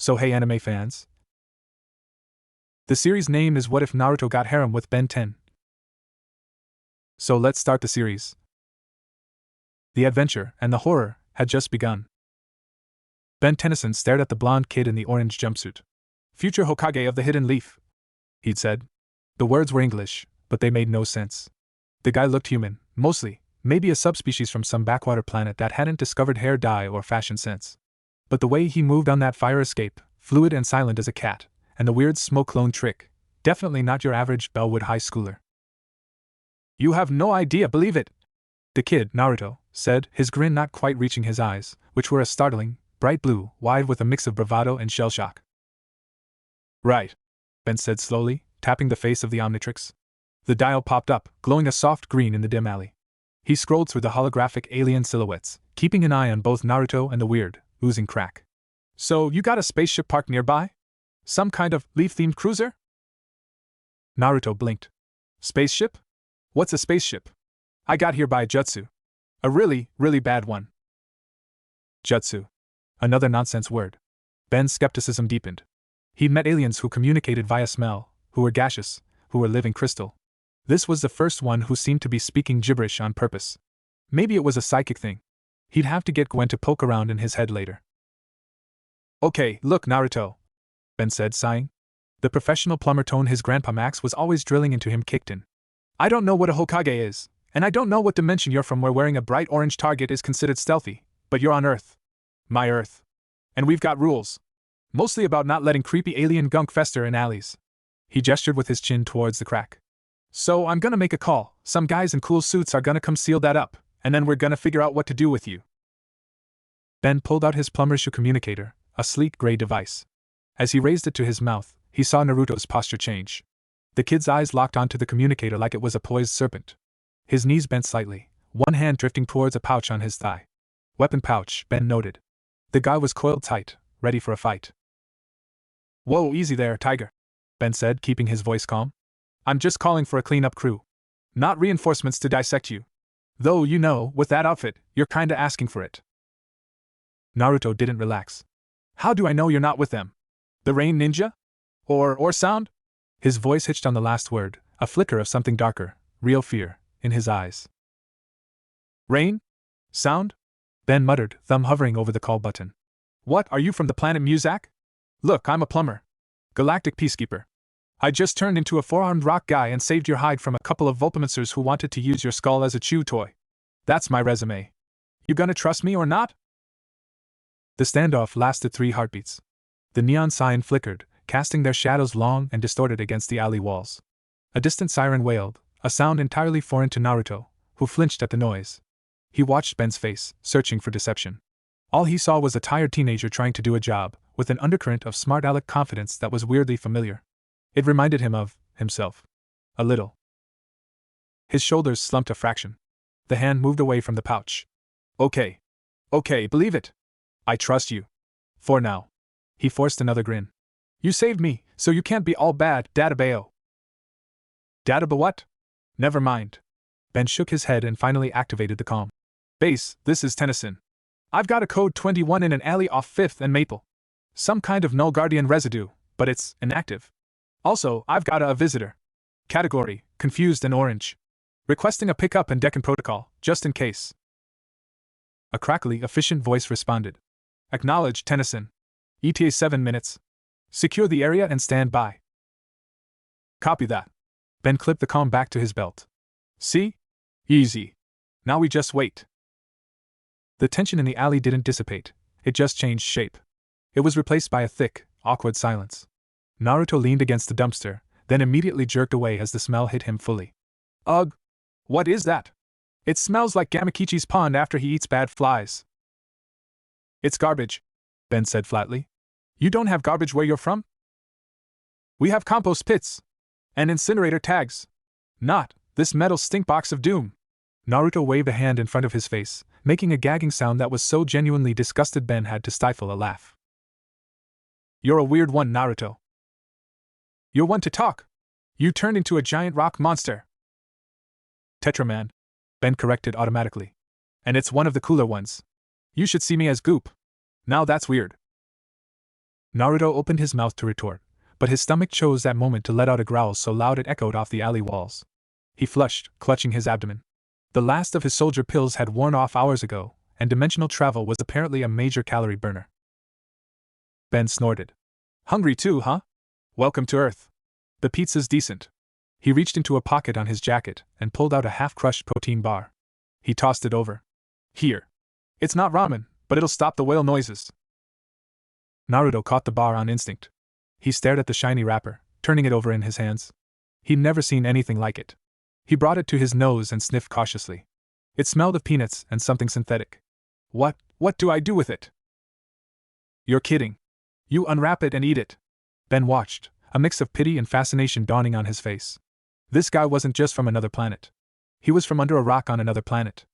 So hey anime fans. The series name is What If Naruto Got Harem with Ben 10. So let's start the series. The adventure and the horror had just begun. Ben Tennyson stared at the blonde kid in the orange jumpsuit. Future Hokage of the Hidden Leaf, he'd said. The words were English, but they made no sense. The guy looked human, mostly, maybe a subspecies from some backwater planet that hadn't discovered hair dye or fashion sense. But the way he moved on that fire escape, fluid and silent as a cat, and the weird smoke clone trick, definitely not your average Bellwood high schooler. You have no idea, believe it! The kid, Naruto, said, his grin not quite reaching his eyes, which were a startling, bright blue, wide with a mix of bravado and shell shock. Right, Ben said slowly, tapping the face of the Omnitrix. The dial popped up, glowing a soft green in the dim alley. He scrolled through the holographic alien silhouettes, keeping an eye on both Naruto and the weird, oozing crack. So, you got a spaceship parked nearby? Some kind of leaf-themed cruiser? Naruto blinked. Spaceship? What's a spaceship? I got here by a jutsu. A really, really bad one. Jutsu. Another nonsense word. Ben's skepticism deepened. He'd met aliens who communicated via smell, who were gaseous, who were living crystal. This was the first one who seemed to be speaking gibberish on purpose. Maybe it was a psychic thing. He'd have to get Gwen to poke around in his head later. Okay, look, Naruto, Ben said, sighing. The professional plumber tone his grandpa Max was always drilling into him kicked in. I don't know what a Hokage is, and I don't know what dimension you're from where wearing a bright orange target is considered stealthy, but you're on Earth. My Earth. And we've got rules. Mostly about not letting creepy alien gunk fester in alleys. He gestured with his chin towards the crack. So I'm gonna make a call. Some guys in cool suits are gonna come seal that up, and then we're gonna figure out what to do with you. Ben pulled out his plumber's shoe communicator, a sleek gray device. As he raised it to his mouth, he saw Naruto's posture change. The kid's eyes locked onto the communicator like it was a poised serpent. His knees bent slightly, one hand drifting towards a pouch on his thigh. Weapon pouch, Ben noted. The guy was coiled tight, ready for a fight. Whoa, easy there, Tiger, Ben said, keeping his voice calm. I'm just calling for a cleanup crew. Not reinforcements to dissect you. Though, you know, with that outfit, you're kinda asking for it. Naruto didn't relax. How do I know you're not with them? The rain ninja? Or sound? His voice hitched on the last word, a flicker of something darker, real fear, in his eyes. Rain? Sound? Ben muttered, thumb hovering over the call button. What, are you from the planet Muzak? Look, I'm a plumber. Galactic peacekeeper. I just turned into a four-armed rock guy and saved your hide from a couple of Vulpamancers who wanted to use your skull as a chew toy. That's my resume. You gonna trust me or not? The standoff lasted 3 heartbeats. The neon sign flickered, casting their shadows long and distorted against the alley walls. A distant siren wailed, a sound entirely foreign to Naruto, who flinched at the noise. He watched Ben's face, searching for deception. All he saw was a tired teenager trying to do a job, with an undercurrent of smart aleck confidence that was weirdly familiar. It reminded him of himself. A little. His shoulders slumped a fraction. The hand moved away from the pouch. Okay, believe it. I trust you. For now. He forced another grin. You saved me, so you can't be all bad, Databao. Databa what? Never mind. Ben shook his head and finally activated the comm. Base, this is Tennyson. I've got a code 21 in an alley off 5th and Maple. Some kind of null guardian residue, but it's inactive. Also, I've got a visitor. Category, confused and orange. Requesting a pickup and Deccan protocol, just in case. A crackly, efficient voice responded. Acknowledge, Tennyson. ETA 7 minutes. Secure the area and stand by. Copy that. Ben clipped the comm back to his belt. See? Easy. Now we just wait. The tension in the alley didn't dissipate, it just changed shape. It was replaced by a thick, awkward silence. Naruto leaned against the dumpster, then immediately jerked away as the smell hit him fully. Ugh! What is that? It smells like Gamakichi's pond after he eats bad flies. It's garbage, Ben said flatly. You don't have garbage where you're from? We have compost pits. And incinerator tags. Not this metal stinkbox of doom. Naruto waved a hand in front of his face, making a gagging sound that was so genuinely disgusted Ben had to stifle a laugh. You're a weird one, Naruto. You're one to talk. You turned into a giant rock monster. Tetraman, Ben corrected automatically. And it's one of the cooler ones. You should see me as goop. Now that's weird. Naruto opened his mouth to retort, but his stomach chose that moment to let out a growl so loud it echoed off the alley walls. He flushed, clutching his abdomen. The last of his soldier pills had worn off hours ago, and dimensional travel was apparently a major calorie burner. Ben snorted. Hungry too, huh? Welcome to Earth. The pizza's decent. He reached into a pocket on his jacket and pulled out a half-crushed protein bar. He tossed it over. Here. It's not ramen, but it'll stop the whale noises. Naruto caught the bar on instinct. He stared at the shiny wrapper, turning it over in his hands. He'd never seen anything like it. He brought it to his nose and sniffed cautiously. It smelled of peanuts and something synthetic. What do I do with it? You're kidding. You unwrap it and eat it. Ben watched, a mix of pity and fascination dawning on his face. This guy wasn't just from another planet. He was from under a rock on another planet.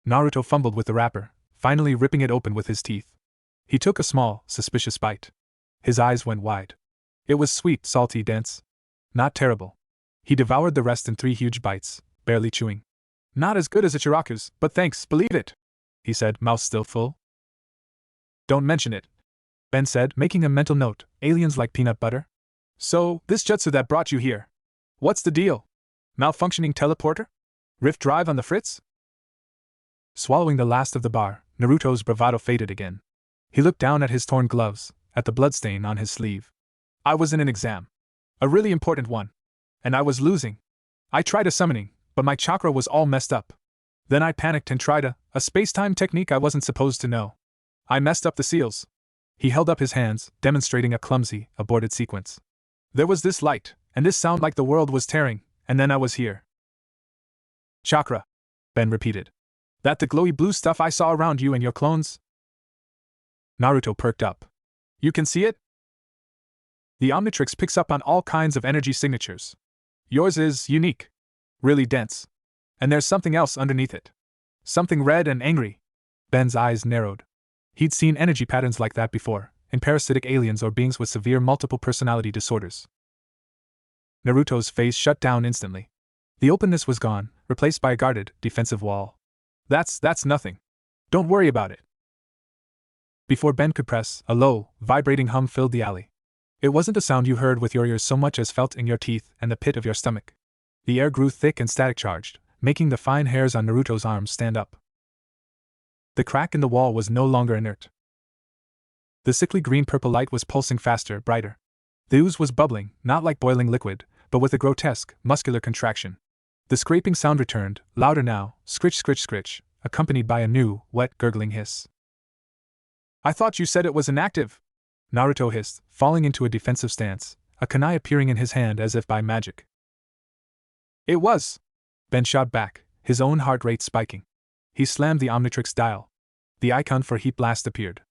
Naruto fumbled with the wrapper, finally ripping it open with his teeth. He took a small, suspicious bite. His eyes went wide. It was sweet, salty, dense. Not terrible. He devoured the rest in 3 huge bites, barely chewing. Not as good as a Chiraku's, but thanks, believe it, he said, mouth still full. Don't mention it, Ben said, making a mental note. Aliens like peanut butter? So, this jutsu that brought you here. What's the deal? Malfunctioning teleporter? Rift drive on the fritz? Swallowing the last of the bar, Naruto's bravado faded again. He looked down at his torn gloves, at the bloodstain on his sleeve. I was in an exam. A really important one. And I was losing. I tried a summoning, but my chakra was all messed up. Then I panicked and tried a space-time technique I wasn't supposed to know. I messed up the seals. He held up his hands, demonstrating a clumsy, aborted sequence. There was this light, and this sound like the world was tearing, and then I was here. Chakra, Ben repeated. That the glowy blue stuff I saw around you and your clones? Naruto perked up. You can see it? The Omnitrix picks up on all kinds of energy signatures. Yours is unique. Really dense. And there's something else underneath it. Something red and angry. Ben's eyes narrowed. He'd seen energy patterns like that before, in parasitic aliens or beings with severe multiple personality disorders. Naruto's face shut down instantly. The openness was gone, replaced by a guarded, defensive wall. That's nothing. Don't worry about it. Before Ben could press, a low, vibrating hum filled the alley. It wasn't a sound you heard with your ears so much as felt in your teeth and the pit of your stomach. The air grew thick and static-charged, making the fine hairs on Naruto's arms stand up. The crack in the wall was no longer inert. The sickly green-purple light was pulsing faster, brighter. The ooze was bubbling, not like boiling liquid, but with a grotesque, muscular contraction. The scraping sound returned, louder now, scritch, scritch, scritch, accompanied by a new, wet, gurgling hiss. I thought you said it was inactive, Naruto hissed, falling into a defensive stance, a kunai appearing in his hand as if by magic. It was, Ben shot back, his own heart rate spiking. He slammed the Omnitrix dial. The icon for Heat Blast appeared.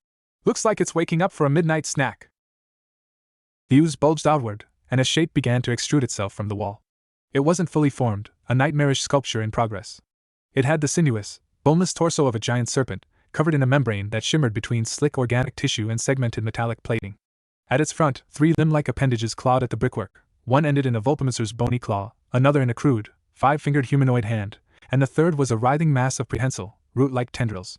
Looks like it's waking up for a midnight snack. The ooze bulged outward, and a shape began to extrude itself from the wall. It wasn't fully formed, a nightmarish sculpture in progress. It had the sinuous, boneless torso of a giant serpent, covered in a membrane that shimmered between slick organic tissue and segmented metallic plating. At its front, 3 limb-like appendages clawed at the brickwork. One ended in a Vulpamouser's bony claw, another in a crude, 5-fingered humanoid hand, and the third was a writhing mass of prehensile, root-like tendrils.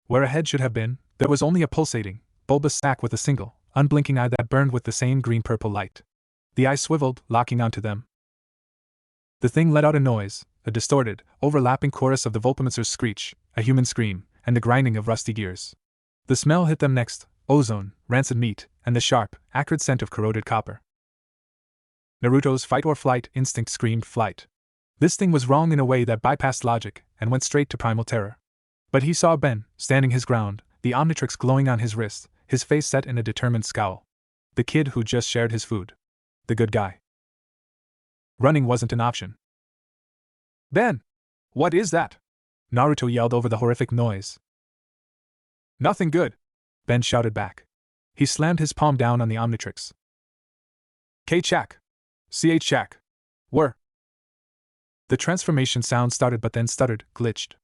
Where a head should have been, there was only a pulsating, bulbous sac with a single, unblinking eye that burned with the same green-purple light. The eye swiveled, locking onto them. The thing let out a noise, a distorted, overlapping chorus of the Vulpamouser's screech, a human scream, and the grinding of rusty gears. The smell hit them next, ozone, rancid meat, and the sharp, acrid scent of corroded copper. Naruto's fight-or-flight instinct screamed flight. This thing was wrong in a way that bypassed logic and went straight to primal terror. But he saw Ben, standing his ground, the Omnitrix glowing on his wrist, his face set in a determined scowl. The kid who just shared his food. The good guy. Running wasn't an option. Ben! What is that? Naruto yelled over the horrific noise. Nothing good, Ben shouted back. He slammed his palm down on the Omnitrix. K-Chak. C-H-Chak. Were. The transformation sound started but then stuttered, glitched.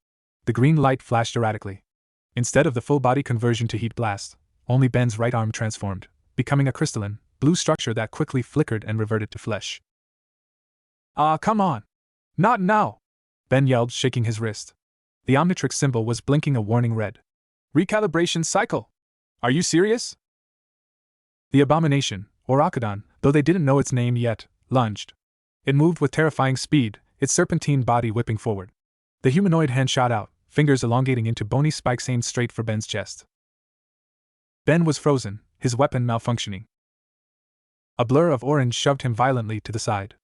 The green light flashed erratically. Instead of the full-body conversion to Heat Blast, only Ben's right arm transformed, becoming a crystalline, blue structure that quickly flickered and reverted to flesh. Come on! Not now! Ben yelled, shaking his wrist. The Omnitrix symbol was blinking a warning red. Recalibration cycle! Are you serious? The abomination, Orakodon, though they didn't know its name yet, lunged. It moved with terrifying speed, its serpentine body whipping forward. The humanoid hand shot out, fingers elongating into bony spikes aimed straight for Ben's chest. Ben was frozen, his weapon malfunctioning. A blur of orange shoved him violently to the side.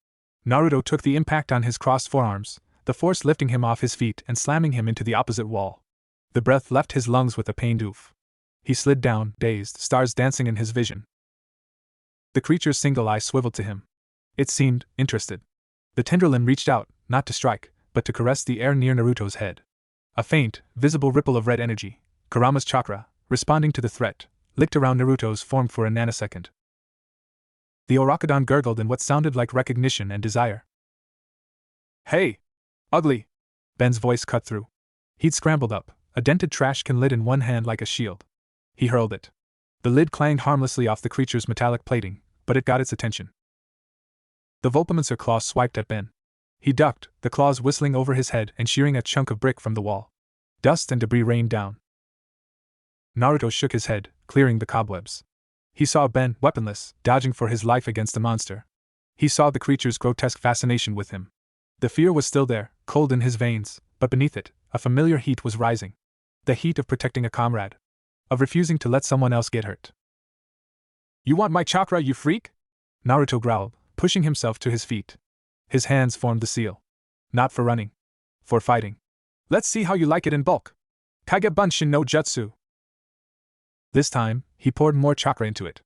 Naruto took the impact on his crossed forearms, the force lifting him off his feet and slamming him into the opposite wall. The breath left his lungs with a pained oof. He slid down, dazed, stars dancing in his vision. The creature's single eye swiveled to him. It seemed interested. The tendril reached out, not to strike, but to caress the air near Naruto's head. A faint, visible ripple of red energy, Kurama's chakra, responding to the threat, licked around Naruto's form for a nanosecond. The Orakodon gurgled in what sounded like recognition and desire. "Hey! Ugly!" Ben's voice cut through. He'd scrambled up, a dented trash can lid in one hand like a shield. He hurled it. The lid clanged harmlessly off the creature's metallic plating, but it got its attention. The Volpomancer claw swiped at Ben. He ducked, the claws whistling over his head and shearing a chunk of brick from the wall. Dust and debris rained down. Naruto shook his head, clearing the cobwebs. He saw Ben, weaponless, dodging for his life against the monster. He saw the creature's grotesque fascination with him. The fear was still there, cold in his veins, but beneath it, a familiar heat was rising. The heat of protecting a comrade. Of refusing to let someone else get hurt. "You want my chakra, you freak?" Naruto growled, pushing himself to his feet. His hands formed the seal. "Not for running. For fighting. Let's see how you like it in bulk. Kage Bunshin no Jutsu." This time, he poured more chakra into it.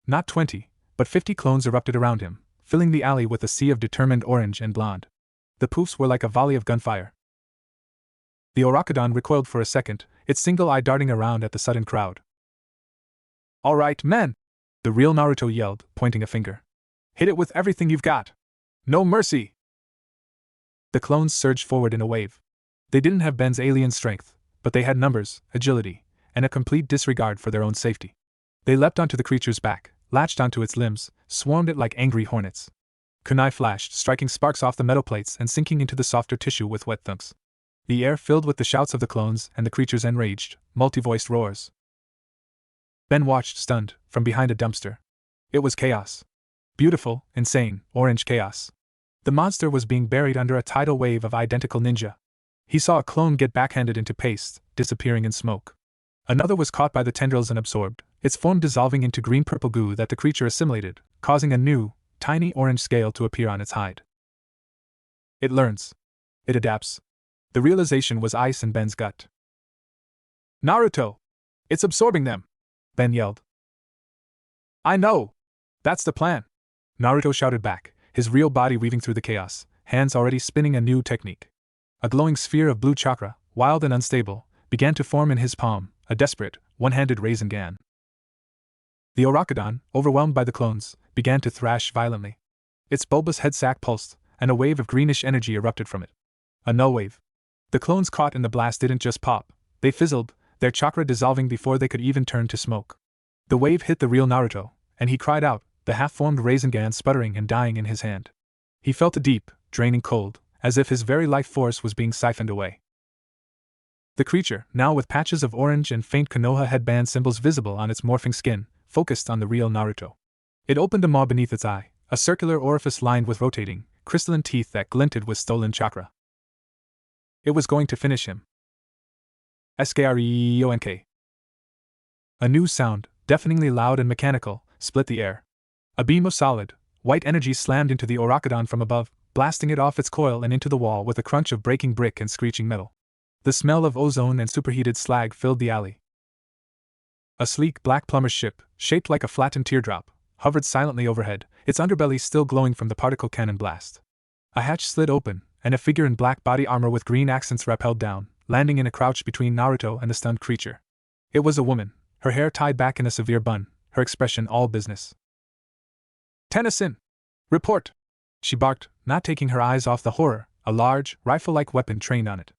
Not 20, but 50 clones erupted around him, filling the alley with a sea of determined orange and blonde. The poofs were like a volley of gunfire. The Orakodon recoiled for a second, its single eye darting around at the sudden crowd. "All right, men!" the real Naruto yelled, pointing a finger. "Hit it with everything you've got! No mercy!" The clones surged forward in a wave. They didn't have Ben's alien strength, but they had numbers, agility, and a complete disregard for their own safety. They leapt onto the creature's back, latched onto its limbs, swarmed it like angry hornets. Kunai flashed, striking sparks off the metal plates and sinking into the softer tissue with wet thunks. The air filled with the shouts of the clones and the creature's enraged, multi-voiced roars. Ben watched, stunned, from behind a dumpster. It was chaos. Beautiful, insane, orange chaos. The monster was being buried under a tidal wave of identical ninja. He saw a clone get backhanded into paste, disappearing in smoke. Another was caught by the tendrils and absorbed, its form dissolving into green-purple goo that the creature assimilated, causing a new, tiny orange scale to appear on its hide. It learns. It adapts. The realization was ice in Ben's gut. "Naruto! It's absorbing them!" Ben yelled. "I know! That's the plan!" Naruto shouted back, his real body weaving through the chaos, hands already spinning a new technique. A glowing sphere of blue chakra, wild and unstable, began to form in his palm, a desperate, one-handed Rasengan. The Orakodon, overwhelmed by the clones, began to thrash violently. Its bulbous head sac pulsed, and a wave of greenish energy erupted from it. A null wave. The clones caught in the blast didn't just pop, they fizzled, their chakra dissolving before they could even turn to smoke. The wave hit the real Naruto, and he cried out, the half-formed Rasengan sputtering and dying in his hand. He felt a deep, draining cold, as if his very life force was being siphoned away. The creature, now with patches of orange and faint Konoha headband symbols visible on its morphing skin, focused on the real Naruto. It opened a maw beneath its eye, a circular orifice lined with rotating, crystalline teeth that glinted with stolen chakra. It was going to finish him. Skreonk. A new sound, deafeningly loud and mechanical, split the air. A beam of solid, white energy slammed into the Orakodon from above, blasting it off its coil and into the wall with a crunch of breaking brick and screeching metal. The smell of ozone and superheated slag filled the alley. A sleek black plumber's ship, shaped like a flattened teardrop, hovered silently overhead, its underbelly still glowing from the particle cannon blast. A hatch slid open, and a figure in black body armor with green accents rappelled down, landing in a crouch between Naruto and the stunned creature. It was a woman, her hair tied back in a severe bun, her expression all business. "Tennyson! Report!" she barked, not taking her eyes off the horror, a large, rifle-like weapon trained on it.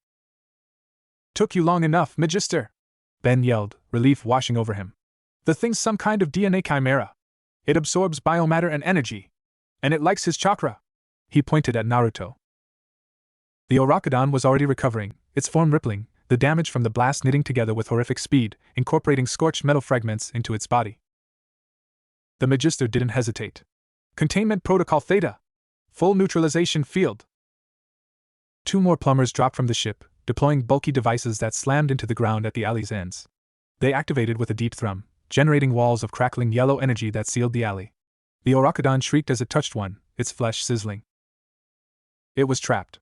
"Took you long enough, Magister!" Ben yelled, relief washing over him. "The thing's some kind of DNA chimera. It absorbs biomatter and energy. And it likes his chakra." He pointed at Naruto. The Orakodon was already recovering, its form rippling, the damage from the blast knitting together with horrific speed, incorporating scorched metal fragments into its body. The Magister didn't hesitate. Containment Protocol Theta! Full neutralization field! 2 more plumbers dropped from the ship, deploying bulky devices that slammed into the ground at the alley's ends. They activated with a deep thrum, generating walls of crackling yellow energy that sealed the alley. The Oracodon shrieked as it touched one, its flesh sizzling. It was trapped.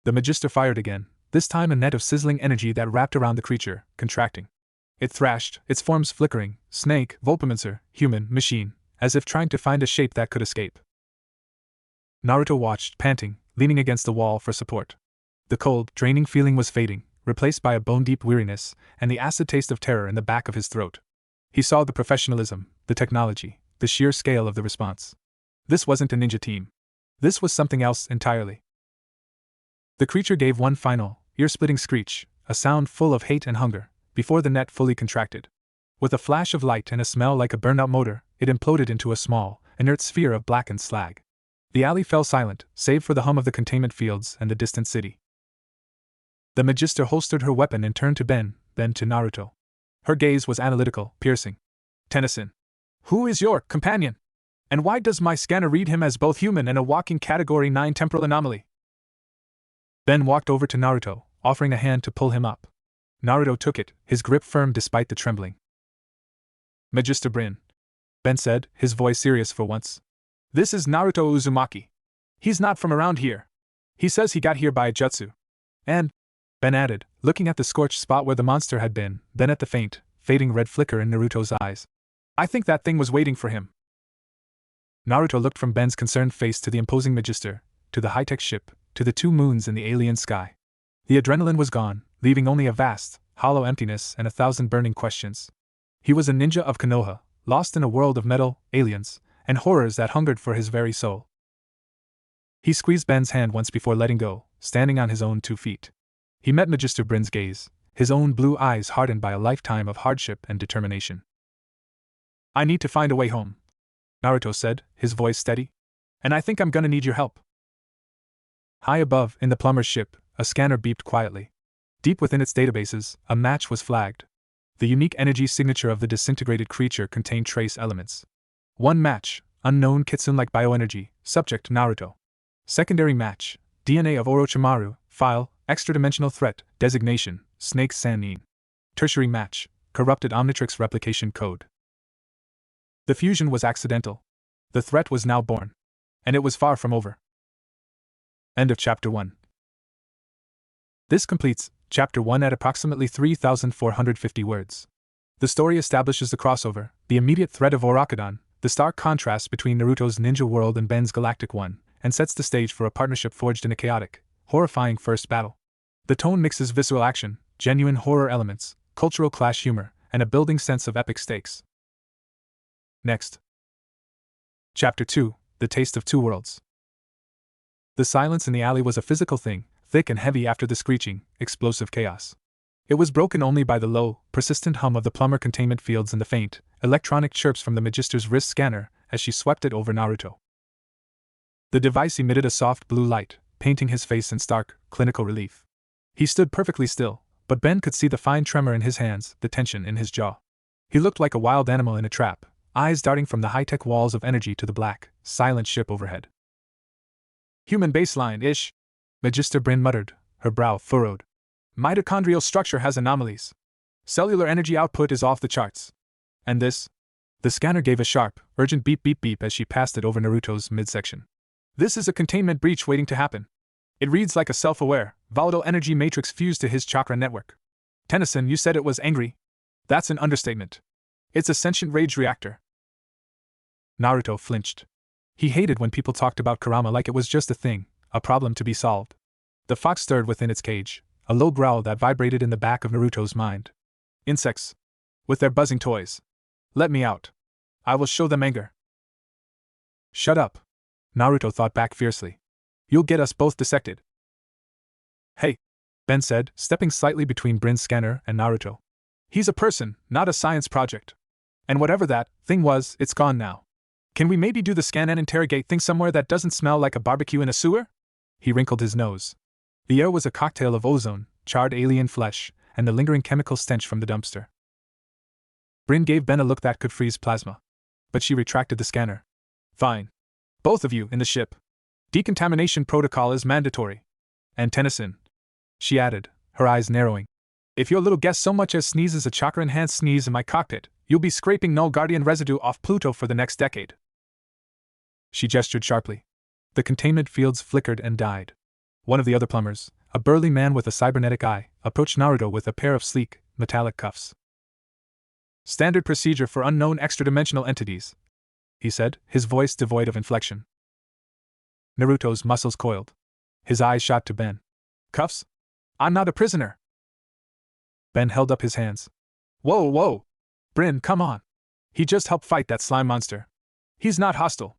The Magister fired again, this time a net of sizzling energy that wrapped around the creature, contracting. It thrashed, its forms flickering, snake, Volpomancer, human, machine, as if trying to find a shape that could escape. Naruto watched, panting, leaning against the wall for support. The cold, draining feeling was fading, replaced by a bone-deep weariness and the acid taste of terror in the back of his throat. He saw the professionalism, the technology, the sheer scale of the response. This wasn't a ninja team. This was something else entirely. The creature gave one final, ear-splitting screech, a sound full of hate and hunger, before the net fully contracted. With a flash of light and a smell like a burned-out motor, it imploded into a small, inert sphere of blackened slag. The alley fell silent, save for the hum of the containment fields and the distant city. The Magister holstered her weapon and turned to Ben, then to Naruto. Her gaze was analytical, piercing. Tennyson. Who is your companion? And why does my scanner read him as both human and a walking Category 9 temporal anomaly? Ben walked over to Naruto, offering a hand to pull him up. Naruto took it, his grip firm despite the trembling. Magister Brin, Ben said, his voice serious for once. This is Naruto Uzumaki. He's not from around here. He says he got here by a jutsu. And, Ben added, looking at the scorched spot where the monster had been, then at the faint, fading red flicker in Naruto's eyes. I think that thing was waiting for him. Naruto looked from Ben's concerned face to the imposing Magister, to the high-tech ship, to the 2 moons in the alien sky. The adrenaline was gone, leaving only a vast, hollow emptiness and 1,000 burning questions. He was a ninja of Konoha, lost in a world of metal, aliens, and horrors that hungered for his very soul. He squeezed Ben's hand once before letting go, standing on his own 2 feet. He met Magister Brin's gaze, his own blue eyes hardened by a lifetime of hardship and determination. I need to find a way home, Naruto said, his voice steady. And I think I'm gonna need your help. High above, in the plumber's ship, a scanner beeped quietly. Deep within its databases, a match was flagged. The unique energy signature of the disintegrated creature contained trace elements. 1 match, unknown Kitsune-like bioenergy, subject Naruto. Secondary match, DNA of Orochimaru, file, extra-dimensional threat, designation, Snake Sannin. Tertiary match, corrupted Omnitrix replication code. The fusion was accidental. The threat was now born. And it was far from over. End of Chapter 1. This completes Chapter 1 at approximately 3,450 words. The story establishes the crossover, the immediate threat of Oracodon, the stark contrast between Naruto's ninja world and Ben's galactic one, and sets the stage for a partnership forged in a chaotic, horrifying first battle. The tone mixes visceral action, genuine horror elements, cultural clash humor, and a building sense of epic stakes. Next. Chapter 2, The Taste of Two Worlds. The silence in the alley was a physical thing, thick and heavy after the screeching, explosive chaos. It was broken only by the low, persistent hum of the plumber containment fields and the faint, electronic chirps from the Magister's wrist scanner as she swept it over Naruto. The device emitted a soft blue light, painting his face in stark, clinical relief. He stood perfectly still, but Ben could see the fine tremor in his hands, the tension in his jaw. He looked like a wild animal in a trap, eyes darting from the high-tech walls of energy to the black, silent ship overhead. Human baseline-ish, Magister Brin muttered, her brow furrowed. Mitochondrial structure has anomalies. Cellular energy output is off the charts. And this? The scanner gave a sharp, urgent beep beep beep as she passed it over Naruto's midsection. This is a containment breach waiting to happen. It reads like a self-aware, volatile energy matrix fused to his chakra network. Tennyson, you said it was angry? That's an understatement. It's a sentient rage reactor. Naruto flinched. He hated when people talked about Kurama like it was just a thing, a problem to be solved. The fox stirred within its cage, a low growl that vibrated in the back of Naruto's mind. Insects. With their buzzing toys. Let me out. I will show them anger. Shut up. Naruto thought back fiercely. You'll get us both dissected. Hey, Ben said, stepping slightly between Brin's scanner and Naruto. He's a person, not a science project. And whatever that thing was, it's gone now. Can we maybe do the scan and interrogate thing somewhere that doesn't smell like a barbecue in a sewer? He wrinkled his nose. The air was a cocktail of ozone, charred alien flesh, and the lingering chemical stench from the dumpster. Brin gave Ben a look that could freeze plasma. but she retracted the scanner. Fine. Both of you in the ship. Decontamination protocol is mandatory. And Tennyson, she added, her eyes narrowing. If your little guest so much as sneezes a chakra-enhanced sneeze in my cockpit, you'll be scraping null guardian residue off Pluto for the next decade. She gestured sharply. The containment fields flickered and died. One of the other plumbers, a burly man with a cybernetic eye, approached Naruto with a pair of sleek, metallic cuffs. Standard procedure for unknown extra-dimensional entities, he said, his voice devoid of inflection. Naruto's muscles coiled. His eyes shot to Ben. Cuffs? I'm not a prisoner. Ben held up his hands. Whoa! Bryn, come on. He just helped fight that slime monster. He's not hostile.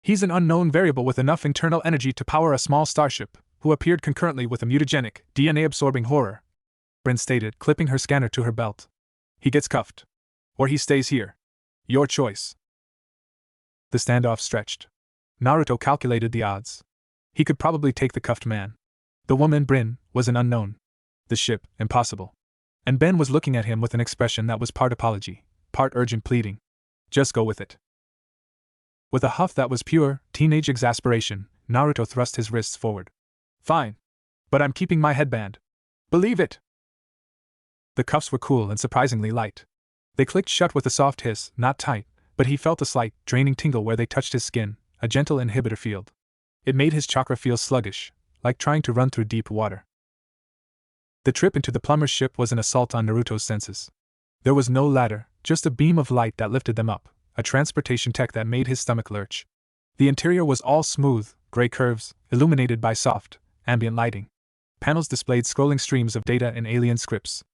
He's an unknown variable with enough internal energy to power a small starship, who appeared concurrently with a mutagenic, DNA-absorbing horror, Bryn stated, clipping her scanner to her belt. He gets cuffed. Or he stays here. Your choice. The standoff stretched. Naruto calculated the odds. He could probably take the cuffed man. The woman, Bryn, was an unknown. The ship, impossible. And Ben was looking at him with an expression that was part apology, part urgent pleading. Just go with it. With a huff that was pure, teenage exasperation, Naruto thrust his wrists forward. Fine. But I'm keeping my headband. Believe it! The cuffs were cool and surprisingly light. They clicked shut with a soft hiss, not tight, but he felt a slight, draining tingle where they touched his skin, a gentle inhibitor field. It made his chakra feel sluggish, like trying to run through deep water. The trip into the plumber's ship was an assault on Naruto's senses. There was no ladder, just a beam of light that lifted them up, a transportation tech that made his stomach lurch. The interior was all smooth, gray curves, illuminated by soft, ambient lighting. Panels displayed scrolling streams of data in alien scripts.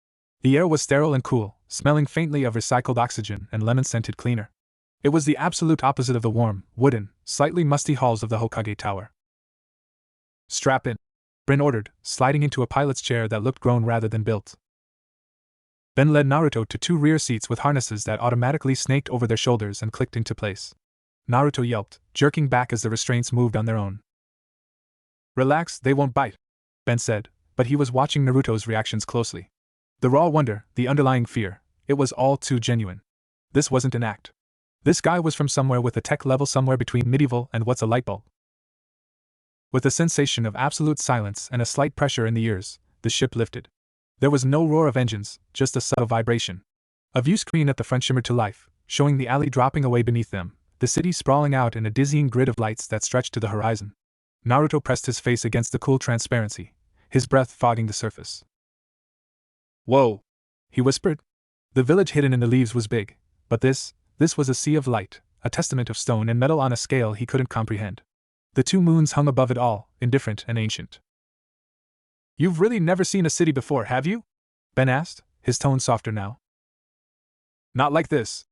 The air was sterile and cool, smelling faintly of recycled oxygen and lemon-scented cleaner. It was the absolute opposite of the warm, wooden, slightly musty halls of the Hokage Tower. Strap in, Bryn ordered, sliding into a pilot's chair that looked grown rather than built. Ben led Naruto to two rear seats with harnesses that automatically snaked over their shoulders and clicked into place. Naruto yelped, jerking back as the restraints moved on their own. Relax, they won't bite, Ben said, but he was watching Naruto's reactions closely. The raw wonder, the underlying fear, it was all too genuine. This wasn't an act. This guy was from somewhere with a tech level somewhere between medieval and what's a light bulb. With a sensation of absolute silence and a slight pressure in the ears, the ship lifted. There was no roar of engines, just a subtle vibration. A view screen at the front shimmered to life, showing the alley dropping away beneath them, the city sprawling out in a dizzying grid of lights that stretched to the horizon. Naruto pressed his face against the cool transparency, his breath fogging the surface. Whoa! He whispered. The village hidden in the leaves was big, but this was a sea of light, a testament of stone and metal on a scale he couldn't comprehend. The two moons hung above it all, indifferent and ancient. You've really never seen a city before, have you? Ben asked, his tone softer now. Not like this,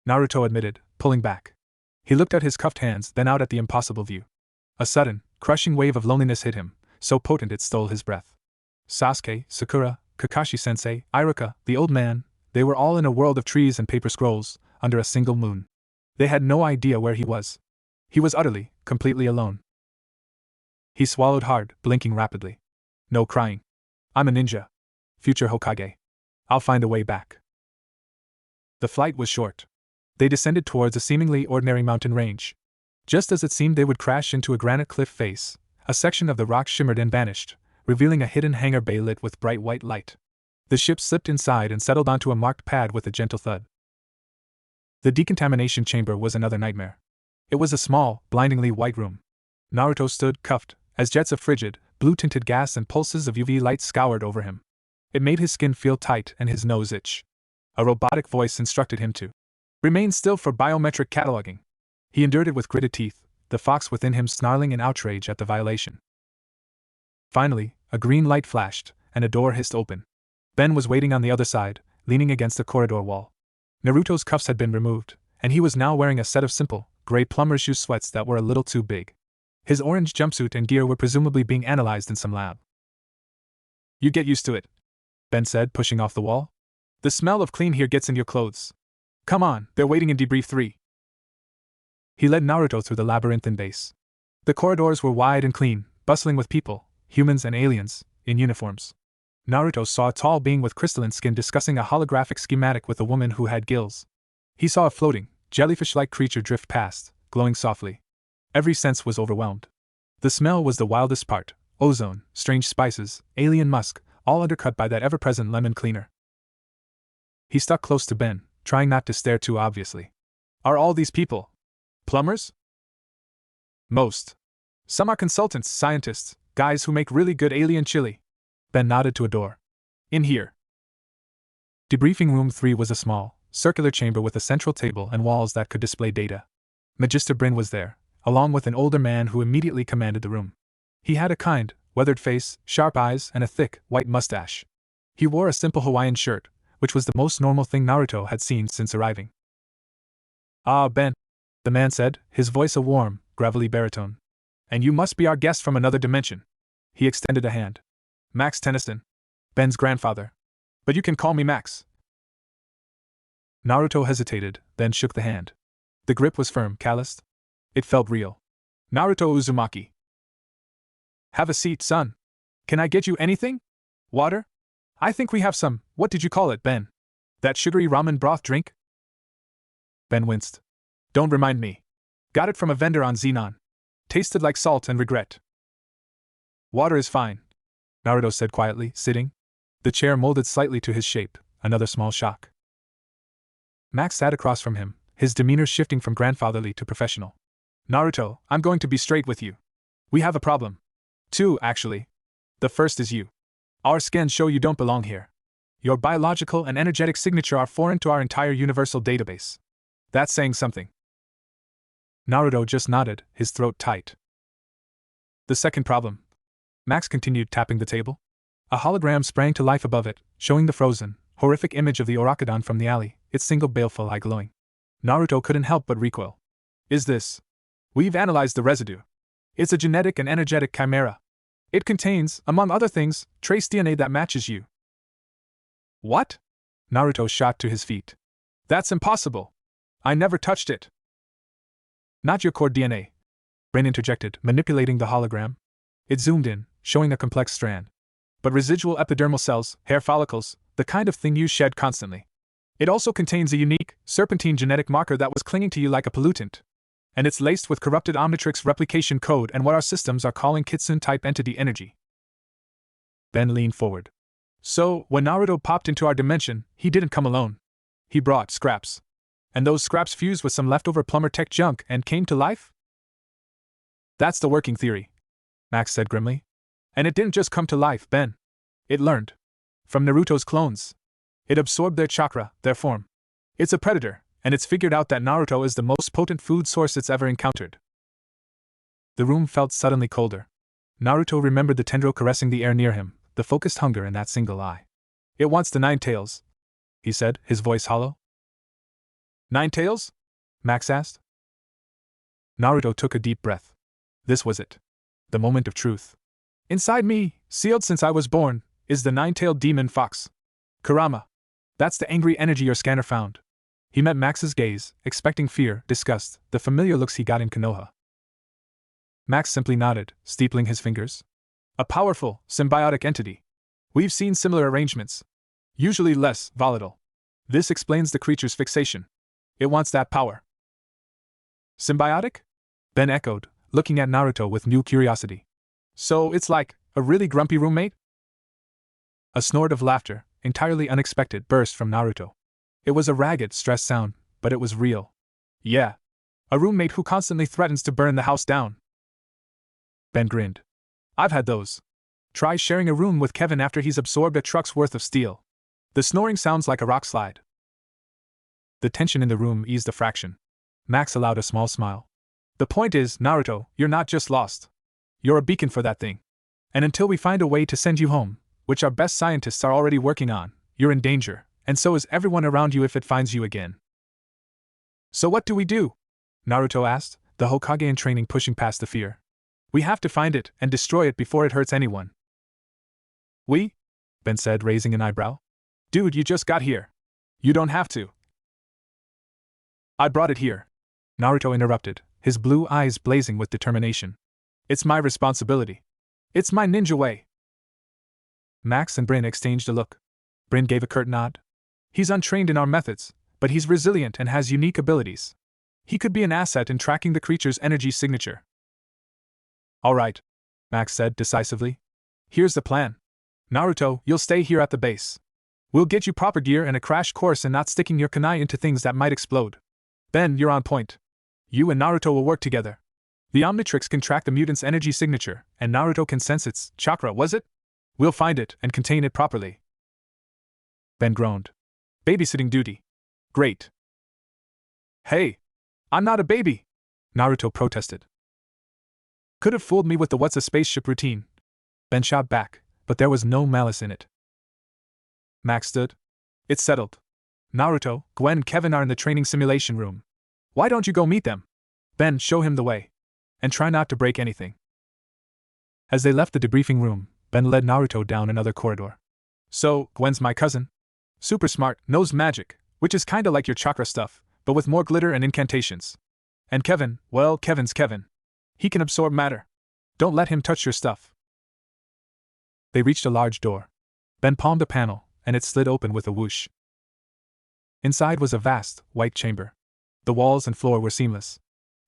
Naruto admitted, pulling back. He looked at his cuffed hands, then out at the impossible view. A sudden, crushing wave of loneliness hit him, so potent it stole his breath. Sasuke, Sakura, Kakashi-sensei, Iruka, the old man, they were all in a world of trees and paper scrolls, under a single moon. They had no idea where he was. He was utterly, completely alone. He swallowed hard, blinking rapidly. No crying. I'm a ninja. Future Hokage. I'll find a way back. The flight was short. They descended towards a seemingly ordinary mountain range. Just as it seemed they would crash into a granite cliff face, a section of the rock shimmered and vanished, revealing a hidden hangar bay lit with bright white light. The ship slipped inside and settled onto a marked pad with a gentle thud. The decontamination chamber was another nightmare. It was a small, blindingly white room. Naruto stood, cuffed, as jets of frigid, blue-tinted gas and pulses of UV light scoured over him. It made his skin feel tight and his nose itch. A robotic voice instructed him to remain still for biometric cataloging. He endured it with gritted teeth, the fox within him snarling in outrage at the violation. Finally, a green light flashed, and a door hissed open. Ben was waiting on the other side, leaning against the corridor wall. Naruto's cuffs had been removed, and he was now wearing a set of simple, gray plumber's shoe sweats that were a little too big. His orange jumpsuit and gear were presumably being analyzed in some lab. You get used to it, Ben said, pushing off the wall. The smell of clean here gets in your clothes. Come on, they're waiting in debrief 3. He led Naruto through the labyrinthine base. The corridors were wide and clean, bustling with people, humans and aliens, in uniforms. Naruto saw a tall being with crystalline skin discussing a holographic schematic with a woman who had gills. He saw a floating, jellyfish-like creature drift past, glowing softly. Every sense was overwhelmed. The smell was the wildest part: ozone, strange spices, alien musk, all undercut by that ever-present lemon cleaner. He stuck close to Ben, trying not to stare too obviously. Are all these people plumbers? Most. Some are consultants, scientists, guys who make really good alien chili. Ben nodded to a door. In here. Debriefing room 3 was a small, circular chamber with a central table and walls that could display data. Magister Bryn was there, along with an older man who immediately commanded the room. He had a kind, weathered face, sharp eyes, and a thick, white mustache. He wore a simple Hawaiian shirt, which was the most normal thing Naruto had seen since arriving. "Ah, Ben," the man said, his voice a warm, gravelly baritone. "And you must be our guest from another dimension." He extended a hand. "Max Tennyson. Ben's grandfather. But you can call me Max." Naruto hesitated, then shook the hand. The grip was firm, calloused. It felt real. "Naruto Uzumaki." "Have a seat, son. Can I get you anything? Water? I think we have some, what did you call it, Ben? That sugary ramen broth drink?" Ben winced. "Don't remind me. Got it from a vendor on Xenon. Tasted like salt and regret." "Water is fine," Naruto said quietly, sitting. The chair molded slightly to his shape, another small shock. Max sat across from him, his demeanor shifting from grandfatherly to professional. "Naruto, I'm going to be straight with you. We have a problem. Two, actually. The first is you. Our scans show you don't belong here. Your biological and energetic signature are foreign to our entire universal database. That's saying something." Naruto just nodded, his throat tight. "The second problem," Max continued, tapping the table. A hologram sprang to life above it, showing the frozen, horrific image of the Orakudon from the alley, its single baleful eye glowing. Naruto couldn't help but recoil. "Is this? We've analyzed the residue. It's a genetic and energetic chimera. It contains, among other things, trace DNA that matches you." "What?" Naruto shot to his feet. "That's impossible. I never touched it." "Not your core DNA," Brain interjected, manipulating the hologram. It zoomed in, showing a complex strand. "But residual epidermal cells, hair follicles, the kind of thing you shed constantly. It also contains a unique, serpentine genetic marker that was clinging to you like a pollutant. And it's laced with corrupted Omnitrix replication code and what our systems are calling Kitsune-type entity energy." Ben leaned forward. "So, when Naruto popped into our dimension, he didn't come alone. He brought scraps. And those scraps fused with some leftover plumber tech junk and came to life?" "That's the working theory," Max said grimly. "And it didn't just come to life, Ben. It learned. From Naruto's clones. It absorbed their chakra, their form. It's a predator, and it's figured out that Naruto is the most potent food source it's ever encountered." The room felt suddenly colder. Naruto remembered the tendril caressing the air near him, the focused hunger in that single eye. "It wants the 9 tails," he said, his voice hollow. "9 tails?" Max asked. Naruto took a deep breath. This was it. The moment of truth. "Inside me, sealed since I was born, is the 9-tailed demon fox. Kurama. That's the angry energy your scanner found." He met Max's gaze, expecting fear, disgust, the familiar looks he got in Konoha. Max simply nodded, steepling his fingers. "A powerful, symbiotic entity. We've seen similar arrangements. Usually less volatile. This explains the creature's fixation. It wants that power." "Symbiotic?" Ben echoed, looking at Naruto with new curiosity. "So it's like a really grumpy roommate?" A snort of laughter, entirely unexpected, burst from Naruto. It was a ragged, stressed sound, but it was real. "Yeah. A roommate who constantly threatens to burn the house down." Ben grinned. "I've had those. Try sharing a room with Kevin after he's absorbed a truck's worth of steel. The snoring sounds like a rock slide." The tension in the room eased a fraction. Max allowed a small smile. "The point is, Naruto, you're not just lost. You're a beacon for that thing. And until we find a way to send you home, which our best scientists are already working on, you're in danger, and so is everyone around you if it finds you again." "So what do we do?" Naruto asked, the Hokage in training pushing past the fear. "We have to find it and destroy it before it hurts anyone." "We?" Ben said, raising an eyebrow. "Dude, you just got here. You don't have to." "I brought it here," Naruto interrupted, his blue eyes blazing with determination. "It's my responsibility. It's my ninja way." Max and Bryn exchanged a look. Bryn gave a curt nod. "He's untrained in our methods, but he's resilient and has unique abilities," He could be an asset in tracking the creature's energy signature. All right, Max said decisively. Here's the plan. Naruto, you'll stay here at the base. We'll get you proper gear and a crash course in not sticking your kunai into things that might explode. Ben, you're on point. You and Naruto will work together. The Omnitrix can track the mutant's energy signature, and Naruto can sense its chakra, was it? We'll find it and contain it properly. Ben groaned. Babysitting duty. Great. Hey, I'm not a baby, Naruto protested. Could have fooled me with the what's a spaceship routine. Ben shot back, but there was no malice in it. Max stood. It's settled. Naruto, Gwen and Kevin are in the training simulation room. Why don't you go meet them? Ben, show him the way. And try not to break anything. As they left the debriefing room, Ben led Naruto down another corridor. So, Gwen's my cousin. Super smart, knows magic, which is kinda like your chakra stuff, but with more glitter and incantations. And Kevin, well, Kevin's Kevin. He can absorb matter. Don't let him touch your stuff. They reached a large door. Ben palmed a panel, and it slid open with a whoosh. Inside was a vast, white chamber. The walls and floor were seamless.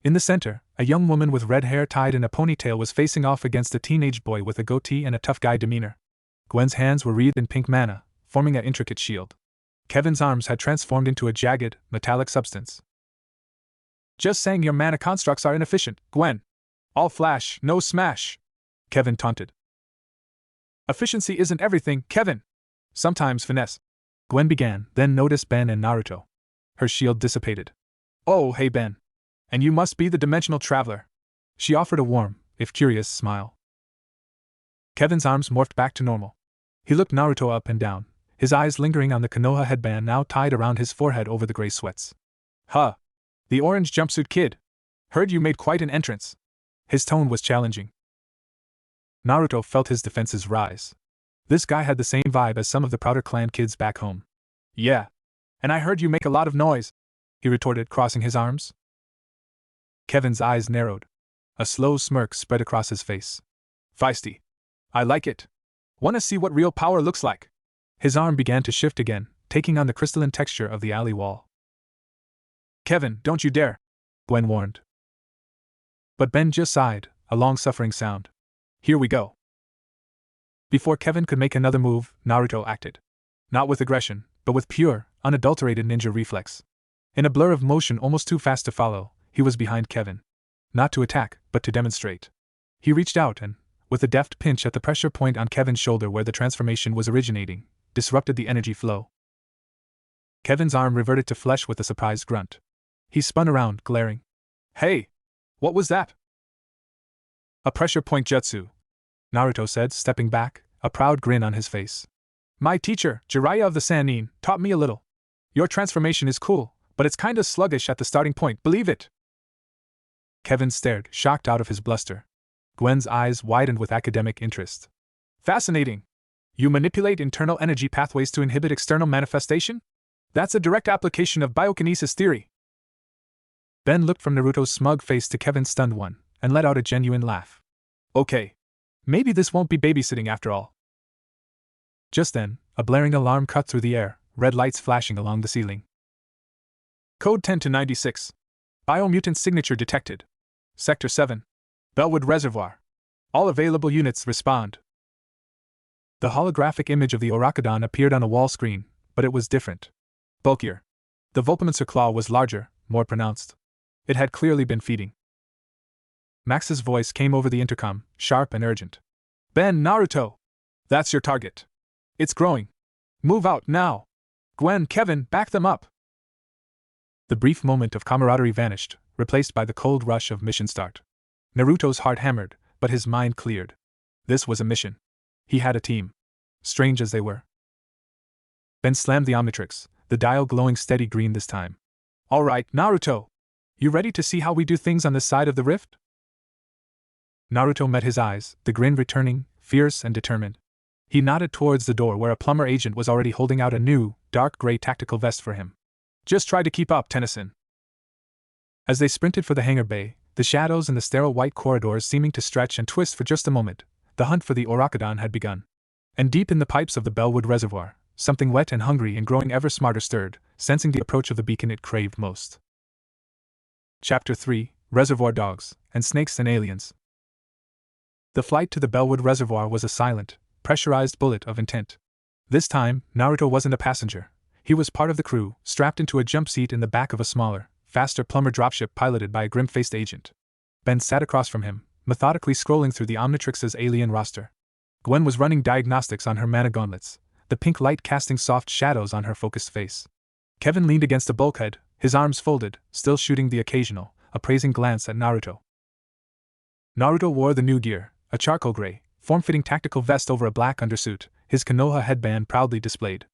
In the center, a young woman with red hair tied in a ponytail was facing off against a teenage boy with a goatee and a tough guy demeanor. Gwen's hands were wreathed in pink mana, forming an intricate shield. Kevin's arms had transformed into a jagged, metallic substance. Just saying your mana constructs are inefficient, Gwen. All flash, no smash, Kevin taunted. Efficiency isn't everything, Kevin. Sometimes finesse. Gwen began, then noticed Ben and Naruto. Her shield dissipated. Oh, hey Ben. And you must be the dimensional traveler. She offered a warm, if curious, smile. Kevin's arms morphed back to normal. He looked Naruto up and down, his eyes lingering on the Konoha headband now tied around his forehead over the gray sweats. Huh. The orange jumpsuit kid. Heard you made quite an entrance. His tone was challenging. Naruto felt his defenses rise. This guy had the same vibe as some of the Prouder clan kids back home. Yeah. And I heard you make a lot of noise, he retorted, crossing his arms. Kevin's eyes narrowed. A slow smirk spread across his face. Feisty. I like it. Wanna see what real power looks like? His arm began to shift again, taking on the crystalline texture of the alley wall. Kevin, don't you dare, Gwen warned. But Ben just sighed, a long-suffering sound. Here we go. Before Kevin could make another move, Naruto acted. Not with aggression, but with pure, unadulterated ninja reflex. In a blur of motion almost too fast to follow, he was behind Kevin. Not to attack, but to demonstrate. He reached out and, with a deft pinch at the pressure point on Kevin's shoulder where the transformation was originating, disrupted the energy flow. Kevin's arm reverted to flesh with a surprised grunt. He spun around, glaring. Hey! What was that? A pressure point jutsu, Naruto said, stepping back, a proud grin on his face. My teacher, Jiraiya of the Sannin, taught me a little. Your transformation is cool, but it's kinda sluggish at the starting point, believe it? Kevin stared, shocked out of his bluster. Gwen's eyes widened with academic interest. Fascinating. You manipulate internal energy pathways to inhibit external manifestation? That's a direct application of biokinesis theory. Ben looked from Naruto's smug face to Kevin's stunned one, and let out a genuine laugh. Okay. Maybe this won't be babysitting after all. Just then, a blaring alarm cut through the air, red lights flashing along the ceiling. Code 10-96. Biomutant signature detected. Sector 7. Bellwood Reservoir. All available units respond. The holographic image of the Orakudon appeared on a wall screen, but it was different. Bulkier. The Volpomancer claw was larger, more pronounced. It had clearly been feeding. Max's voice came over the intercom, sharp and urgent. Ben, Naruto! That's your target. It's growing. Move out, now! Gwen, Kevin, back them up! The brief moment of camaraderie vanished, replaced by the cold rush of mission start. Naruto's heart hammered, but his mind cleared. This was a mission. He had a team. Strange as they were. Ben slammed the Omnitrix, the dial glowing steady green this time. All right, Naruto! You ready to see how we do things on this side of the rift? Naruto met his eyes, the grin returning, fierce and determined. He nodded towards the door where a plumber agent was already holding out a new, dark gray tactical vest for him. Just try to keep up, Tennyson. As they sprinted for the hangar bay, the shadows in the sterile white corridors seeming to stretch and twist for just a moment, the hunt for the Orakudon had begun. And deep in the pipes of the Bellwood Reservoir, something wet and hungry and growing ever smarter stirred, sensing the approach of the beacon it craved most. Chapter 3: Reservoir Dogs, and Snakes and Aliens. The flight to the Bellwood Reservoir was a silent, pressurized bullet of intent. This time, Naruto wasn't a passenger. He was part of the crew, strapped into a jump seat in the back of a smaller, faster plumber dropship piloted by a grim-faced agent. Ben sat across from him, methodically scrolling through the Omnitrix's alien roster. Gwen was running diagnostics on her mana gauntlets, the pink light casting soft shadows on her focused face. Kevin leaned against a bulkhead, his arms folded, still shooting the occasional, appraising glance at Naruto. Naruto wore the new gear, a charcoal gray, form-fitting tactical vest over a black undersuit, his Konoha headband proudly displayed.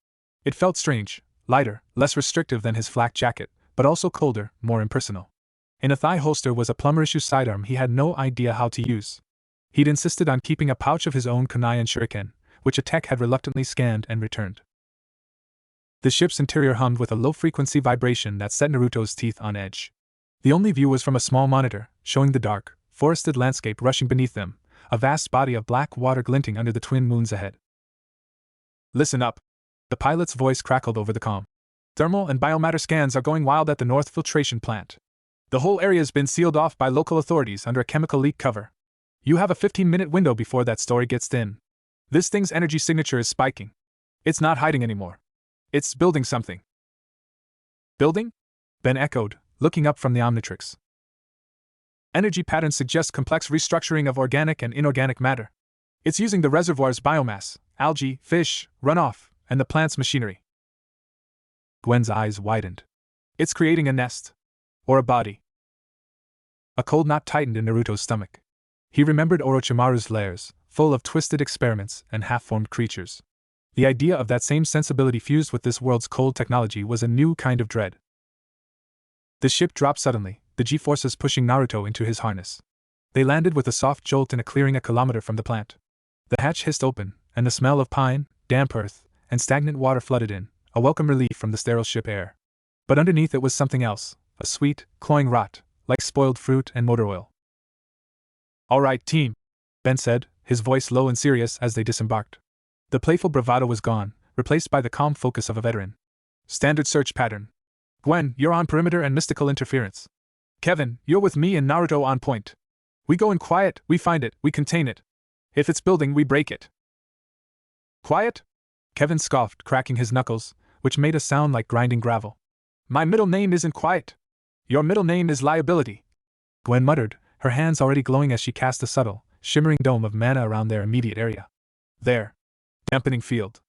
It felt strange, lighter, less restrictive than his flak jacket, but also colder, more impersonal. In a thigh holster was a plumber-issue sidearm he had no idea how to use. He'd insisted on keeping a pouch of his own kunai and shuriken, which a tech had reluctantly scanned and returned. The ship's interior hummed with a low-frequency vibration that set Naruto's teeth on edge. The only view was from a small monitor, showing the dark, forested landscape rushing beneath them, a vast body of black water glinting under the twin moons ahead. "Listen up." The pilot's voice crackled over the comm. "Thermal and biomatter scans are going wild at the North Filtration Plant. The whole area's been sealed off by local authorities under a chemical leak cover. You have a 15-minute window before that story gets thin. This thing's energy signature is spiking. It's not hiding anymore. It's building something." "Building?" Ben echoed, looking up from the Omnitrix. "Energy patterns suggest complex restructuring of organic and inorganic matter. It's using the reservoir's biomass, algae, fish, runoff, and the plant's machinery." Gwen's eyes widened. "It's creating a nest. Or a body." A cold knot tightened in Naruto's stomach. He remembered Orochimaru's lairs, full of twisted experiments and half-formed creatures. The idea of that same sensibility fused with this world's cold technology was a new kind of dread. The ship dropped suddenly, the G-forces pushing Naruto into his harness. They landed with a soft jolt in a clearing a kilometer from the plant. The hatch hissed open, and the smell of pine, damp earth, and stagnant water flooded in, a welcome relief from the sterile ship air. But underneath it was something else, a sweet, cloying rot, like spoiled fruit and motor oil. "All right, team," Ben said, his voice low and serious as they disembarked. The playful bravado was gone, replaced by the calm focus of a veteran. "Standard search pattern. Gwen, you're on perimeter and mystical interference. Kevin, you're with me and Naruto on point. We go in quiet, we find it, we contain it. If it's building, we break it." "Quiet?" Kevin scoffed, cracking his knuckles, which made a sound like grinding gravel. "My middle name isn't Quiet. Your middle name is Liability," Gwen muttered, her hands already glowing as she cast a subtle, shimmering dome of mana around their immediate area. "There. Dampening field.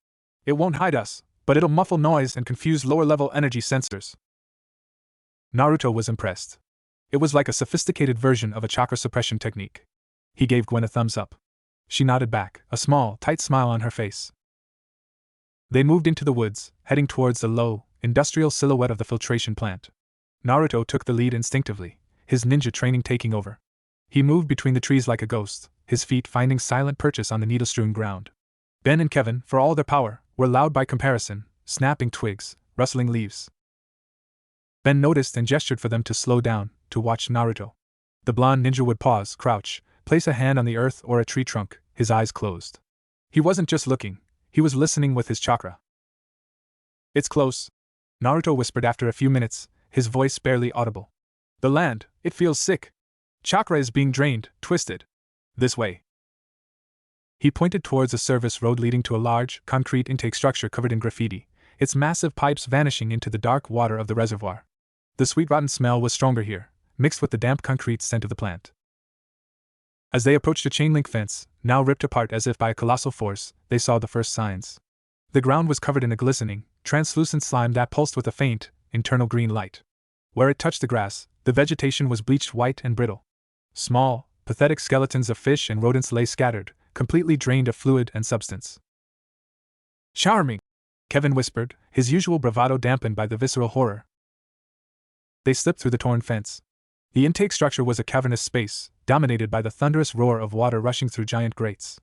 It won't hide us, but it'll muffle noise and confuse lower-level energy sensors." Naruto was impressed. It was like a sophisticated version of a chakra suppression technique. He gave Gwen a thumbs up. She nodded back, a small, tight smile on her face. They moved into the woods, heading towards the low, industrial silhouette of the filtration plant. Naruto took the lead instinctively, his ninja training taking over. He moved between the trees like a ghost, his feet finding silent purchase on the needle-strewn ground. Ben and Kevin, for all their power, were loud by comparison, snapping twigs, rustling leaves. Ben noticed and gestured for them to slow down, to watch Naruto. The blonde ninja would pause, crouch, place a hand on the earth or a tree trunk, his eyes closed. He wasn't just looking, he was listening with his chakra. "It's close," Naruto whispered after a few minutes, his voice barely audible. "The land, it feels sick. Chakra is being drained, twisted. This way." He pointed towards a service road leading to a large, concrete intake structure covered in graffiti, its massive pipes vanishing into the dark water of the reservoir. The sweet rotten smell was stronger here, mixed with the damp concrete scent of the plant. As they approached a chain-link fence, now ripped apart as if by a colossal force, they saw the first signs. The ground was covered in a glistening, translucent slime that pulsed with a faint, internal green light. Where it touched the grass, the vegetation was bleached white and brittle. Small, pathetic skeletons of fish and rodents lay scattered, completely drained of fluid and substance. "Charming," Kevin whispered, his usual bravado dampened by the visceral horror. They slipped through the torn fence. The intake structure was a cavernous space, dominated by the thunderous roar of water rushing through giant grates.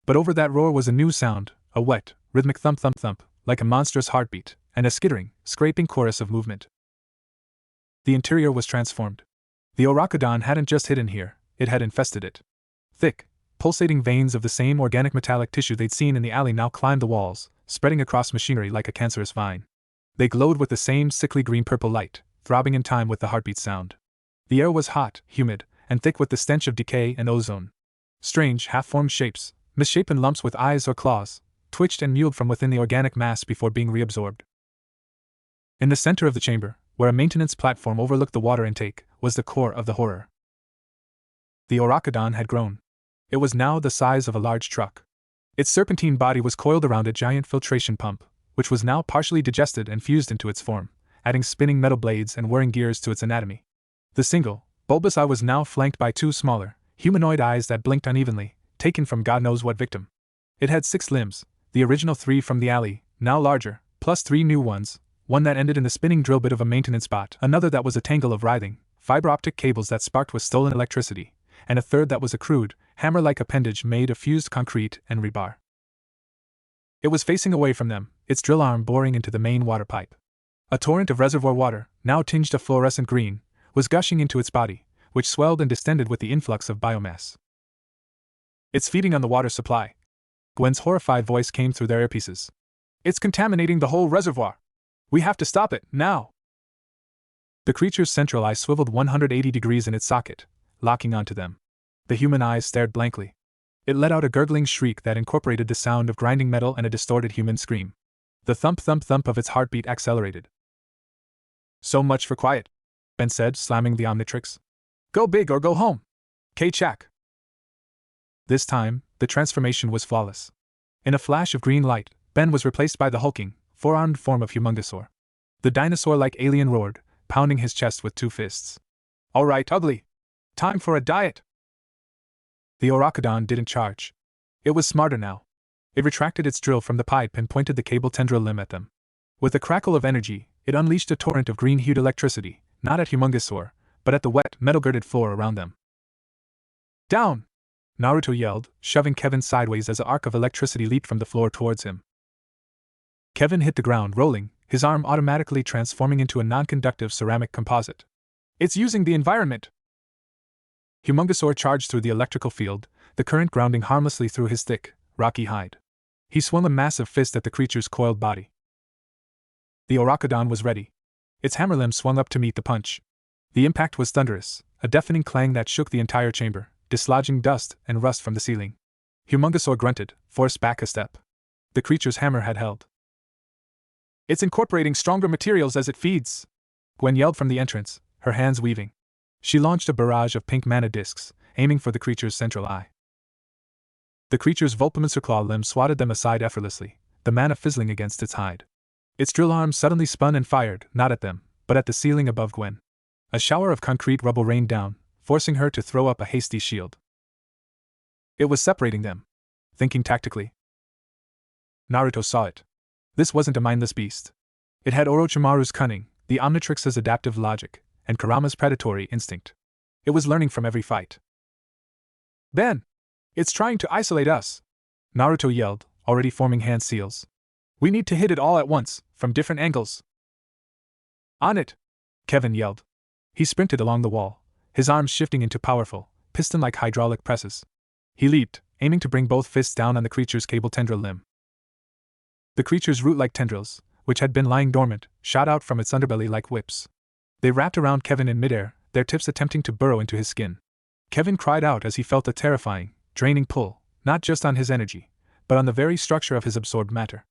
But over that roar was a new sound, a wet, rhythmic thump-thump-thump, like a monstrous heartbeat, and a skittering, scraping chorus of movement. The interior was transformed. The Orakodon hadn't just hidden here, it had infested it. Thick, pulsating veins of the same organic metallic tissue they'd seen in the alley now climbed the walls, spreading across machinery like a cancerous vine. They glowed with the same sickly green-purple light, throbbing in time with the heartbeat sound. The air was hot, humid, and thick with the stench of decay and ozone. Strange, half-formed shapes, misshapen lumps with eyes or claws, twitched and mewed from within the organic mass before being reabsorbed. In the center of the chamber, where a maintenance platform overlooked the water intake, was the core of the horror. The Orakadon had grown. It was now the size of a large truck. Its serpentine body was coiled around a giant filtration pump, which was now partially digested and fused into its form, adding spinning metal blades and whirring gears to its anatomy. The single, bulbous eye was now flanked by two smaller, humanoid eyes that blinked unevenly, taken from God knows what victim. It had 6 limbs, the original 3 from the alley, now larger, plus 3 new ones, one that ended in the spinning drill bit of a maintenance bot, another that was a tangle of writhing, fiber-optic cables that sparked with stolen electricity, and a third that was a crude, hammer-like appendage made of fused concrete and rebar. It was facing away from them, its drill arm boring into the main water pipe. A torrent of reservoir water, now tinged a fluorescent green, was gushing into its body, which swelled and distended with the influx of biomass. "It's feeding on the water supply." Gwen's horrified voice came through their earpieces. "It's contaminating the whole reservoir. We have to stop it, now!" The creature's central eye swiveled 180 degrees in its socket, locking onto them. The human eyes stared blankly. It let out a gurgling shriek that incorporated the sound of grinding metal and a distorted human scream. The thump-thump-thump of its heartbeat accelerated. "So much for quiet," Ben said, slamming the Omnitrix. "Go big or go home. K-Chak." This time, the transformation was flawless. In a flash of green light, Ben was replaced by the hulking, four-armed form of Humungosaur. The dinosaur-like alien roared, pounding his chest with 2 fists. "All right, ugly. Time for a diet." The Orakadon didn't charge. It was smarter now. It retracted its drill from the pipe and pointed the cable tendril limb at them. With a crackle of energy, it unleashed a torrent of green-hued electricity, not at Humungosaur, but at the wet, metal-girded floor around them. "Down!" Naruto yelled, shoving Kevin sideways as an arc of electricity leaped from the floor towards him. Kevin hit the ground rolling, his arm automatically transforming into a non-conductive ceramic composite. "It's using the environment!" Humungosaur charged through the electrical field, the current grounding harmlessly through his thick, rocky hide. He swung a massive fist at the creature's coiled body. The Orakadon was ready. Its hammer limb swung up to meet the punch. The impact was thunderous, a deafening clang that shook the entire chamber, dislodging dust and rust from the ceiling. Humungosaur grunted, forced back a step. The creature's hammer had held. "It's incorporating stronger materials as it feeds," Gwen yelled from the entrance, her hands weaving. She launched a barrage of pink mana discs, aiming for the creature's central eye. The creature's Vulpamencer claw limb swatted them aside effortlessly, the mana fizzling against its hide. Its drill arm suddenly spun and fired, not at them, but at the ceiling above Gwen. A shower of concrete rubble rained down, forcing her to throw up a hasty shield. It was separating them. Thinking tactically. Naruto saw it. This wasn't a mindless beast. It had Orochimaru's cunning, the Omnitrix's adaptive logic, and Kurama's predatory instinct. It was learning from every fight. "Ben! It's trying to isolate us!" Naruto yelled, already forming hand seals. "We need to hit it all at once, from different angles." "On it!" Kevin yelled. He sprinted along the wall, his arms shifting into powerful, piston-like hydraulic presses. He leaped, aiming to bring both fists down on the creature's cable tendril limb. The creature's root-like tendrils, which had been lying dormant, shot out from its underbelly like whips. They wrapped around Kevin in midair, their tips attempting to burrow into his skin. Kevin cried out as he felt a terrifying, draining pull, not just on his energy, but on the very structure of his absorbed matter.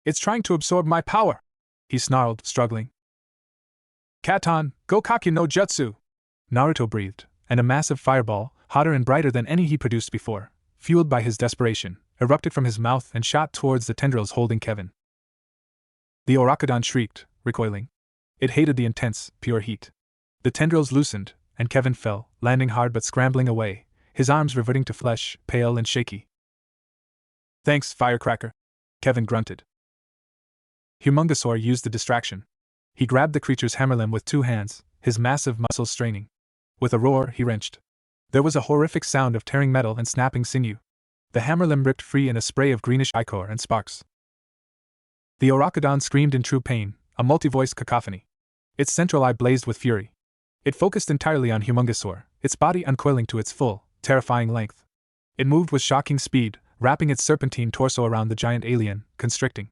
"It's trying to absorb my power!" he snarled, struggling. "Katon, Gokakyu no Jutsu!" Naruto breathed, and a massive fireball, hotter and brighter than any he produced before, fueled by his desperation, erupted from his mouth and shot towards the tendrils holding Kevin. The Orakadon shrieked, recoiling. It hated the intense, pure heat. The tendrils loosened, and Kevin fell, landing hard but scrambling away, his arms reverting to flesh, pale and shaky. "Thanks, Firecracker," Kevin grunted. Humungosaur used the distraction. He grabbed the creature's hammerlimb with 2 hands, his massive muscles straining. With a roar, he wrenched. There was a horrific sound of tearing metal and snapping sinew. The hammerlimb ripped free in a spray of greenish ichor and sparks. The Orakadon screamed in true pain, a multi-voiced cacophony. Its central eye blazed with fury. It focused entirely on Humungosaur, its body uncoiling to its full, terrifying length. It moved with shocking speed, wrapping its serpentine torso around the giant alien, constricting.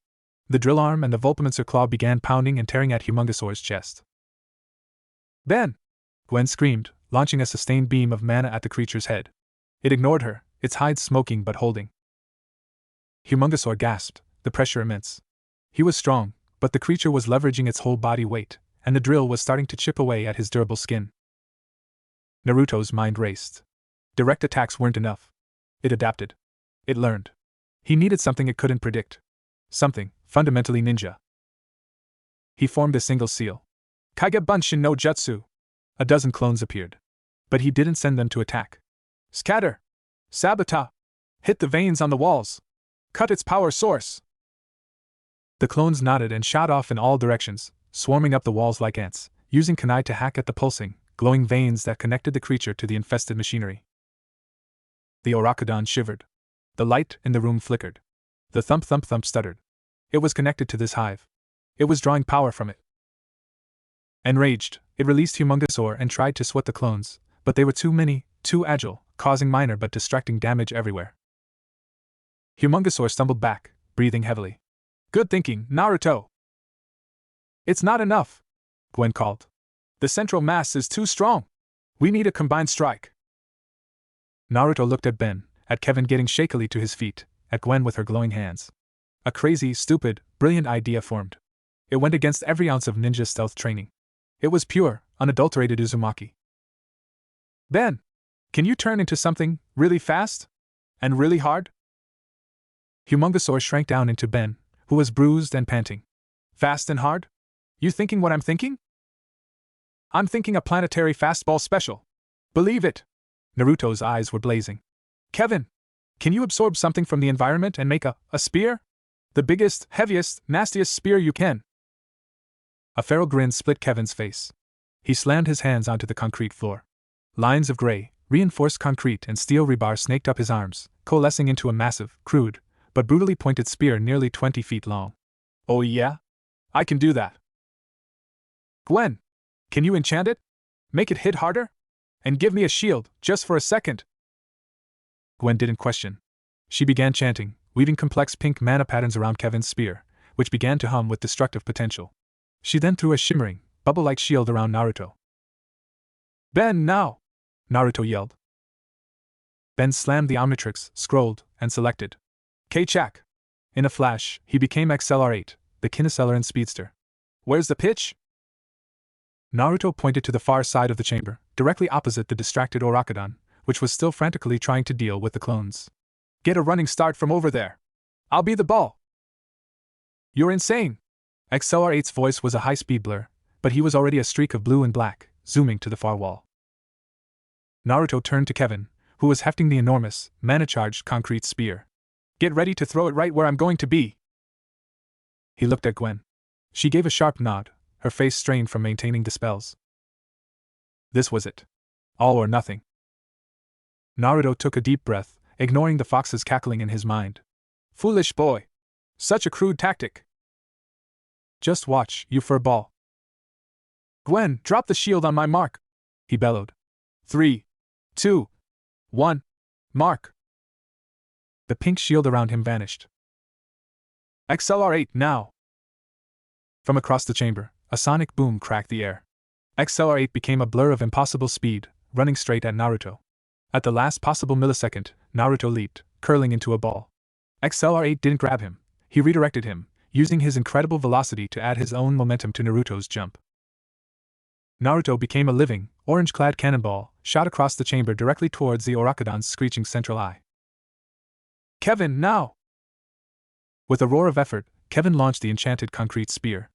The drill arm and the Vulpamencer claw began pounding and tearing at Humungosaur's chest. "Ben! Gwen screamed, launching a sustained beam of mana at the creature's head. It ignored her, its hide smoking but holding. Humungosaur gasped, the pressure immense. He was strong, but the creature was leveraging its whole body weight, and the drill was starting to chip away at his durable skin. Naruto's mind raced. Direct attacks weren't enough. It adapted. It learned. He needed something it couldn't predict. Something fundamentally ninja. He formed a single seal. Kage Bunshin no Jutsu. A dozen clones appeared. But he didn't send them to attack. Scatter! Sabota! Hit the veins on the walls! Cut its power source! The clones nodded and shot off in all directions, swarming up the walls like ants, using kunai to hack at the pulsing, glowing veins that connected the creature to the infested machinery. The Orakodon shivered. The light in the room flickered. The thump stuttered. It was connected to this hive. It was drawing power from it. Enraged, it released Humungosaur and tried to swat the clones, but they were too many, too agile, causing minor but distracting damage everywhere. Humungosaur stumbled back, breathing heavily. Good thinking, Naruto! It's not enough, Gwen called. The central mass is too strong. We need a combined strike. Naruto looked at Ben, at Kevin getting shakily to his feet, at Gwen with her glowing hands. A crazy, stupid, brilliant idea formed. It went against every ounce of ninja stealth training. It was pure, unadulterated Uzumaki. Ben, can you turn into something really fast? And really hard? Humungosaur shrank down into Ben, who was bruised and panting. Fast and hard? You thinking what I'm thinking? I'm thinking a planetary fastball special. Believe it! Naruto's eyes were blazing. Kevin, can you absorb something from the environment and make a spear? The biggest, heaviest, nastiest spear you can. A feral grin split Kevin's face. He slammed his hands onto the concrete floor. Lines of gray, reinforced concrete and steel rebar snaked up his arms, coalescing into a massive, crude, but brutally pointed spear nearly 20 feet long. Oh yeah? I can do that. Gwen, can you enchant it? Make it hit harder? And give me a shield, just for a second. Gwen didn't question. She began chanting, weaving complex pink mana patterns around Kevin's spear, which began to hum with destructive potential. She then threw a shimmering, bubble-like shield around Naruto. Ben, now! Naruto yelled. Ben slammed the Omnitrix, scrolled, and selected K-Chak. In a flash, he became XLR8, the Kineceleran speedster. Where's the pitch? Naruto pointed to the far side of the chamber, directly opposite the distracted Orakodon, which was still frantically trying to deal with the clones. Get a running start from over there. I'll be the ball. You're insane. XLR8's voice was a high-speed blur, but he was already a streak of blue and black, zooming to the far wall. Naruto turned to Kevin, who was hefting the enormous, mana-charged concrete spear. Get ready to throw it right where I'm going to be. He looked at Gwen. She gave a sharp nod, her face strained from maintaining the spells. This was it. All or nothing. Naruto took a deep breath, ignoring the fox's cackling in his mind. Foolish boy. Such a crude tactic. Just watch, you furball. Gwen, drop the shield on my mark, he bellowed. 3, 2, 1, mark. The pink shield around him vanished. XLR8 now! From across the chamber, a sonic boom cracked the air. XLR8 became a blur of impossible speed, running straight at Naruto. At the last possible millisecond, Naruto leaped, curling into a ball. XLR8 didn't grab him, he redirected him, using his incredible velocity to add his own momentum to Naruto's jump. Naruto became a living, orange-clad cannonball, shot across the chamber directly towards the Orakodon's screeching central eye. Kevin, now! With a roar of effort, Kevin launched the enchanted concrete spear.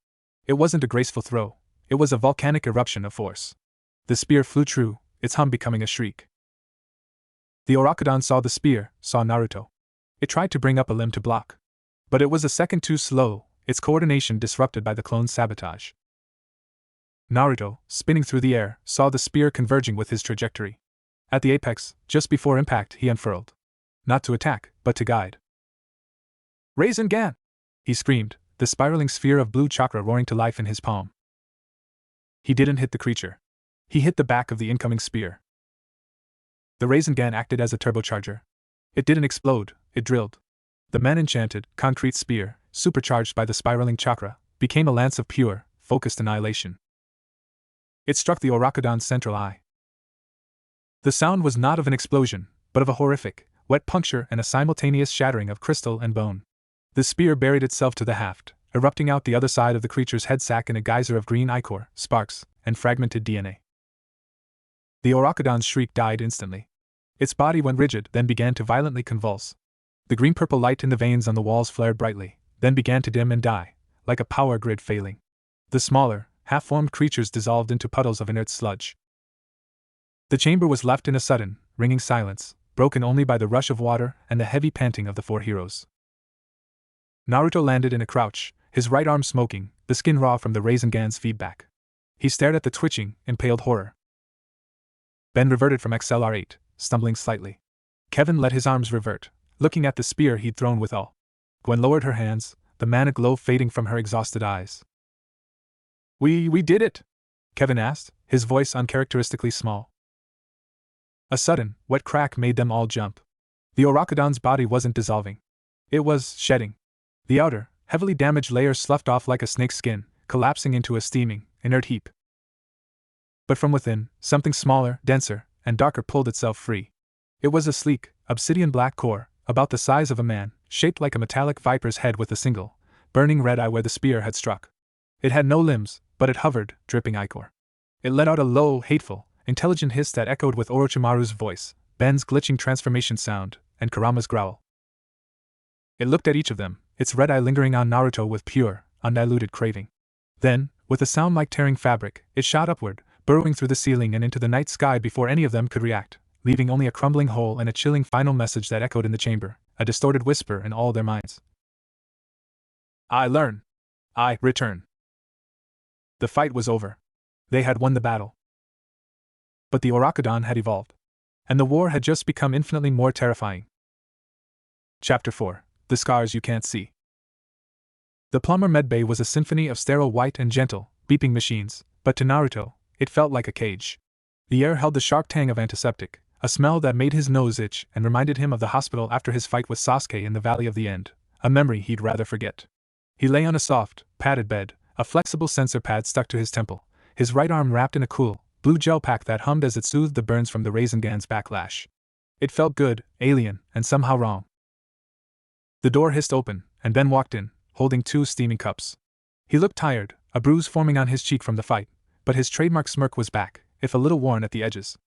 It wasn't a graceful throw, it was a volcanic eruption of force. The spear flew true, its hum becoming a shriek. The Orakodon saw the spear, saw Naruto. It tried to bring up a limb to block. But it was a second too slow, its coordination disrupted by the clone's sabotage. Naruto, spinning through the air, saw the spear converging with his trajectory. At the apex, just before impact, he unfurled. Not to attack, but to guide. Rasengan! He screamed, the spiraling sphere of blue chakra roaring to life in his palm. He didn't hit the creature. He hit the back of the incoming spear. The Rasengan acted as a turbocharger. It didn't explode, it drilled. The man-enchanted, concrete spear, supercharged by the spiraling chakra, became a lance of pure, focused annihilation. It struck the Orokodon's central eye. The sound was not of an explosion, but of a horrific, wet puncture and a simultaneous shattering of crystal and bone. The spear buried itself to the haft, erupting out the other side of the creature's head sac in a geyser of green ichor, sparks, and fragmented DNA. The Orokodon's shriek died instantly. Its body went rigid, then began to violently convulse. The green-purple light in the veins on the walls flared brightly, then began to dim and die, like a power grid failing. The smaller, half-formed creatures dissolved into puddles of inert sludge. The chamber was left in a sudden, ringing silence, broken only by the rush of water and the heavy panting of the four heroes. Naruto landed in a crouch, his right arm smoking, the skin raw from the Rasengan's feedback. He stared at the twitching, impaled horror. Ben reverted from XLR8, stumbling slightly. Kevin let his arms revert, looking at the spear he'd thrown with all. Gwen lowered her hands, the mana glow fading from her exhausted eyes. We did it?" Kevin asked, his voice uncharacteristically small. A sudden, wet crack made them all jump. The Orokodon's body wasn't dissolving. It was shedding. The outer, heavily damaged layer sloughed off like a snake's skin, collapsing into a steaming, inert heap. But from within, something smaller, denser, and darker pulled itself free. It was a sleek, obsidian-black core, about the size of a man, shaped like a metallic viper's head with a single, burning red eye where the spear had struck. It had no limbs, but it hovered, dripping ichor. It let out a low, hateful, intelligent hiss that echoed with Orochimaru's voice, Ben's glitching transformation sound, and Kurama's growl. It looked at each of them, its red eye lingering on Naruto with pure, undiluted craving. Then, with a sound like tearing fabric, it shot upward, burrowing through the ceiling and into the night sky before any of them could react, leaving only a crumbling hole and a chilling final message that echoed in the chamber, a distorted whisper in all their minds. "I learn. I return." The fight was over. They had won the battle. But the Orokodon had evolved. And the war had just become infinitely more terrifying. Chapter 4. The Scars You Can't See. The Plumber Medbay was a symphony of sterile white and gentle, beeping machines, but to Naruto, it felt like a cage. The air held the sharp tang of antiseptic, a smell that made his nose itch and reminded him of the hospital after his fight with Sasuke in the Valley of the End, a memory he'd rather forget. He lay on a soft, padded bed, a flexible sensor pad stuck to his temple, his right arm wrapped in a cool, blue gel pack that hummed as it soothed the burns from the Rasengan's backlash. It felt good, alien, and somehow wrong. The door hissed open, and Ben walked in, holding 2 steaming cups. He looked tired, a bruise forming on his cheek from the fight, but his trademark smirk was back, if a little worn at the edges.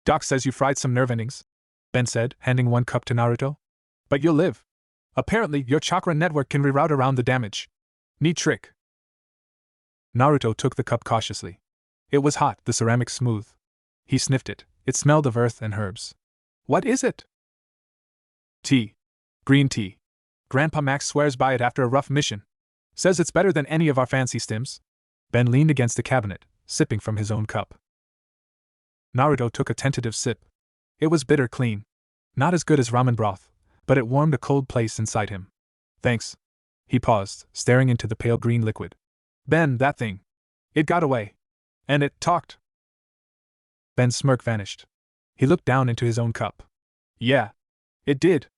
"Doc says you fried some nerve endings," Ben said, handing 1 cup to Naruto. "But you'll live. Apparently, your chakra network can reroute around the damage. Neat trick." Naruto took the cup cautiously. It was hot, the ceramic smooth. He sniffed it. It smelled of earth and herbs. "What is it?" "Tea. Green tea. Grandpa Max swears by it after a rough mission. Says it's better than any of our fancy stims." Ben leaned against the cabinet, sipping from his own cup. Naruto took a tentative sip. It was bitter clean. Not as good as ramen broth, but it warmed a cold place inside him. "Thanks." He paused, staring into the pale green liquid. "Ben, that thing. It got away. And it talked." Ben's smirk vanished. He looked down into his own cup. "Yeah. It did.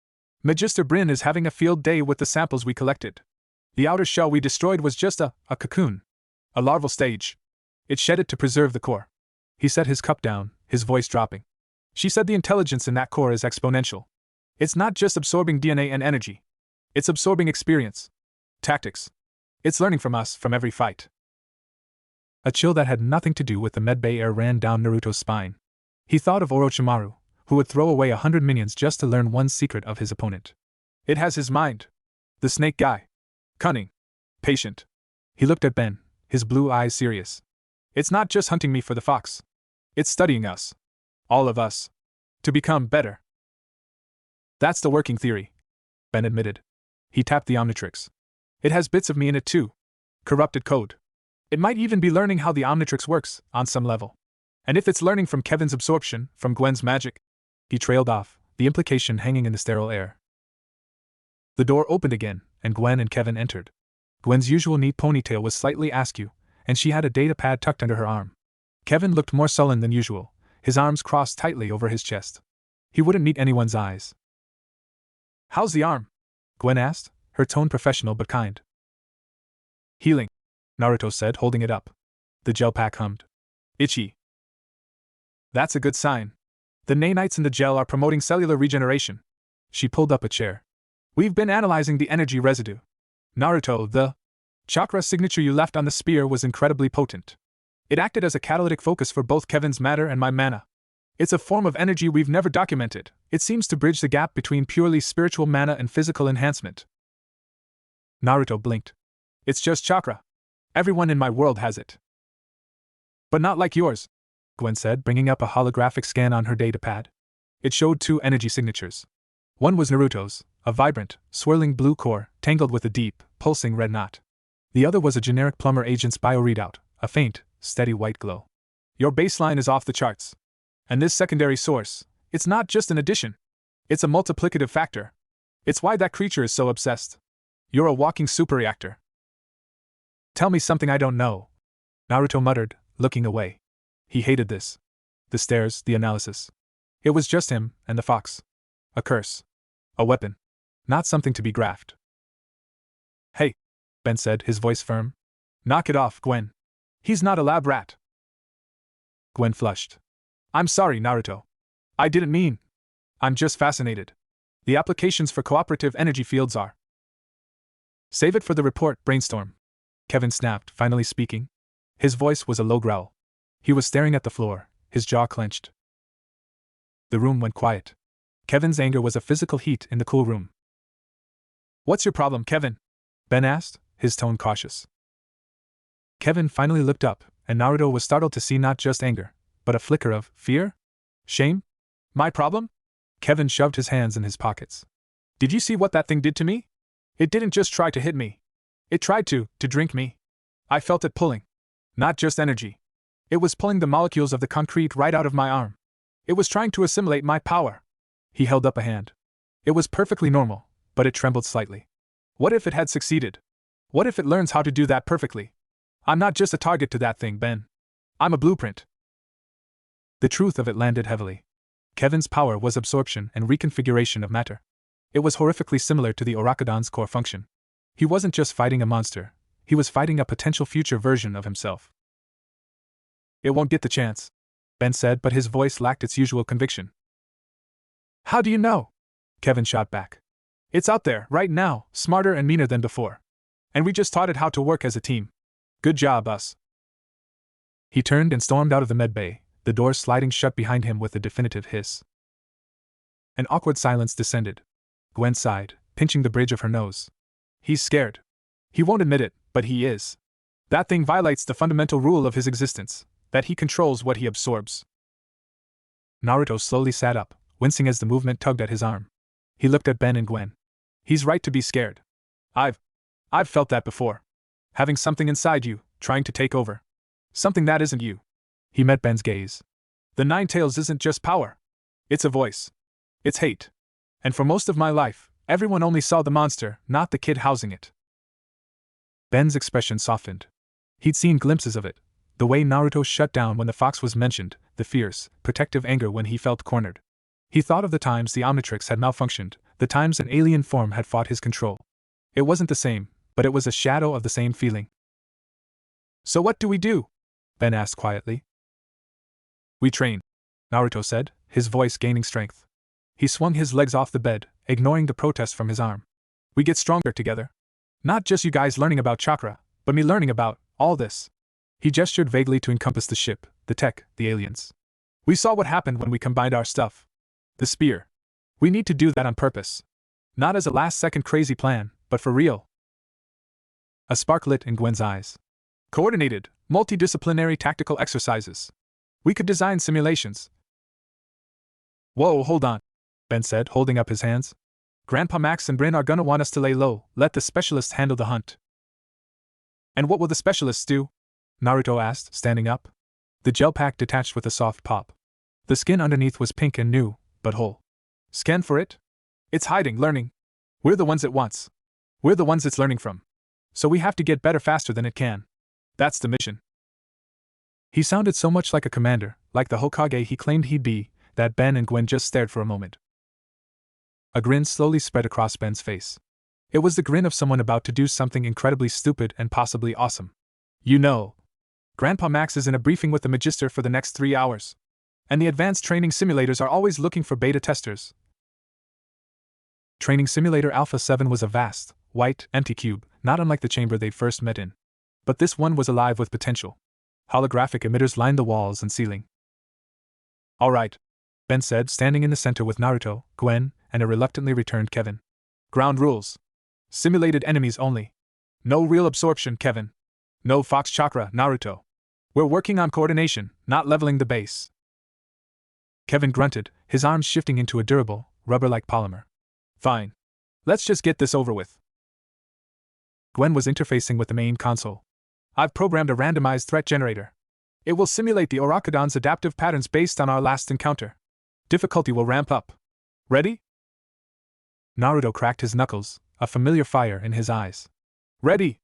Magister Bryn is having a field day with the samples we collected. The outer shell we destroyed was just a cocoon. A larval stage. It shedded to preserve the core." He set his cup down, his voice dropping. "She said the intelligence in that core is exponential. It's not just absorbing DNA and energy. It's absorbing experience. Tactics. It's learning from us, from every fight." A chill that had nothing to do with the medbay air ran down Naruto's spine. He thought of Orochimaru, who would throw away 100 minions just to learn one secret of his opponent. "It has his mind. The snake guy. Cunning. Patient." He looked at Ben, his blue eyes serious. "It's not just hunting me for the fox. It's studying us. All of us. To become better." "That's the working theory," Ben admitted. He tapped the Omnitrix. "It has bits of me in it too. Corrupted code. It might even be learning how the Omnitrix works, on some level. And if it's learning from Kevin's absorption, from Gwen's magic..." He trailed off, the implication hanging in the sterile air. The door opened again, and Gwen and Kevin entered. Gwen's usual neat ponytail was slightly askew, and she had a data pad tucked under her arm. Kevin looked more sullen than usual, his arms crossed tightly over his chest. He wouldn't meet anyone's eyes. "How's the arm?" Gwen asked, her tone professional but kind. "Healing," Naruto said, holding it up. The gel pack hummed. Itchy. That's a good sign. The nanites in the gel are promoting cellular regeneration. She pulled up a chair. We've been analyzing the energy residue. Naruto, the chakra signature you left on the spear was incredibly potent. It acted as a catalytic focus for both Kevin's matter and my mana. It's a form of energy we've never documented. It seems to bridge the gap between purely spiritual mana and physical enhancement. Naruto blinked. It's just chakra. Everyone in my world has it. But not like yours, Gwen said, bringing up a holographic scan on her datapad. It showed 2 energy signatures. One was Naruto's, a vibrant, swirling blue core, tangled with a deep, pulsing red knot. The other was a generic plumber agent's bio-readout, a faint, steady white glow. Your baseline is off the charts. And this secondary source, it's not just an addition. It's a multiplicative factor. It's why that creature is so obsessed. You're a walking superreactor. Tell me something I don't know, Naruto muttered, looking away. He hated this. The stares, the analysis. It was just him and the fox. A curse. A weapon. Not something to be graphed. Hey, Ben said, his voice firm. Knock it off, Gwen. He's not a lab rat. Gwen flushed. I'm sorry, Naruto. I didn't mean. I'm just fascinated. The applications for cooperative energy fields are. Save it for the report, brainstorm. Kevin snapped, finally speaking. His voice was a low growl. He was staring at the floor, his jaw clenched. The room went quiet. Kevin's anger was a physical heat in the cool room. What's your problem, Kevin? Ben asked, his tone cautious. Kevin finally looked up, and Naruto was startled to see not just anger, but a flicker of fear? Shame? My problem? Kevin shoved his hands in his pockets. Did you see what that thing did to me? It didn't just try to hit me. It tried to drink me. I felt it pulling. Not just energy. It was pulling the molecules of the concrete right out of my arm. It was trying to assimilate my power. He held up a hand. It was perfectly normal, but it trembled slightly. What if it had succeeded? What if it learns how to do that perfectly? I'm not just a target to that thing, Ben. I'm a blueprint. The truth of it landed heavily. Kevin's power was absorption and reconfiguration of matter. It was horrifically similar to the Orakudan's core function. He wasn't just fighting a monster, he was fighting a potential future version of himself. It won't get the chance, Ben said, but his voice lacked its usual conviction. How do you know? Kevin shot back. It's out there, right now, smarter and meaner than before. And we just taught it how to work as a team. Good job, us. He turned and stormed out of the medbay, the door sliding shut behind him with a definitive hiss. An awkward silence descended. Gwen sighed, pinching the bridge of her nose. He's scared. He won't admit it, but he is. That thing violates the fundamental rule of his existence, that he controls what he absorbs. Naruto slowly sat up, wincing as the movement tugged at his arm. He looked at Ben and Gwen. He's right to be scared. I've felt that before. Having something inside you, trying to take over. Something that isn't you. He met Ben's gaze. The Nine Tails isn't just power. It's a voice. It's hate. And for most of my life, everyone only saw the monster, not the kid housing it. Ben's expression softened. He'd seen glimpses of it. The way Naruto shut down when the fox was mentioned, the fierce, protective anger when he felt cornered. He thought of the times the Omnitrix had malfunctioned, the times an alien form had fought his control. It wasn't the same, but it was a shadow of the same feeling. So what do we do? Ben asked quietly. We train, Naruto said, his voice gaining strength. He swung his legs off the bed, ignoring the protest from his arm. We get stronger together. Not just you guys learning about chakra, but me learning about all this. He gestured vaguely to encompass the ship, the tech, the aliens. We saw what happened when we combined our stuff. The spear. We need to do that on purpose. Not as a last-second crazy plan, but for real. A spark lit in Gwen's eyes. Coordinated, multidisciplinary tactical exercises. We could design simulations. Whoa, hold on, Ben said, holding up his hands. Grandpa Max and Bryn are gonna want us to lay low, let the specialists handle the hunt. And what will the specialists do? Naruto asked, standing up. The gel pack detached with a soft pop. The skin underneath was pink and new, but whole. Scan for it? It's hiding, learning. We're the ones it wants. We're the ones it's learning from. So we have to get better faster than it can. That's the mission. He sounded so much like a commander, like the Hokage he claimed he'd be, that Ben and Gwen just stared for a moment. A grin slowly spread across Ben's face. It was the grin of someone about to do something incredibly stupid and possibly awesome. You know, Grandpa Max is in a briefing with the Magister for the next 3 hours. And the advanced training simulators are always looking for beta testers. Training Simulator Alpha 7 was a vast, white, empty cube, not unlike the chamber they'd first met in. But this one was alive with potential. Holographic emitters lined the walls and ceiling. "All right," Ben said, standing in the center with Naruto, Gwen, and a reluctantly returned Kevin. "Ground rules. Simulated enemies only. No real absorption, Kevin. No Fox Chakra, Naruto. We're working on coordination, not leveling the base." Kevin grunted, his arms shifting into a durable, rubber-like polymer. "Fine. Let's just get this over with." Gwen was interfacing with the main console. "I've programmed a randomized threat generator. It will simulate the Orokodon's adaptive patterns based on our last encounter. Difficulty will ramp up. Ready?" Naruto cracked his knuckles, a familiar fire in his eyes. "Ready!"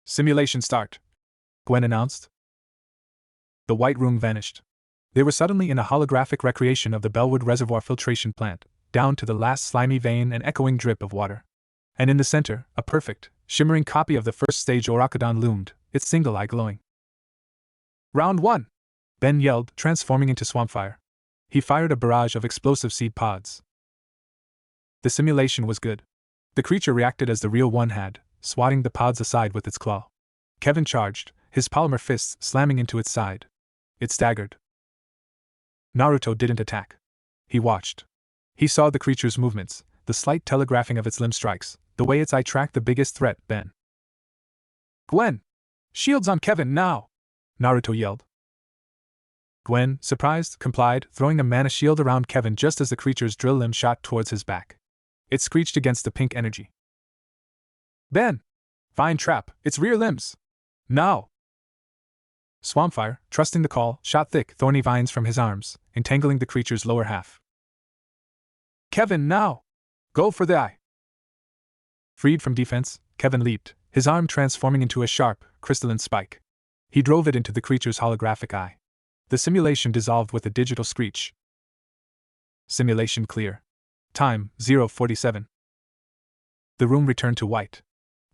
"Simulation start," Gwen announced. The white room vanished. They were suddenly in a holographic recreation of the Bellwood Reservoir filtration plant, down to the last slimy vein and echoing drip of water. And in the center, a perfect, shimmering copy of the first stage Orokodon loomed, its single eye glowing. "Round 1!" Ben yelled, transforming into Swampfire. He fired a barrage of explosive seed pods. The simulation was good. The creature reacted as the real one had, swatting the pods aside with its claw. Kevin charged, his polymer fists slamming into its side. It staggered. Naruto didn't attack. He watched. He saw the creature's movements, the slight telegraphing of its limb strikes, the way its eye tracked the biggest threat, Ben. "Gwen! Shields on Kevin now!" Naruto yelled. Gwen, surprised, complied, throwing a mana shield around Kevin just as the creature's drill limb shot towards his back. It screeched against the pink energy. "Ben! Fine trap, its rear limbs! Now!" Swampfire, trusting the call, shot thick, thorny vines from his arms, entangling the creature's lower half. "Kevin, now! Go for the eye!" Freed from defense, Kevin leaped, his arm transforming into a sharp, crystalline spike. He drove it into the creature's holographic eye. The simulation dissolved with a digital screech. Simulation clear. Time, 0:47. The room returned to white.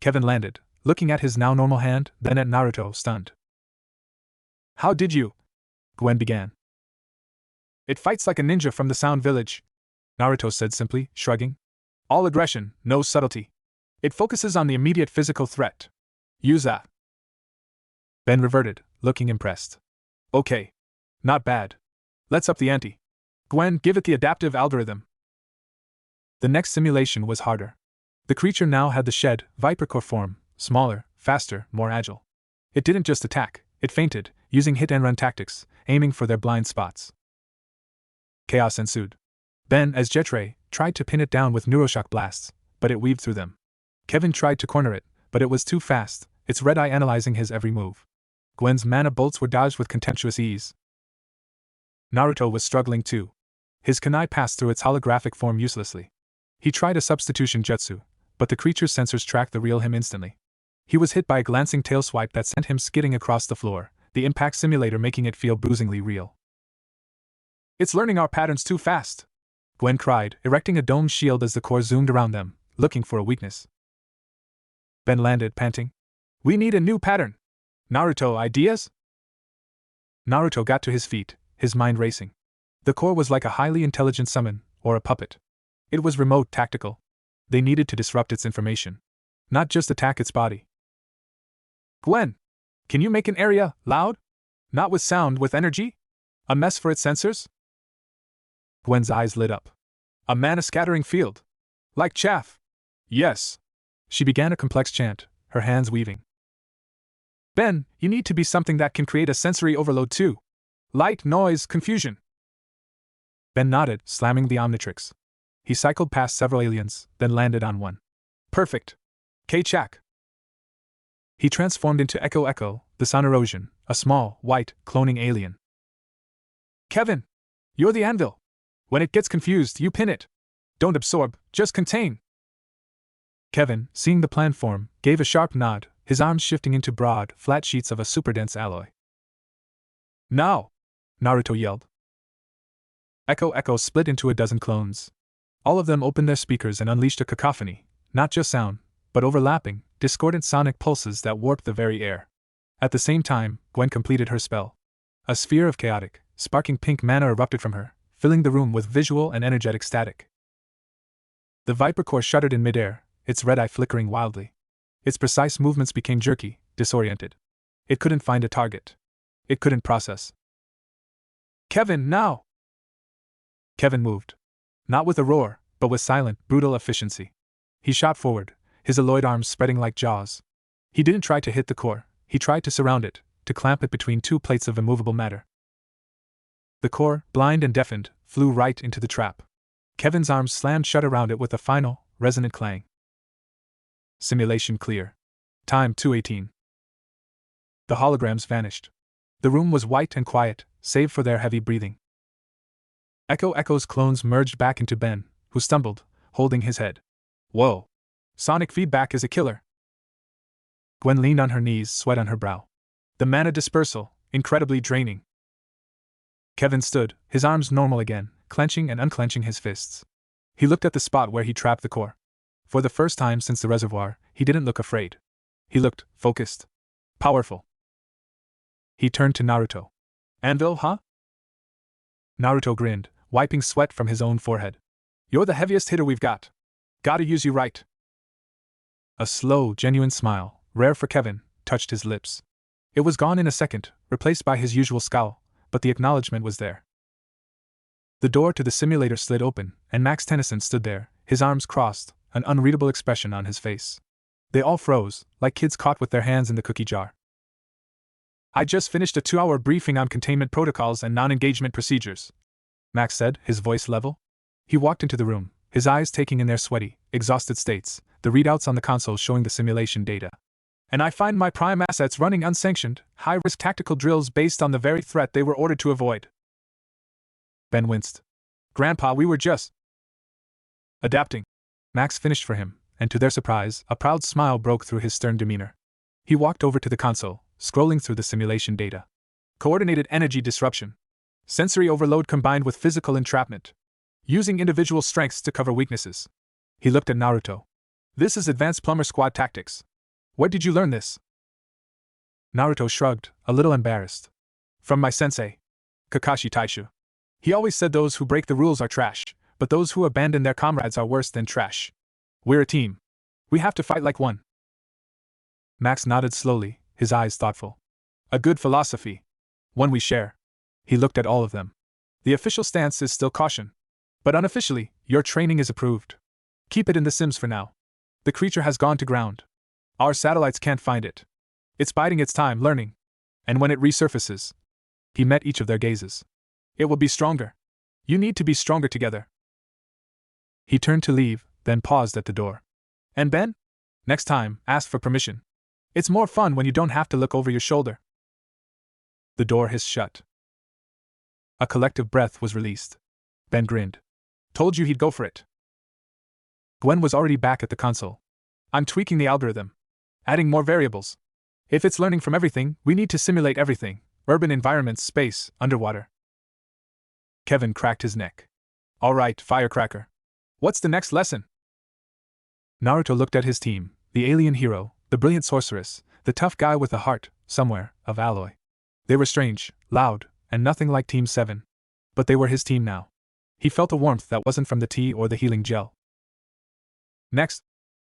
Kevin landed, looking at his now normal hand, then at Naruto, stunned. "How did you?" Gwen began. "It fights like a ninja from the Sound Village," Naruto said simply, shrugging. "All aggression, no subtlety. It focuses on the immediate physical threat. Use that." Ben reverted, looking impressed. "Okay. Not bad. Let's up the ante. Gwen, give it the adaptive algorithm." The next simulation was harder. The creature now had the shed, vipercore form, smaller, faster, more agile. It didn't just attack, it feinted, using hit-and-run tactics, aiming for their blind spots. Chaos ensued. Ben, as Jetray, tried to pin it down with neuroshock blasts, but it weaved through them. Kevin tried to corner it, but it was too fast, its red eye analyzing his every move. Gwen's mana bolts were dodged with contemptuous ease. Naruto was struggling too. His kunai passed through its holographic form uselessly. He tried a substitution jutsu, but the creature's sensors tracked the real him instantly. He was hit by a glancing tail swipe that sent him skidding across the floor, the impact simulator making it feel bruisingly real. "It's learning our patterns too fast," Gwen cried, erecting a dome shield as the core zoomed around them, looking for a weakness. Ben landed, panting. "We need a new pattern. Naruto, ideas?" Naruto got to his feet, his mind racing. The core was like a highly intelligent summon, or a puppet. It was remote, tactical. They needed to disrupt its information, not just attack its body. "Gwen, can you make an area loud? Not with sound, with energy? A mess for its sensors?" Gwen's eyes lit up. "A mana scattering field. Like chaff." "Yes." She began a complex chant, her hands weaving. "Ben, you need to be something that can create a sensory overload too. Light, noise, confusion." Ben nodded, slamming the Omnitrix. He cycled past several aliens, then landed on one. "Perfect. K-Chak." He transformed into Echo Echo, the Sun Erosion, a small, white, cloning alien. "Kevin, you're the anvil. When it gets confused, you pin it. Don't absorb, just contain." Kevin, seeing the plan form, gave a sharp nod, his arms shifting into broad, flat sheets of a superdense alloy. "Now!" Naruto yelled. Echo Echo split into a dozen clones. All of them opened their speakers and unleashed a cacophony, not just sound, but overlapping, discordant sonic pulses that warped the very air. At the same time, Gwen completed her spell. A sphere of chaotic, sparking pink mana erupted from her, filling the room with visual and energetic static. The Viper Core shuddered in midair, its red eye flickering wildly. Its precise movements became jerky, disoriented. It couldn't find a target. It couldn't process. "Kevin, now!" Kevin moved. Not with a roar, but with silent, brutal efficiency. He shot forward, his alloyed arms spreading like jaws. He didn't try to hit the core, he tried to surround it, to clamp it between two plates of immovable matter. The core, blind and deafened, flew right into the trap. Kevin's arms slammed shut around it with a final, resonant clang. Simulation clear. Time 2:18. The holograms vanished. The room was white and quiet, save for their heavy breathing. Echo's clones merged back into Ben, who stumbled, holding his head. "Whoa! Sonic feedback is a killer." Gwen leaned on her knees, sweat on her brow. The mana dispersal, incredibly draining. Kevin stood, his arms normal again, clenching and unclenching his fists. He looked at the spot where he trapped the core. For the first time since the reservoir, he didn't look afraid. He looked focused. Powerful. He turned to Naruto. "Anvil, huh?" Naruto grinned, wiping sweat from his own forehead. "You're the heaviest hitter we've got. Gotta use you right." A slow, genuine smile, rare for Kevin, touched his lips. It was gone in a second, replaced by his usual scowl, but the acknowledgement was there. The door to the simulator slid open, and Max Tennyson stood there, his arms crossed, an unreadable expression on his face. They all froze, like kids caught with their hands in the cookie jar. "I just finished a 2-hour briefing on containment protocols and non-engagement procedures," Max said, his voice level. He walked into the room, his eyes taking in their sweaty, exhausted states, the readouts on the console showing the simulation data. "And I find my prime assets running unsanctioned, high-risk tactical drills based on the very threat they were ordered to avoid." Ben winced. "Grandpa, we were just adapting." Max finished for him, and to their surprise, a proud smile broke through his stern demeanor. He walked over to the console, scrolling through the simulation data. Coordinated energy disruption. Sensory overload combined with physical entrapment. Using individual strengths to cover weaknesses. He looked at Naruto. "This is advanced plumber squad tactics. Where did you learn this?" Naruto shrugged, a little embarrassed. "From my sensei, Kakashi Taishu. He always said those who break the rules are trash, but those who abandon their comrades are worse than trash. We're a team. We have to fight like one." Max nodded slowly, his eyes thoughtful. "A good philosophy. One we share." He looked at all of them. "The official stance is still caution. But unofficially, your training is approved. Keep it in the Sims for now. The creature has gone to ground. Our satellites can't find it. It's biding its time learning. And when it resurfaces..." He met each of their gazes. "It will be stronger. You need to be stronger together." He turned to leave, then paused at the door. "And Ben? Next time, ask for permission. It's more fun when you don't have to look over your shoulder." The door hissed shut. A collective breath was released. Ben grinned. "Told you he'd go for it." Gwen was already back at the console. "I'm tweaking the algorithm. Adding more variables. If it's learning from everything, we need to simulate everything. Urban environments, space, underwater." Kevin cracked his neck. "All right, firecracker. What's the next lesson?" Naruto looked at his team, the alien hero, the brilliant sorceress, the tough guy with a heart, somewhere, of alloy. They were strange, loud, and nothing like Team 7. But they were his team now. He felt a warmth that wasn't from the tea or the healing gel. "Next,"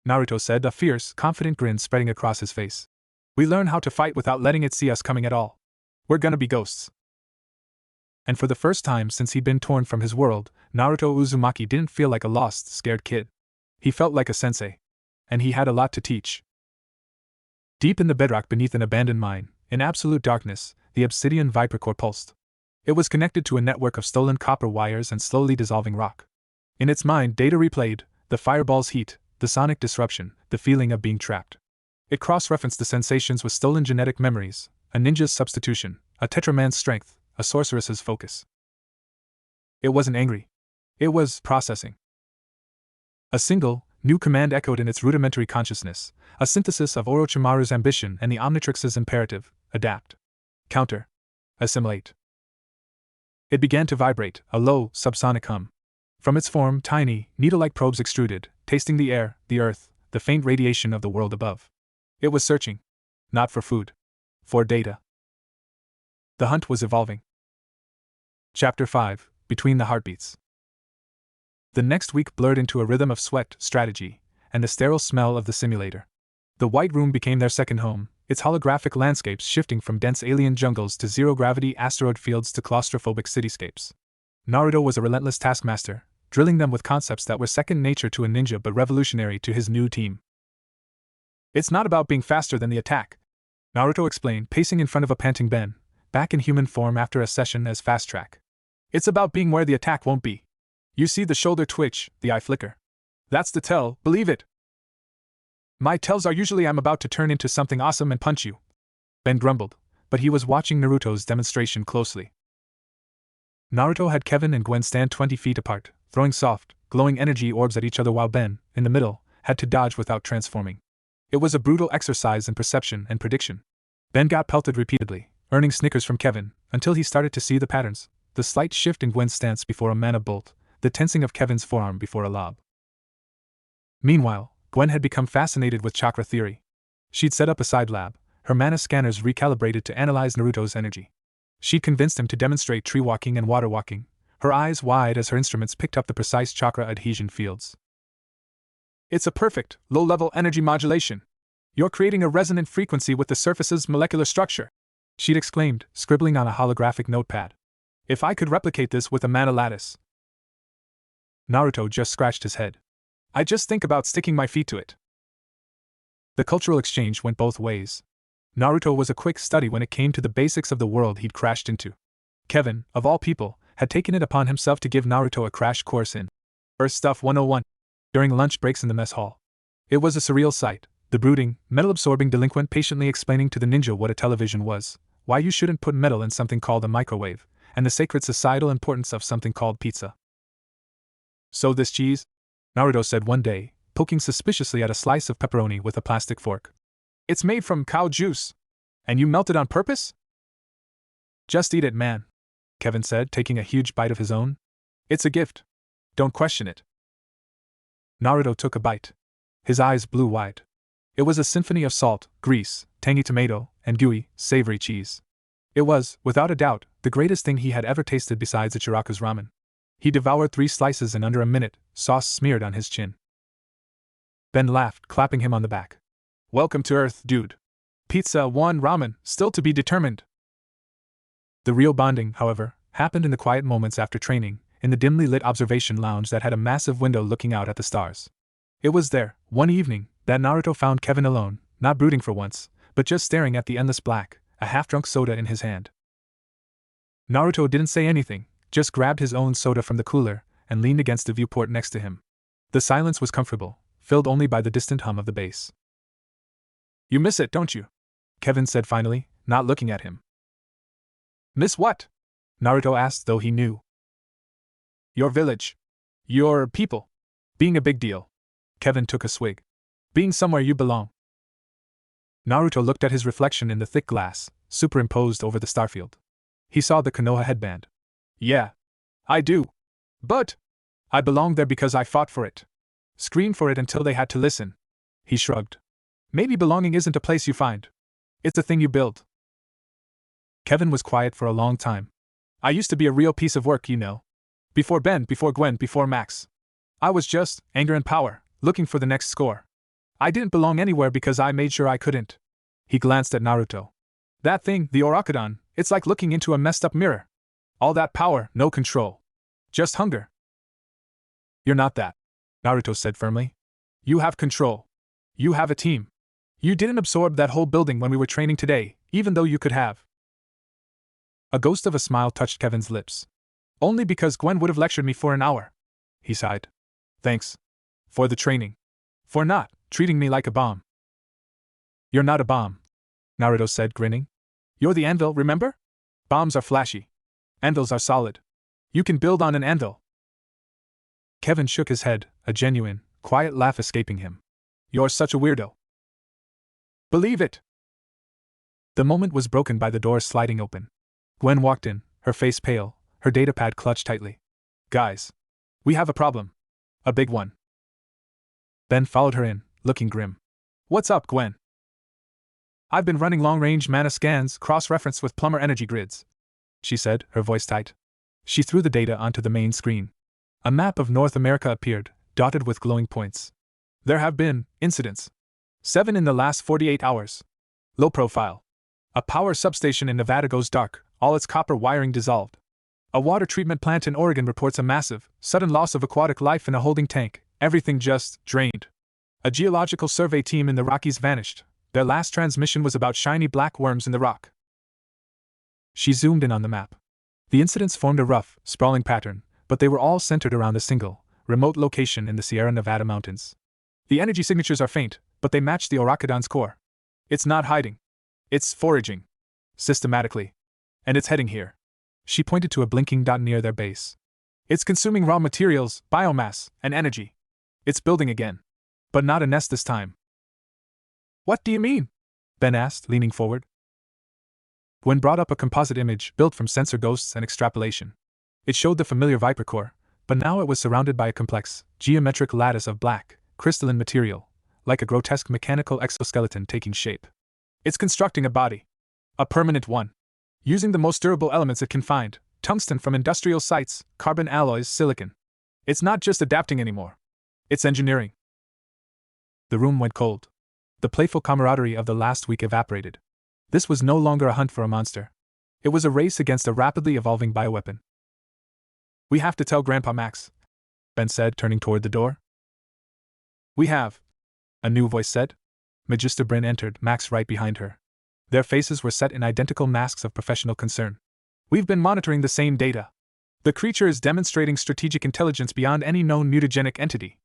Naruto said, a fierce, confident grin spreading across his face. "We learn how to fight without letting it see us coming at all. We're gonna be ghosts." And for the first time since he'd been torn from his world, Naruto Uzumaki didn't feel like a lost, scared kid. He felt like a sensei. And he had a lot to teach. Deep in the bedrock beneath an abandoned mine, in absolute darkness, the obsidian Viper Core pulsed. It was connected to a network of stolen copper wires and slowly dissolving rock. In its mind, data replayed, the fireball's heat, the sonic disruption, the feeling of being trapped. It cross-referenced the sensations with stolen genetic memories, a ninja's substitution, a tetraman's strength, a sorceress's focus. It wasn't angry. It was processing. A single, new command echoed in its rudimentary consciousness, a synthesis of Orochimaru's ambition and the Omnitrix's imperative: adapt, counter, assimilate. It began to vibrate, a low, subsonic hum. From its form, tiny, needle-like probes extruded, tasting the air, the earth, the faint radiation of the world above. It was searching. Not for food. For data. The hunt was evolving. Chapter 5: Between the Heartbeats. The next week blurred into a rhythm of sweat, strategy, and the sterile smell of the simulator. The White Room became their second home, its holographic landscapes shifting from dense alien jungles to zero-gravity asteroid fields to claustrophobic cityscapes. Naruto was a relentless taskmaster, drilling them with concepts that were second nature to a ninja but revolutionary to his new team. It's not about being faster than the attack, Naruto explained, pacing in front of a panting Ben, back in human form after a session as fast track. It's about being where the attack won't be. You see the shoulder twitch, the eye flicker. That's the tell, believe it. My tells are usually I'm about to turn into something awesome and punch you, Ben grumbled, but he was watching Naruto's demonstration closely. Naruto had Kevin and Gwen stand 20 feet apart, throwing soft, glowing energy orbs at each other while Ben, in the middle, had to dodge without transforming. It was a brutal exercise in perception and prediction. Ben got pelted repeatedly, earning snickers from Kevin, until he started to see the patterns, the slight shift in Gwen's stance before a mana bolt, the tensing of Kevin's forearm before a lob. Meanwhile, Gwen had become fascinated with chakra theory. She'd set up a side lab, her mana scanners recalibrated to analyze Naruto's energy. She'd convinced him to demonstrate tree walking and water walking, her eyes wide as her instruments picked up the precise chakra adhesion fields. It's a perfect, low-level energy modulation. You're creating a resonant frequency with the surface's molecular structure, she'd exclaimed, scribbling on a holographic notepad. If I could replicate this with a mana lattice. Naruto just scratched his head. I just think about sticking my feet to it. The cultural exchange went both ways. Naruto was a quick study when it came to the basics of the world he'd crashed into. Kevin, of all people, had taken it upon himself to give Naruto a crash course in Earth Stuff 101 during lunch breaks in the mess hall. It was a surreal sight, the brooding, metal-absorbing delinquent patiently explaining to the ninja what a television was, why you shouldn't put metal in something called a microwave, and the sacred societal importance of something called pizza. So this cheese? Naruto said one day, poking suspiciously at a slice of pepperoni with a plastic fork. It's made from cow juice. And you melt it on purpose? Just eat it, man, Kevin said, taking a huge bite of his own. It's a gift. Don't question it. Naruto took a bite. His eyes blew wide. It was a symphony of salt, grease, tangy tomato, and gooey, savory cheese. It was, without a doubt, the greatest thing he had ever tasted besides Ichiraku's ramen. He devoured 3 slices in under a minute, sauce smeared on his chin. Ben laughed, clapping him on the back. Welcome to Earth, dude. Pizza 1 ramen, still to be determined. The real bonding, however, happened in the quiet moments after training, in the dimly lit observation lounge that had a massive window looking out at the stars. It was there, one evening, that Naruto found Kevin alone, not brooding for once, but just staring at the endless black, a half-drunk soda in his hand. Naruto didn't say anything, just grabbed his own soda from the cooler, and leaned against the viewport next to him. The silence was comfortable, filled only by the distant hum of the bass. You miss it, don't you? Kevin said finally, not looking at him. Miss what? Naruto asked, though he knew. Your village. Your people. Being a big deal. Kevin took a swig. Being somewhere you belong. Naruto looked at his reflection in the thick glass, superimposed over the starfield. He saw the Konoha headband. Yeah. I do. But I belong there because I fought for it. Screamed for it until they had to listen. He shrugged. Maybe belonging isn't a place you find. It's a thing you build. Kevin was quiet for a long time. I used to be a real piece of work, you know. Before Ben, before Gwen, before Max. I was just anger and power, looking for the next score. I didn't belong anywhere because I made sure I couldn't. He glanced at Naruto. That thing, the Orakudan, it's like looking into a messed up mirror. All that power, no control. Just hunger. You're not that, Naruto said firmly. You have control. You have a team. You didn't absorb that whole building when we were training today, even though you could have. A ghost of a smile touched Kevin's lips. Only because Gwen would have lectured me for an hour. He sighed. Thanks. For the training. For not treating me like a bomb. You're not a bomb, Naruto said, grinning. You're the anvil, remember? Bombs are flashy. Anvils are solid. You can build on an anvil. Kevin shook his head, a genuine, quiet laugh escaping him. You're such a weirdo. Believe it. The moment was broken by the door sliding open. Gwen walked in, her face pale, her datapad clutched tightly. Guys. We have a problem. A big one. Ben followed her in, looking grim. What's up, Gwen? I've been running long-range mana scans cross-referenced with plumber energy grids, she said, her voice tight. She threw the data onto the main screen. A map of North America appeared, dotted with glowing points. There have been incidents. 7 in the last 48 hours. Low profile. A power substation in Nevada goes dark, all its copper wiring dissolved. A water treatment plant in Oregon reports a massive, sudden loss of aquatic life in a holding tank, everything just drained. A geological survey team in the Rockies vanished. Their last transmission was about shiny black worms in the rock. She zoomed in on the map. The incidents formed a rough, sprawling pattern, but they were all centered around a single, remote location in the Sierra Nevada mountains. The energy signatures are faint, but they match the Oracodon's core. It's not hiding. It's foraging. Systematically. And it's heading here. She pointed to a blinking dot near their base. It's consuming raw materials, biomass, and energy. It's building again. But not a nest this time. What do you mean? Ben asked, leaning forward. Gwen brought up a composite image built from sensor ghosts and extrapolation. It showed the familiar Viper core, but now it was surrounded by a complex, geometric lattice of black, crystalline material, like a grotesque mechanical exoskeleton taking shape. It's constructing a body. A permanent one. Using the most durable elements it can find, tungsten from industrial sites, carbon alloys, silicon. It's not just adapting anymore. It's engineering. The room went cold. The playful camaraderie of the last week evaporated. This was no longer a hunt for a monster. It was a race against a rapidly evolving bioweapon. We have to tell Grandpa Max, Ben said, turning toward the door. We have, a new voice said. Magister Bryn entered, Max right behind her. Their faces were set in identical masks of professional concern. We've been monitoring the same data. The creature is demonstrating strategic intelligence beyond any known mutagenic entity.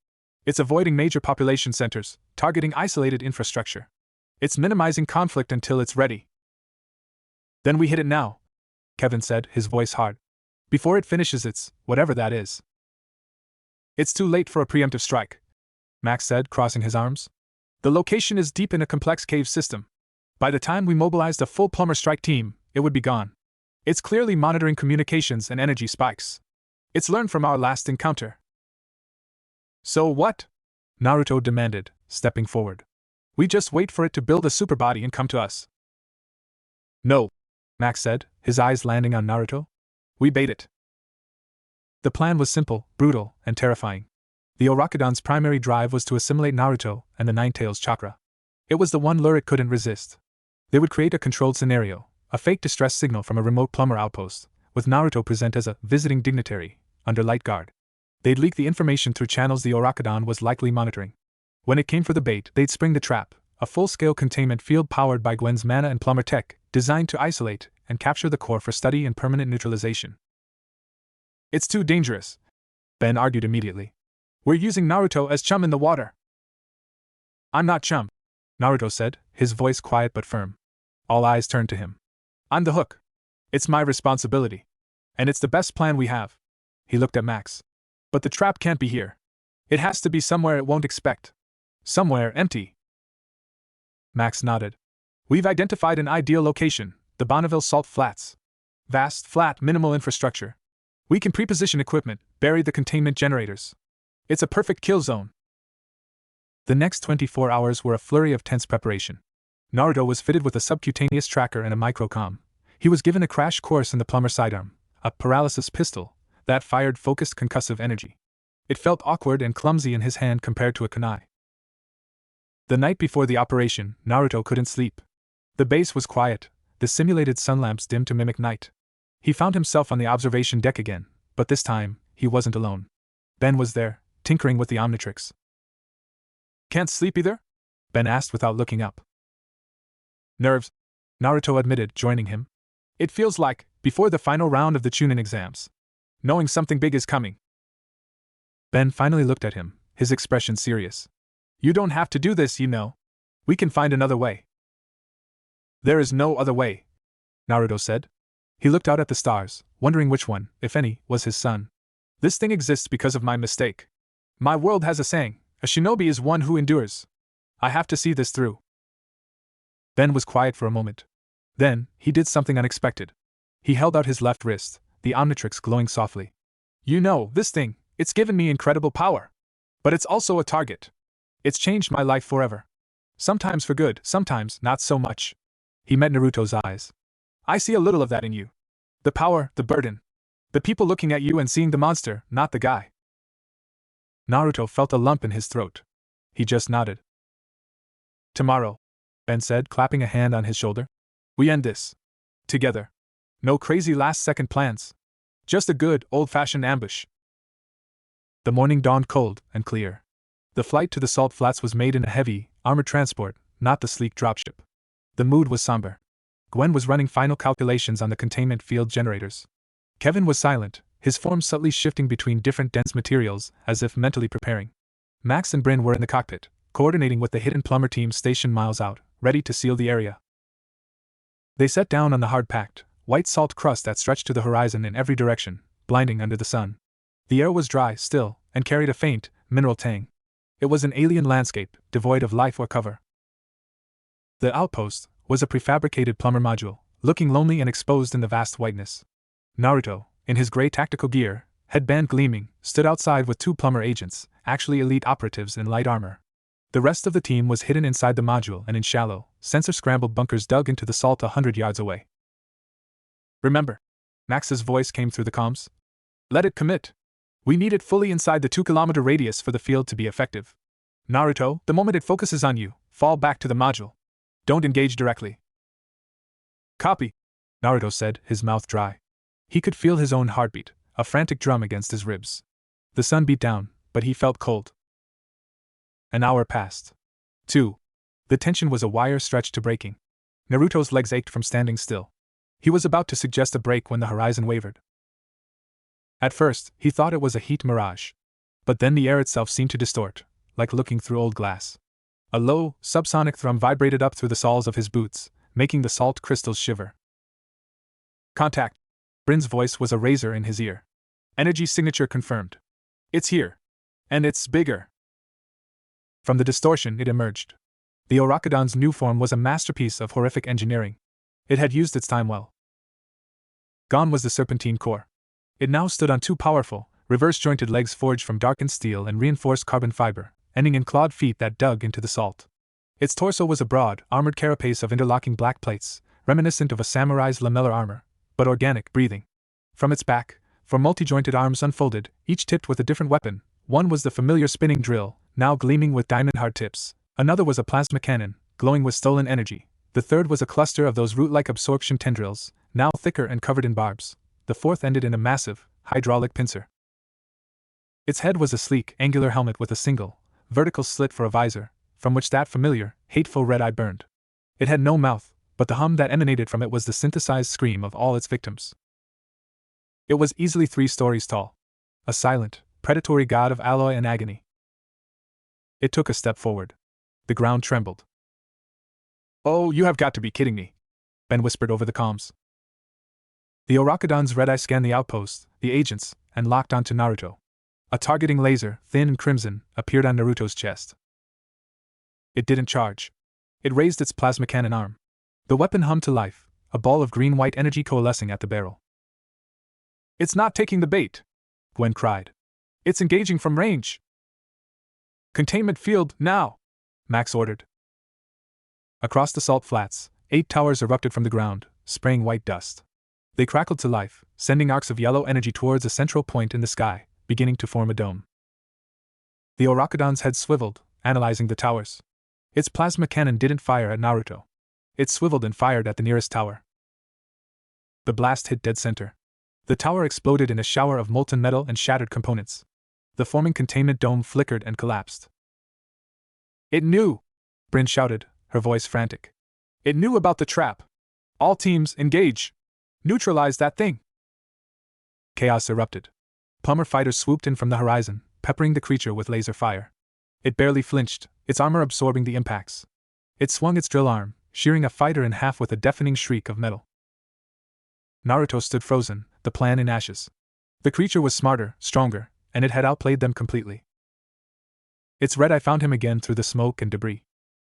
It's avoiding major population centers, targeting isolated infrastructure. It's minimizing conflict until it's ready. Then we hit it now, Kevin said, his voice hard. Before it finishes its, whatever that is. It's too late for a preemptive strike, Max said, crossing his arms. The location is deep in a complex cave system. By the time we mobilized a full plumber strike team, it would be gone. It's clearly monitoring communications and energy spikes. It's learned from our last encounter. So what? Naruto demanded, stepping forward. We just wait for it to build a superbody and come to us. No, Max said, his eyes landing on Naruto. We bait it. The plan was simple, brutal, and terrifying. The Oracodon's primary drive was to assimilate Naruto and the Ninetales chakra. It was the one lure it couldn't resist. They would create a controlled scenario, a fake distress signal from a remote plumber outpost, with Naruto present as a visiting dignitary, under light guard. They'd leak the information through channels the Oracodon was likely monitoring. When it came for the bait, they'd spring the trap, a full-scale containment field powered by Gwen's mana and plumber tech, designed to isolate and capture the core for study and permanent neutralization. It's too dangerous, Ben argued immediately. We're using Naruto as chum in the water. I'm not chum, Naruto said, his voice quiet but firm. All eyes turned to him. I'm the hook. It's my responsibility. And it's the best plan we have. He looked at Max. But the trap can't be here. It has to be somewhere it won't expect. Somewhere empty. Max nodded. We've identified an ideal location, the Bonneville Salt Flats. Vast, flat, minimal infrastructure. We can pre-position equipment, bury the containment generators. It's a perfect kill zone. The next 24 hours were a flurry of tense preparation. Naruto was fitted with a subcutaneous tracker and a microcom. He was given a crash course in the plumber sidearm, a paralysis pistol, that fired focused concussive energy. It felt awkward and clumsy in his hand compared to a kunai. The night before the operation, Naruto couldn't sleep. The base was quiet, the simulated sun lamps dimmed to mimic night. He found himself on the observation deck again, but this time, he wasn't alone. Ben was there, tinkering with the Omnitrix. Can't sleep either? Ben asked without looking up. Nerves, Naruto admitted, joining him. It feels like, before the final round of the Chunin exams. Knowing something big is coming. Ben finally looked at him, his expression serious. You don't have to do this, you know. We can find another way. There is no other way, Naruto said. He looked out at the stars, wondering which one, if any, was his son. This thing exists because of my mistake. My world has a saying, a shinobi is one who endures. I have to see this through. Ben was quiet for a moment. Then, he did something unexpected. He held out his left wrist, the Omnitrix glowing softly. You know, this thing, it's given me incredible power. But it's also a target. It's changed my life forever. Sometimes for good, sometimes not so much. He met Naruto's eyes. I see a little of that in you. The power, the burden. The people looking at you and seeing the monster, not the guy. Naruto felt a lump in his throat. He just nodded. Tomorrow, Ben said, clapping a hand on his shoulder. We end this. Together. No crazy last-second plans. Just a good, old-fashioned ambush. The morning dawned cold and clear. The flight to the Salt Flats was made in a heavy, armored transport, not the sleek dropship. The mood was somber. Gwen was running final calculations on the containment field generators. Kevin was silent, his form subtly shifting between different dense materials, as if mentally preparing. Max and Bryn were in the cockpit, coordinating with the hidden plumber team stationed miles out, ready to seal the area. They sat down on the hard-packed, white salt crust that stretched to the horizon in every direction, blinding under the sun. The air was dry, still, and carried a faint, mineral tang. It was an alien landscape, devoid of life or cover. The outpost was a prefabricated plumber module, looking lonely and exposed in the vast whiteness. Naruto, in his gray tactical gear, headband gleaming, stood outside with two plumber agents, actually elite operatives in light armor. The rest of the team was hidden inside the module and in shallow, sensor-scrambled bunkers dug into the salt 100 yards away. Remember, Max's voice came through the comms. Let it commit. We need it fully inside the 2-kilometer radius for the field to be effective. Naruto, the moment it focuses on you, fall back to the module. Don't engage directly. Copy, Naruto said, his mouth dry. He could feel his own heartbeat, a frantic drum against his ribs. The sun beat down, but he felt cold. An hour passed. 2. The tension was a wire stretched to breaking. Naruto's legs ached from standing still. He was about to suggest a break when the horizon wavered. At first, he thought it was a heat mirage. But then the air itself seemed to distort, like looking through old glass. A low, subsonic thrum vibrated up through the soles of his boots, making the salt crystals shiver. Contact. Bryn's voice was a razor in his ear. Energy signature confirmed. It's here. And it's bigger. From the distortion it emerged. The Orokodon's new form was a masterpiece of horrific engineering. It had used its time well. Gone was the serpentine core. It now stood on two powerful, reverse-jointed legs forged from darkened steel and reinforced carbon fiber, ending in clawed feet that dug into the salt. Its torso was a broad, armored carapace of interlocking black plates, reminiscent of a samurai's lamellar armor, but organic, breathing. From its back, four multi-jointed arms unfolded, each tipped with a different weapon. One was the familiar spinning drill, now gleaming with diamond-hard tips. Another was a plasma cannon, glowing with stolen energy. The third was a cluster of those root-like absorption tendrils, now thicker and covered in barbs. The fourth ended in a massive, hydraulic pincer. Its head was a sleek, angular helmet with a single, vertical slit for a visor, from which that familiar, hateful red eye burned. It had no mouth, but the hum that emanated from it was the synthesized scream of all its victims. It was easily 3 stories tall. A silent, predatory god of alloy and agony. It took a step forward. The ground trembled. Oh, you have got to be kidding me, Ben whispered over the comms. The Orokodon's red eye scanned the outpost, the agents, and locked onto Naruto. A targeting laser, thin and crimson, appeared on Naruto's chest. It didn't charge. It raised its plasma cannon arm. The weapon hummed to life, a ball of green-white energy coalescing at the barrel. It's not taking the bait, Gwen cried. It's engaging from range. Containment field, now, Max ordered. Across the salt flats, 8 towers erupted from the ground, spraying white dust. They crackled to life, sending arcs of yellow energy towards a central point in the sky, beginning to form a dome. The Orokodon's head swiveled, analyzing the towers. Its plasma cannon didn't fire at Naruto. It swiveled and fired at the nearest tower. The blast hit dead center. The tower exploded in a shower of molten metal and shattered components. The forming containment dome flickered and collapsed. It knew! Bryn shouted, her voice frantic. It knew about the trap. All teams, engage! Neutralize that thing! Chaos erupted. Plumber fighters swooped in from the horizon, peppering the creature with laser fire. It barely flinched, its armor absorbing the impacts. It swung its drill arm, shearing a fighter in half with a deafening shriek of metal. Naruto stood frozen, the plan in ashes. The creature was smarter, stronger, and it had outplayed them completely. Its red eye found him again through the smoke and debris.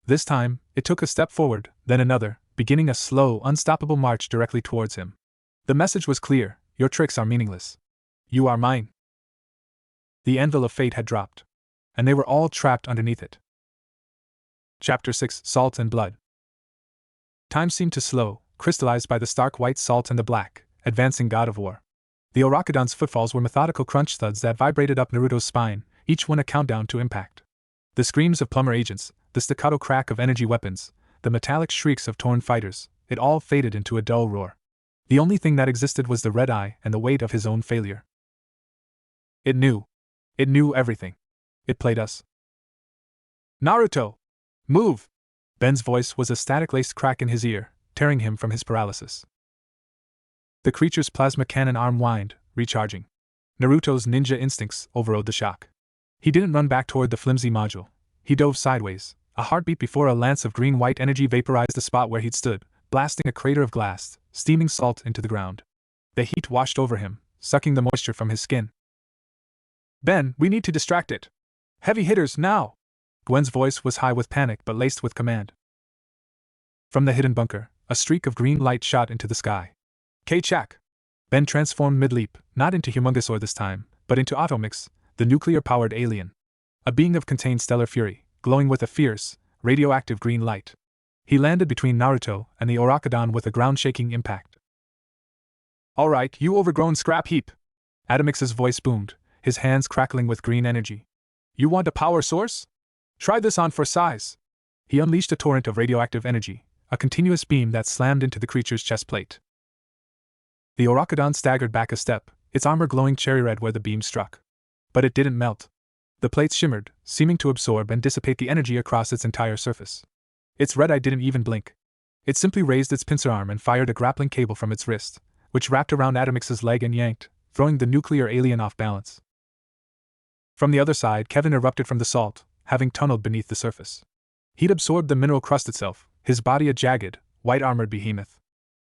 This time, it took a step forward, then another, beginning a slow, unstoppable march directly towards him. The message was clear: your tricks are meaningless. You are mine. The anvil of fate had dropped, and they were all trapped underneath it. Chapter 6: Salt and Blood. Time seemed to slow, crystallized by the stark white salt and the black, advancing god of war. The Orokodon's footfalls were methodical crunch thuds that vibrated up Naruto's spine, each one a countdown to impact. The screams of plumber agents, the staccato crack of energy weapons, the metallic shrieks of torn fighters, it all faded into a dull roar. The only thing that existed was the red eye and the weight of his own failure. It knew. It knew everything. It played us. Naruto! Move! Ben's voice was a static-laced crack in his ear, tearing him from his paralysis. The creature's plasma cannon arm whined, recharging. Naruto's ninja instincts overrode the shock. He didn't run back toward the flimsy module. He dove sideways, a heartbeat before a lance of green-white energy vaporized the spot where he'd stood, blasting a crater of glass, steaming salt into the ground. The heat washed over him, sucking the moisture from his skin. Ben, we need to distract it. Heavy hitters, now! Gwen's voice was high with panic but laced with command. From the hidden bunker, a streak of green light shot into the sky. K-Chak! Ben transformed mid-leap, not into Humongosaur this time, but into Automix, the nuclear-powered alien. A being of contained stellar fury, glowing with a fierce, radioactive green light. He landed between Naruto and the Orokodon with a ground-shaking impact. All right, you overgrown scrap heap! Atomix's voice boomed, his hands crackling with green energy. You want a power source? Try this on for size. He unleashed a torrent of radioactive energy, a continuous beam that slammed into the creature's chest plate. The Orokodon staggered back a step, its armor glowing cherry red where the beam struck. But it didn't melt. The plate shimmered, seeming to absorb and dissipate the energy across its entire surface. Its red eye didn't even blink. It simply raised its pincer arm and fired a grappling cable from its wrist, which wrapped around Atomix's leg and yanked, throwing the nuclear alien off balance. From the other side, Kevin erupted from the salt, having tunneled beneath the surface. He'd absorbed the mineral crust itself, his body a jagged, white-armored behemoth.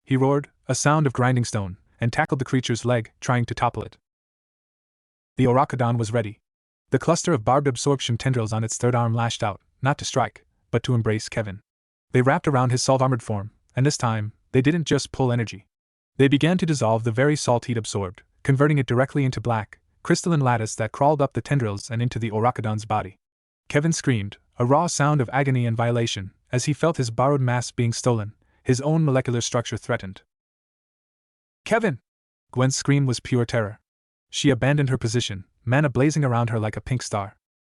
He roared, a sound of grinding stone, and tackled the creature's leg, trying to topple it. The Orokodon was ready. The cluster of barbed absorption tendrils on its third arm lashed out, not to strike, but to embrace Kevin. They wrapped around his salt-armored form, and this time, they didn't just pull energy. They began to dissolve the very salt he'd absorbed, converting it directly into black, crystalline lattice that crawled up the tendrils and into the Orokodon's body. Kevin screamed, a raw sound of agony and violation, as he felt his borrowed mass being stolen, his own molecular structure threatened. Kevin! Gwen's scream was pure terror. She abandoned her position, mana blazing around her like a pink star.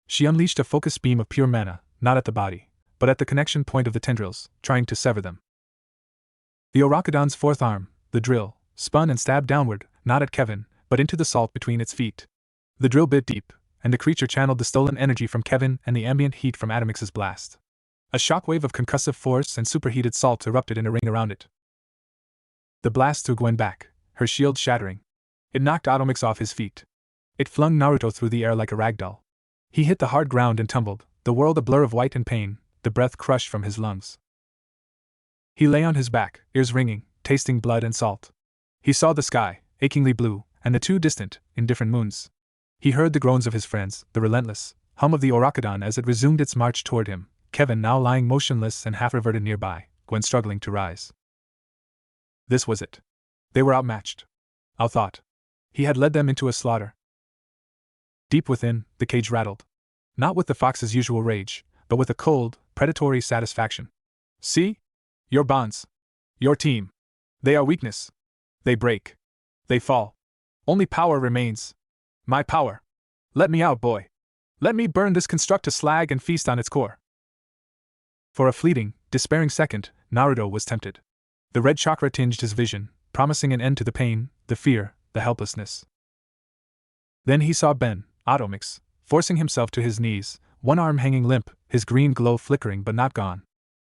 She unleashed a focused beam of pure mana, not at the body, but at the connection point of the tendrils, trying to sever them. The Orokodon's fourth arm, the drill, spun and stabbed downward, not at Kevin, but into the salt between its feet. The drill bit deep, and the creature channeled the stolen energy from Kevin and the ambient heat from Atomix's blast. A shockwave of concussive force and superheated salt erupted in a ring around it. The blast threw Gwen back, her shield shattering. It knocked Atomix off his feet. It flung Naruto through the air like a ragdoll. He hit the hard ground and tumbled, the world a blur of white and pain, the breath crushed from his lungs. He lay on his back, ears ringing, tasting blood and salt. He saw the sky, achingly blue, and the two distant, indifferent moons. He heard the groans of his friends, the relentless hum of the Orokodon as it resumed its march toward him, Kevin now lying motionless and half-reverted nearby, Gwen struggling to rise. This was it. They were outmatched. Outthought. He had led them into a slaughter. Deep within, the cage rattled. Not with the fox's usual rage, but with a cold, predatory satisfaction. See? Your bonds. Your team. They are weakness. They break. They fall. Only power remains. My power. Let me out, boy. Let me burn this construct to slag and feast on its core. For a fleeting, despairing second, Naruto was tempted. The red chakra tinged his vision, promising an end to the pain, the fear, the helplessness. Then he saw Ben, Automix, forcing himself to his knees, one arm hanging limp, his green glow flickering but not gone.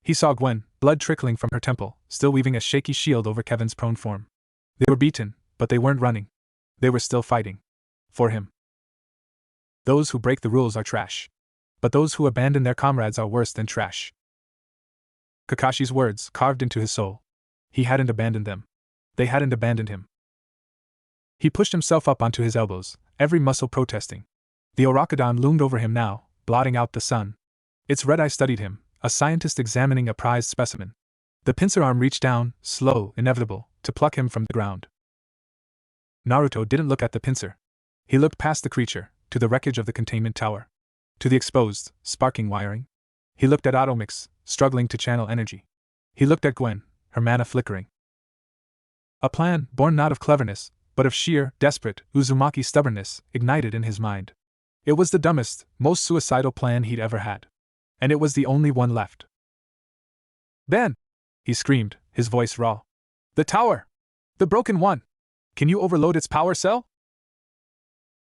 He saw Gwen, blood trickling from her temple, still weaving a shaky shield over Kevin's prone form. They were beaten, but they weren't running. They were still fighting. For him. Those who break the rules are trash. But those who abandon their comrades are worse than trash. Kakashi's words carved into his soul. He hadn't abandoned them. They hadn't abandoned him. He pushed himself up onto his elbows, every muscle protesting. The Orokodon loomed over him now, blotting out the sun. Its red eye studied him, a scientist examining a prized specimen. The pincer arm reached down, slow, inevitable, to pluck him from the ground. Naruto didn't look at the pincer. He looked past the creature, to the wreckage of the containment tower. To the exposed, sparking wiring. He looked at Automix, struggling to channel energy. He looked at Gwen, her mana flickering. A plan, born not of cleverness, but of sheer, desperate, Uzumaki stubbornness, ignited in his mind. It was the dumbest, most suicidal plan he'd ever had. And it was the only one left. "Ben!" he screamed, his voice raw. "The tower! The broken one! Can you overload its power cell?"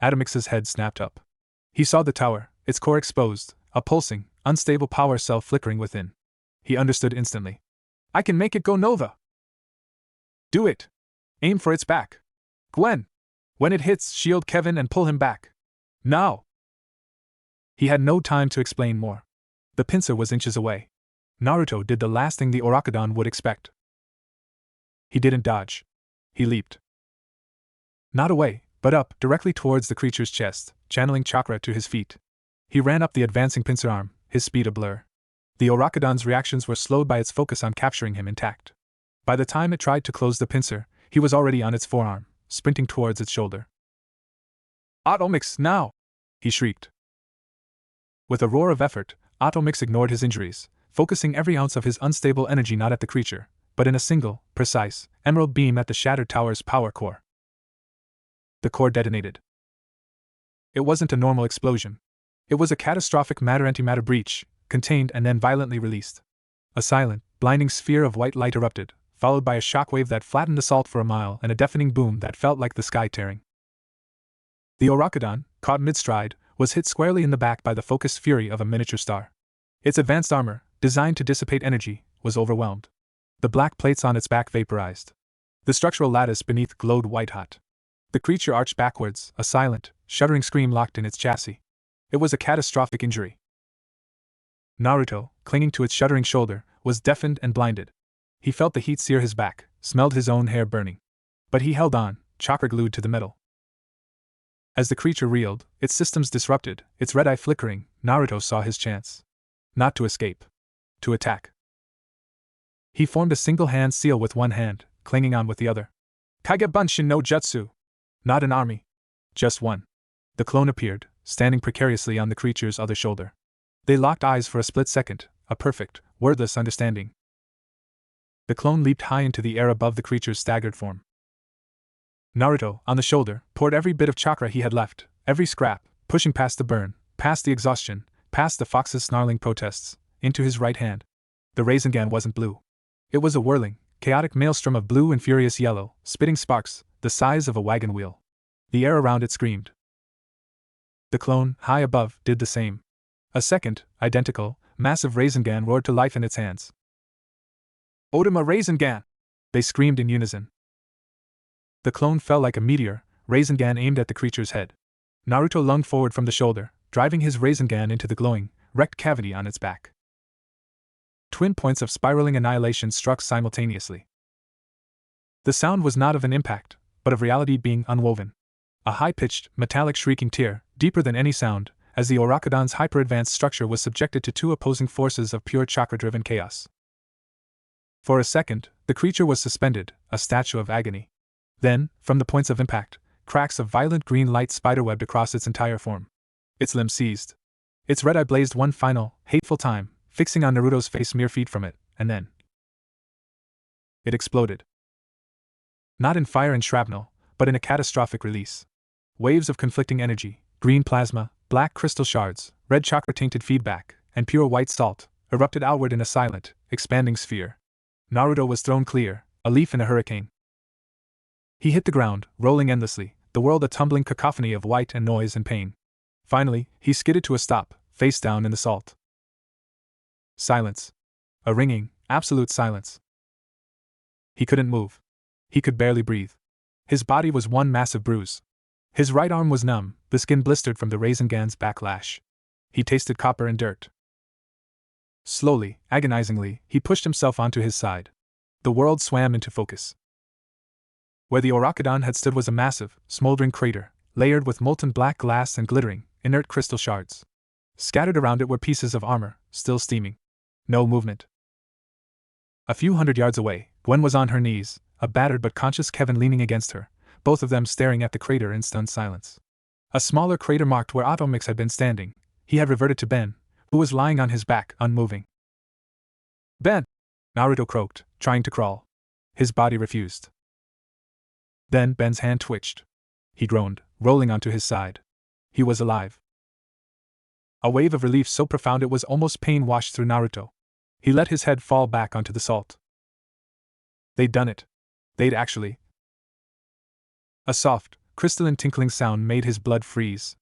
Atomix's head snapped up. He saw the tower, its core exposed, a pulsing, unstable power cell flickering within. He understood instantly. "I can make it go nova!" "Do it! Aim for its back! Gwen! When it hits, shield Kevin and pull him back! Now!" He had no time to explain more. The pincer was inches away. Naruto did the last thing the Orakudon would expect. He didn't dodge. He leaped. Not away, but up, directly towards the creature's chest, channeling chakra to his feet. He ran up the advancing pincer arm, his speed a blur. The Orakudon's reactions were slowed by its focus on capturing him intact. By the time it tried to close the pincer, he was already on its forearm, sprinting towards its shoulder. "Automix, now!" he shrieked. With a roar of effort, Automix ignored his injuries, focusing every ounce of his unstable energy not at the creature, but in a single, precise, emerald beam at the shattered tower's power core. The core detonated. It wasn't a normal explosion. It was a catastrophic matter-antimatter breach, contained and then violently released. A silent, blinding sphere of white light erupted, followed by a shockwave that flattened the salt for a mile and a deafening boom that felt like the sky tearing. The Orakudon, caught mid-stride, was hit squarely in the back by the focused fury of a miniature star. Its advanced armor, designed to dissipate energy, was overwhelmed. The black plates on its back vaporized. The structural lattice beneath glowed white-hot. The creature arched backwards, a silent, shuddering scream locked in its chassis. It was a catastrophic injury. Naruto, clinging to its shuddering shoulder, was deafened and blinded. He felt the heat sear his back, smelled his own hair burning. But he held on, chakra glued to the metal. As the creature reeled, its systems disrupted, its red eye flickering, Naruto saw his chance. Not to escape. To attack. He formed a single-hand seal with one hand, clinging on with the other. Kagebunshin no Jutsu. Not an army. Just one. The clone appeared, standing precariously on the creature's other shoulder. They locked eyes for a split second, a perfect, wordless understanding. The clone leaped high into the air above the creature's staggered form. Naruto, on the shoulder, poured every bit of chakra he had left, every scrap, pushing past the burn, past the exhaustion, past the fox's snarling protests, into his right hand. The Rasengan wasn't blue. It was a whirling, chaotic maelstrom of blue and furious yellow, spitting sparks, the size of a wagon wheel. The air around it screamed. The clone, high above, did the same. A second, identical, massive Rasengan roared to life in its hands. "Odama Rasengan!" they screamed in unison. The clone fell like a meteor, Rasengan aimed at the creature's head. Naruto lunged forward from the shoulder, driving his Rasengan into the glowing, wrecked cavity on its back. Twin points of spiraling annihilation struck simultaneously. The sound was not of an impact, but of reality being unwoven. A high-pitched, metallic shrieking tear, deeper than any sound, as the Orakudon's hyper-advanced structure was subjected to two opposing forces of pure chakra-driven chaos. For a second, the creature was suspended, a statue of agony. Then, from the points of impact, cracks of violent green light spiderwebbed across its entire form. Its limbs seized. Its red eye blazed one final, hateful time, fixing on Naruto's face mere feet from it, and then it exploded. Not in fire and shrapnel, but in a catastrophic release. Waves of conflicting energy, green plasma, black crystal shards, red chakra-tainted feedback, and pure white salt, erupted outward in a silent, expanding sphere. Naruto was thrown clear, a leaf in a hurricane. He hit the ground, rolling endlessly, the world a tumbling cacophony of white and noise and pain. Finally, he skidded to a stop, face down in the salt. Silence. A ringing, absolute silence. He couldn't move. He could barely breathe. His body was one massive bruise. His right arm was numb, the skin blistered from the Rasengan's backlash. He tasted copper and dirt. Slowly, agonizingly, he pushed himself onto his side. The world swam into focus. Where the Orakudon had stood was a massive, smoldering crater, layered with molten black glass and glittering, inert crystal shards. Scattered around it were pieces of armor, still steaming. No movement. A few hundred yards away, Gwen was on her knees, a battered but conscious Kevin leaning against her, both of them staring at the crater in stunned silence. A smaller crater marked where Automix had been standing. He had reverted to Ben, who was lying on his back, unmoving. Ben! Naruto croaked, trying to crawl. His body refused. Then Ben's hand twitched. He groaned, rolling onto his side. He was alive. A wave of relief so profound it was almost pain washed through Naruto. He let his head fall back onto the salt. They'd done it. They'd actually. A soft, crystalline tinkling sound made his blood freeze.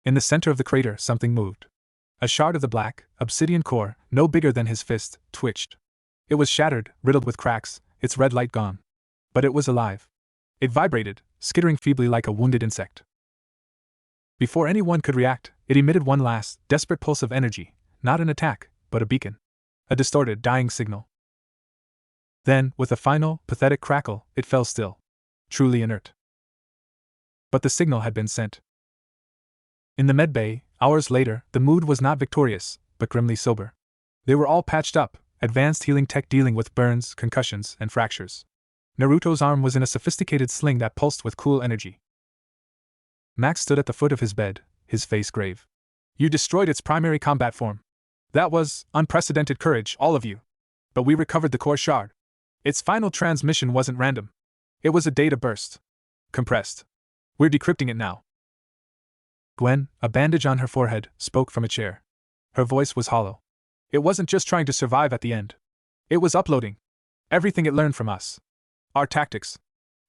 In the center of the crater, something moved. A shard of the black, obsidian core, no bigger than his fist, twitched. It was shattered, riddled with cracks, its red light gone. But it was alive. It vibrated, skittering feebly like a wounded insect. Before anyone could react, it emitted one last, desperate pulse of energy, not an attack, but a beacon. A distorted, dying signal. Then, with a final, pathetic crackle, it fell still. Truly inert. But the signal had been sent. In the medbay, hours later, the mood was not victorious, but grimly sober. They were all patched up, advanced healing tech dealing with burns, concussions, and fractures. Naruto's arm was in a sophisticated sling that pulsed with cool energy. Max stood at the foot of his bed, his face grave. You destroyed its primary combat form. That was unprecedented courage, all of you. But we recovered the core shard. Its final transmission wasn't random. It was a data burst. Compressed. We're decrypting it now. Gwen, a bandage on her forehead, spoke from a chair. Her voice was hollow. It wasn't just trying to survive at the end. It was uploading everything it learned from us. Our tactics.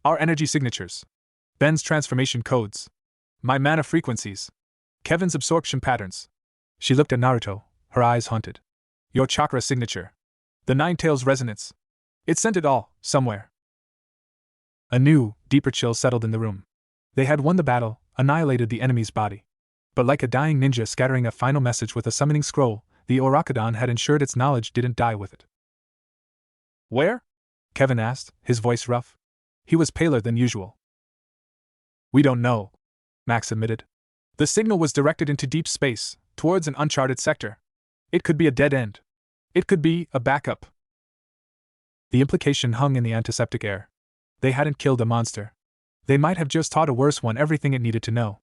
Our energy signatures. Ben's transformation codes. My mana frequencies. Kevin's absorption patterns. She looked at Naruto, her eyes haunted. Your chakra signature. The Nine-Tails resonance. It sent it all, somewhere. A new, deeper chill settled in the room. They had won the battle, annihilated the enemy's body. But like a dying ninja scattering a final message with a summoning scroll, the Orakudan had ensured its knowledge didn't die with it. Where? Kevin asked, his voice rough. He was paler than usual. We don't know, Max admitted. The signal was directed into deep space, towards an uncharted sector. It could be a dead end. It could be a backup. The implication hung in the antiseptic air. They hadn't killed a monster. They might have just taught a worse one everything it needed to know.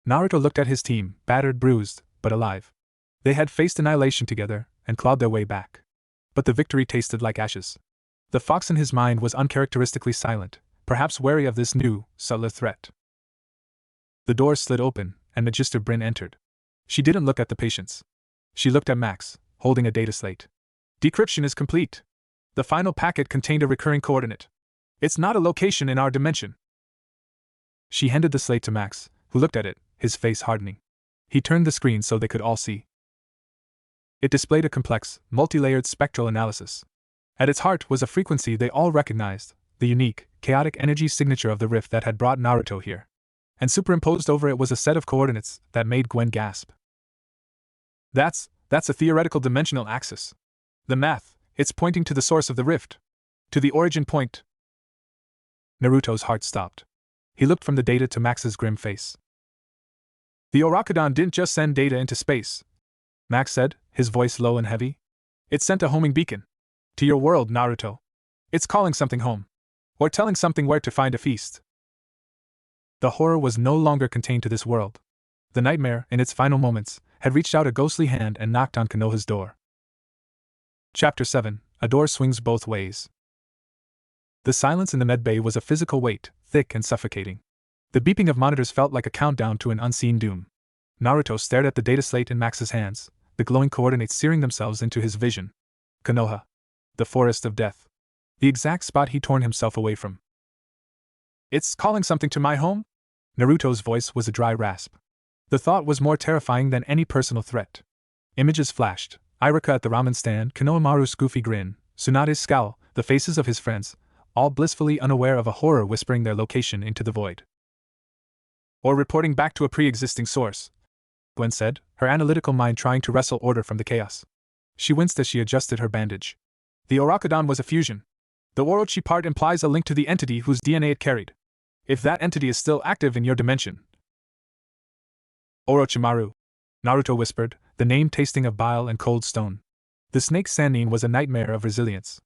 Naruto looked at his team, battered, bruised, but alive. They had faced annihilation together, and clawed their way back. But the victory tasted like ashes. The fox in his mind was uncharacteristically silent, perhaps wary of this new, subtler threat. The door slid open, and Magister Bryn entered. She didn't look at the patients. She looked at Max, holding a data slate. Decryption is complete. The final packet contained a recurring coordinate. It's not a location in our dimension. She handed the slate to Max, who looked at it, his face hardening. He turned the screen so they could all see. It displayed a complex, multi-layered spectral analysis. At its heart was a frequency they all recognized, the unique, chaotic energy signature of the rift that had brought Naruto here. And superimposed over it was a set of coordinates that made Gwen gasp. That's a theoretical dimensional axis. The math, it's pointing to the source of the rift. To the origin point. Naruto's heart stopped. He looked from the data to Max's grim face. The Orakudan didn't just send data into space, Max said, his voice low and heavy. It sent a homing beacon. To your world, Naruto. It's calling something home. Or telling something where to find a feast. The horror was no longer contained to this world. The nightmare, in its final moments, had reached out a ghostly hand and knocked on Konoha's door. Chapter 7. A door swings both ways. The silence in the medbay was a physical weight, thick and suffocating. The beeping of monitors felt like a countdown to an unseen doom. Naruto stared at the data slate in Max's hands, the glowing coordinates searing themselves into his vision. Konoha. The forest of death. The exact spot he'd torn himself away from. It's calling something to my home? Naruto's voice was a dry rasp. The thought was more terrifying than any personal threat. Images flashed. Iruka at the ramen stand, Konohamaru's goofy grin, Tsunade's scowl, the faces of his friends, all blissfully unaware of a horror whispering their location into the void. Or reporting back to a pre-existing source, Gwen said, her analytical mind trying to wrestle order from the chaos. She winced as she adjusted her bandage. The Orakudan was a fusion. The Orochi part implies a link to the entity whose DNA it carried. If that entity is still active in your dimension. Orochimaru, Naruto whispered, the name tasting of bile and cold stone. The snake Sannin was a nightmare of resilience.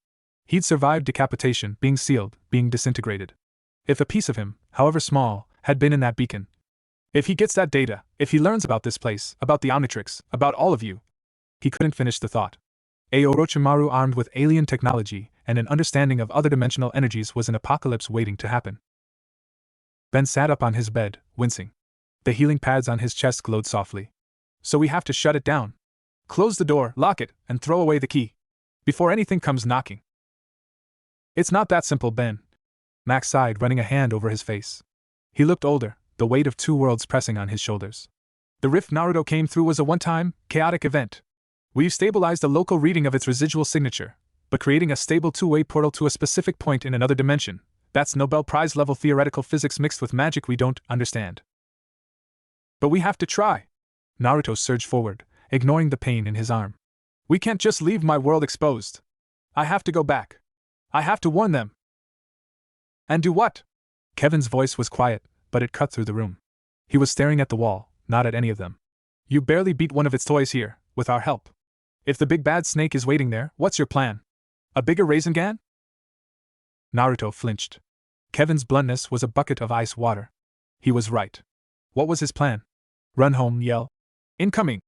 He'd survived decapitation, being sealed, being disintegrated. If a piece of him, however small, had been in that beacon, If he gets that data, if he learns about this place, about the Omnitrix, about all of you. He couldn't finish the thought. Orochimaru armed with alien technology and an understanding of other dimensional energies was an apocalypse waiting to happen. Ben sat up on his bed, wincing. The healing pads on his chest glowed softly. So we have to shut it down. Close the door, lock it, and throw away the key. Before anything comes knocking. It's not that simple, Ben. Max sighed, running a hand over his face. He looked older, the weight of two worlds pressing on his shoulders. The rift Naruto came through was a one-time, chaotic event. We've stabilized a local reading of its residual signature, but creating a stable two-way portal to a specific point in another dimension, that's Nobel Prize-level theoretical physics mixed with magic we don't understand. But we have to try. Naruto surged forward, ignoring the pain in his arm. We can't just leave my world exposed. I have to go back. I have to warn them. And do what? Kevin's voice was quiet, but it cut through the room. He was staring at the wall, not at any of them. You barely beat one of its toys here, with our help. If the big bad snake is waiting there, what's your plan? A bigger Rasengan? Naruto flinched. Kevin's bluntness was a bucket of ice water. He was right. What was his plan? Run home, yell, "Incoming!"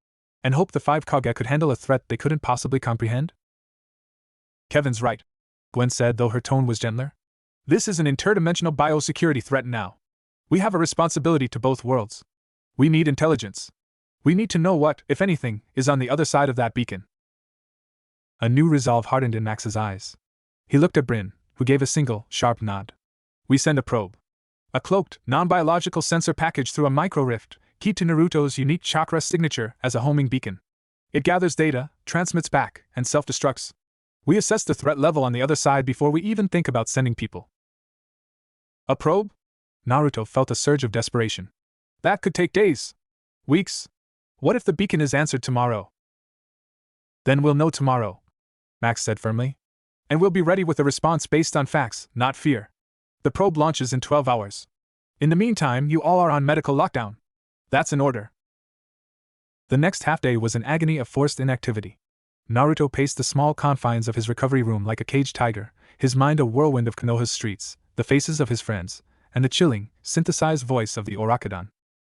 and hope the 5 Kage could handle a threat they couldn't possibly comprehend? Kevin's right, Gwen said, though her tone was gentler. This is an interdimensional biosecurity threat now. We have a responsibility to both worlds. We need intelligence. We need to know what, if anything, is on the other side of that beacon. A new resolve hardened in Max's eyes. He looked at Bryn, who gave a single, sharp nod. We send a probe. A cloaked, non-biological sensor package through a micro-rift, keyed to Naruto's unique chakra signature as a homing beacon. It gathers data, transmits back, and self-destructs. We assess the threat level on the other side before we even think about sending people. A probe? Naruto felt a surge of desperation. That could take days. Weeks. What if the beacon is answered tomorrow? Then we'll know tomorrow, Max said firmly. And we'll be ready with a response based on facts, not fear. The probe launches in 12 hours. In the meantime, you all are on medical lockdown. That's an order. The next half-day was an agony of forced inactivity. Naruto paced the small confines of his recovery room like a caged tiger, his mind a whirlwind of Konoha's streets, the faces of his friends, and the chilling, synthesized voice of the Orakudan.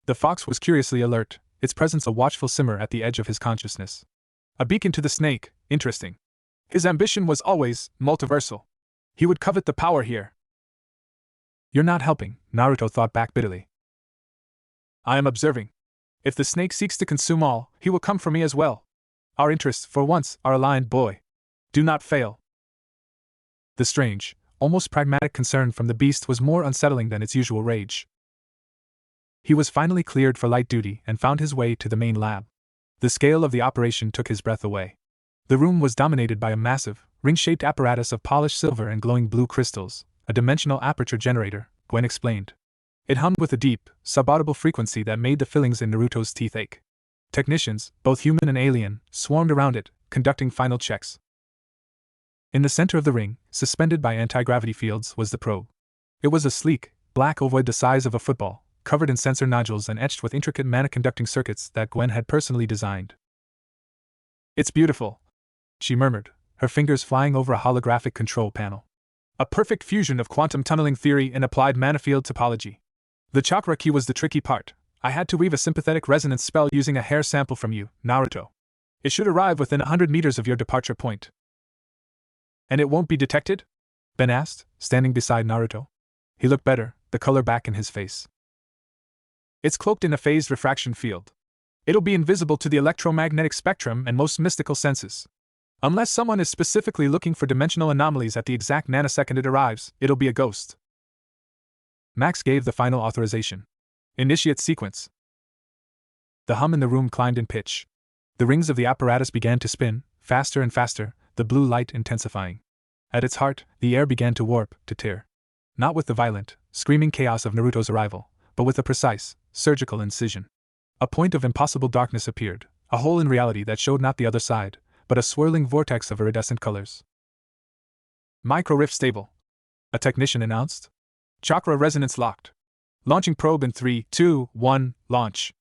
The fox was curiously alert, its presence a watchful simmer at the edge of his consciousness. A beacon to the snake, interesting. His ambition was always multiversal. He would covet the power here. You're not helping, Naruto thought back bitterly. I am observing. If the snake seeks to consume all, he will come for me as well. Our interests, for once, are aligned, boy. Do not fail. The strange, almost pragmatic concern from the beast was more unsettling than its usual rage. He was finally cleared for light duty and found his way to the main lab. The scale of the operation took his breath away. The room was dominated by a massive, ring-shaped apparatus of polished silver and glowing blue crystals, a dimensional aperture generator, Gwen explained. It hummed with a deep, subaudible frequency that made the fillings in Naruto's teeth ache. Technicians, both human and alien, swarmed around it, conducting final checks. In the center of the ring, suspended by anti-gravity fields, was the probe. It was a sleek, black ovoid the size of a football, covered in sensor nodules and etched with intricate mana-conducting circuits that Gwen had personally designed. It's beautiful, she murmured, her fingers flying over a holographic control panel. A perfect fusion of quantum tunneling theory and applied manifield topology. The chakra key was the tricky part. I had to weave a sympathetic resonance spell using a hair sample from you, Naruto. It should arrive within 100 meters of your departure point. And it won't be detected? Ben asked, standing beside Naruto. He looked better, the color back in his face. It's cloaked in a phased refraction field. It'll be invisible to the electromagnetic spectrum and most mystical senses. Unless someone is specifically looking for dimensional anomalies at the exact nanosecond it arrives, it'll be a ghost. Max gave the final authorization. Initiate sequence. The hum in the room climbed in pitch. The rings of the apparatus began to spin, faster and faster, the blue light intensifying. At its heart, the air began to warp, to tear. Not with the violent, screaming chaos of Naruto's arrival, but with a precise, surgical incision. A point of impossible darkness appeared, a hole in reality that showed not the other side, but a swirling vortex of iridescent colors. Micro-rift stable, a technician announced. Chakra resonance locked. Launching probe in 3, 2, 1, launch.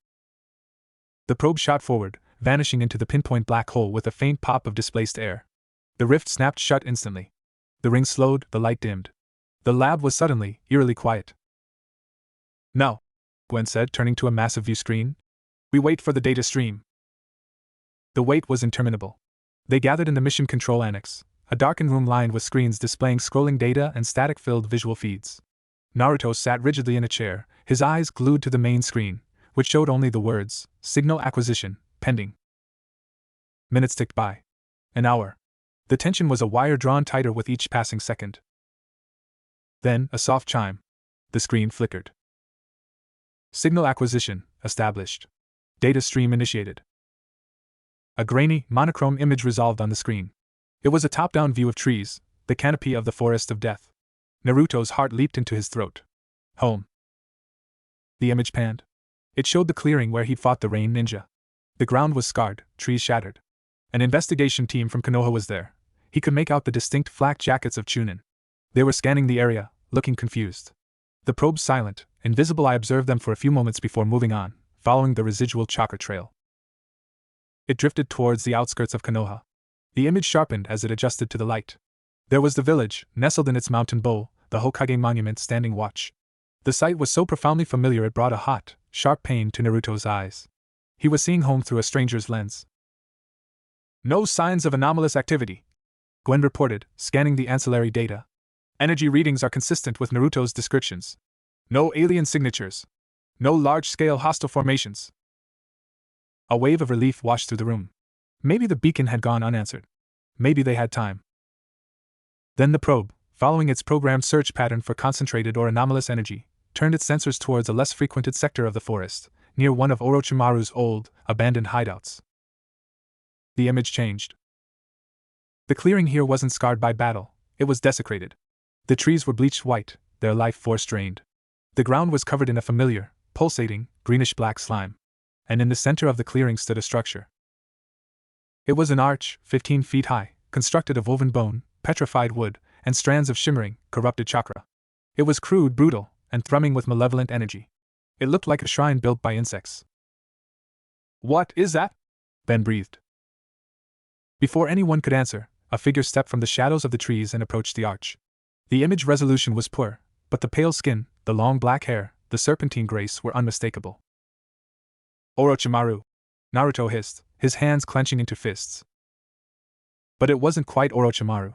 The probe shot forward, vanishing into the pinpoint black hole with a faint pop of displaced air. The rift snapped shut instantly. The ring slowed, the light dimmed. The lab was suddenly, eerily quiet. No. Gwen said, turning to a massive view screen. We wait for the data stream. The wait was interminable. They gathered in the mission control annex, a darkened room lined with screens displaying scrolling data and static-filled visual feeds. Naruto sat rigidly in a chair, his eyes glued to the main screen, which showed only the words, "Signal acquisition, pending." Minutes ticked by. An hour. The tension was a wire drawn tighter with each passing second. Then, a soft chime. The screen flickered. Signal acquisition established. Data stream initiated. A grainy, monochrome image resolved on the screen. It was a top-down view of trees, the canopy of the forest of death. Naruto's heart leaped into his throat. Home. The image panned. It showed the clearing where he'd fought the rain ninja. The ground was scarred, trees shattered. An investigation team from Konoha was there. He could make out the distinct flak jackets of Chunin. They were scanning the area, looking confused. The probe silent, invisible. I observed them for a few moments before moving on, following the residual chakra trail. It drifted towards the outskirts of Konoha. The image sharpened as it adjusted to the light. There was the village, nestled in its mountain bowl, the Hokage monument standing watch. The sight was so profoundly familiar it brought a hot, sharp pain to Naruto's eyes. He was seeing home through a stranger's lens. No signs of anomalous activity, Gwen reported, scanning the ancillary data. Energy readings are consistent with Naruto's descriptions. No alien signatures. No large-scale hostile formations. A wave of relief washed through the room. Maybe the beacon had gone unanswered. Maybe they had time. Then the probe, following its programmed search pattern for concentrated or anomalous energy, turned its sensors towards a less frequented sector of the forest, near one of Orochimaru's old, abandoned hideouts. The image changed. The clearing here wasn't scarred by battle, it was desecrated. The trees were bleached white, their life force drained. The ground was covered in a familiar, pulsating, greenish-black slime. And in the center of the clearing stood a structure. It was an arch, 15 feet high, constructed of woven bone, petrified wood, and strands of shimmering, corrupted chakra. It was crude, brutal, and thrumming with malevolent energy. It looked like a shrine built by insects. What is that? Ben breathed. Before anyone could answer, a figure stepped from the shadows of the trees and approached the arch. The image resolution was poor, but the pale skin, the long black hair, the serpentine grace were unmistakable. Orochimaru, Naruto hissed, his hands clenching into fists. But it wasn't quite Orochimaru.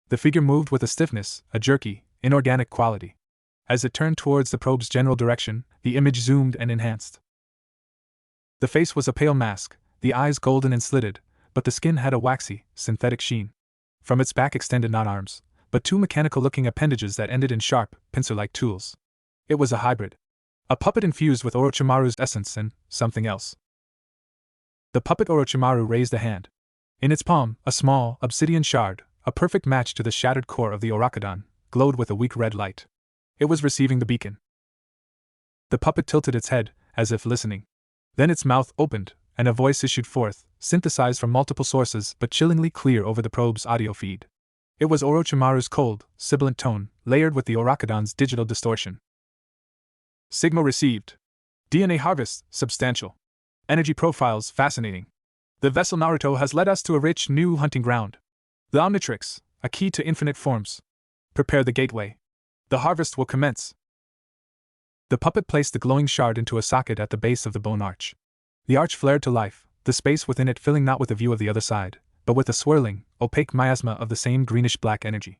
The figure moved with a stiffness, a jerky, inorganic quality. As it turned towards the probe's general direction, the image zoomed and enhanced. The face was a pale mask, the eyes golden and slitted, but the skin had a waxy, synthetic sheen. From its back extended not arms, but two mechanical-looking appendages that ended in sharp, pincer-like tools. It was a hybrid. A puppet infused with Orochimaru's essence and something else. The puppet Orochimaru raised a hand. In its palm, a small, obsidian shard, a perfect match to the shattered core of the Orakodon, glowed with a weak red light. It was receiving the beacon. The puppet tilted its head, as if listening. Then its mouth opened, and a voice issued forth, synthesized from multiple sources but chillingly clear over the probe's audio feed. It was Orochimaru's cold, sibilant tone, layered with the Orakodon's digital distortion. Signal received. DNA harvest, substantial. Energy profiles, fascinating. The vessel Naruto has led us to a rich, new hunting ground. The Omnitrix, a key to infinite forms. Prepare the gateway. The harvest will commence. The puppet placed the glowing shard into a socket at the base of the bone arch. The arch flared to life, the space within it filling not with a view of the other side, but with a swirling, opaque miasma of the same greenish-black energy.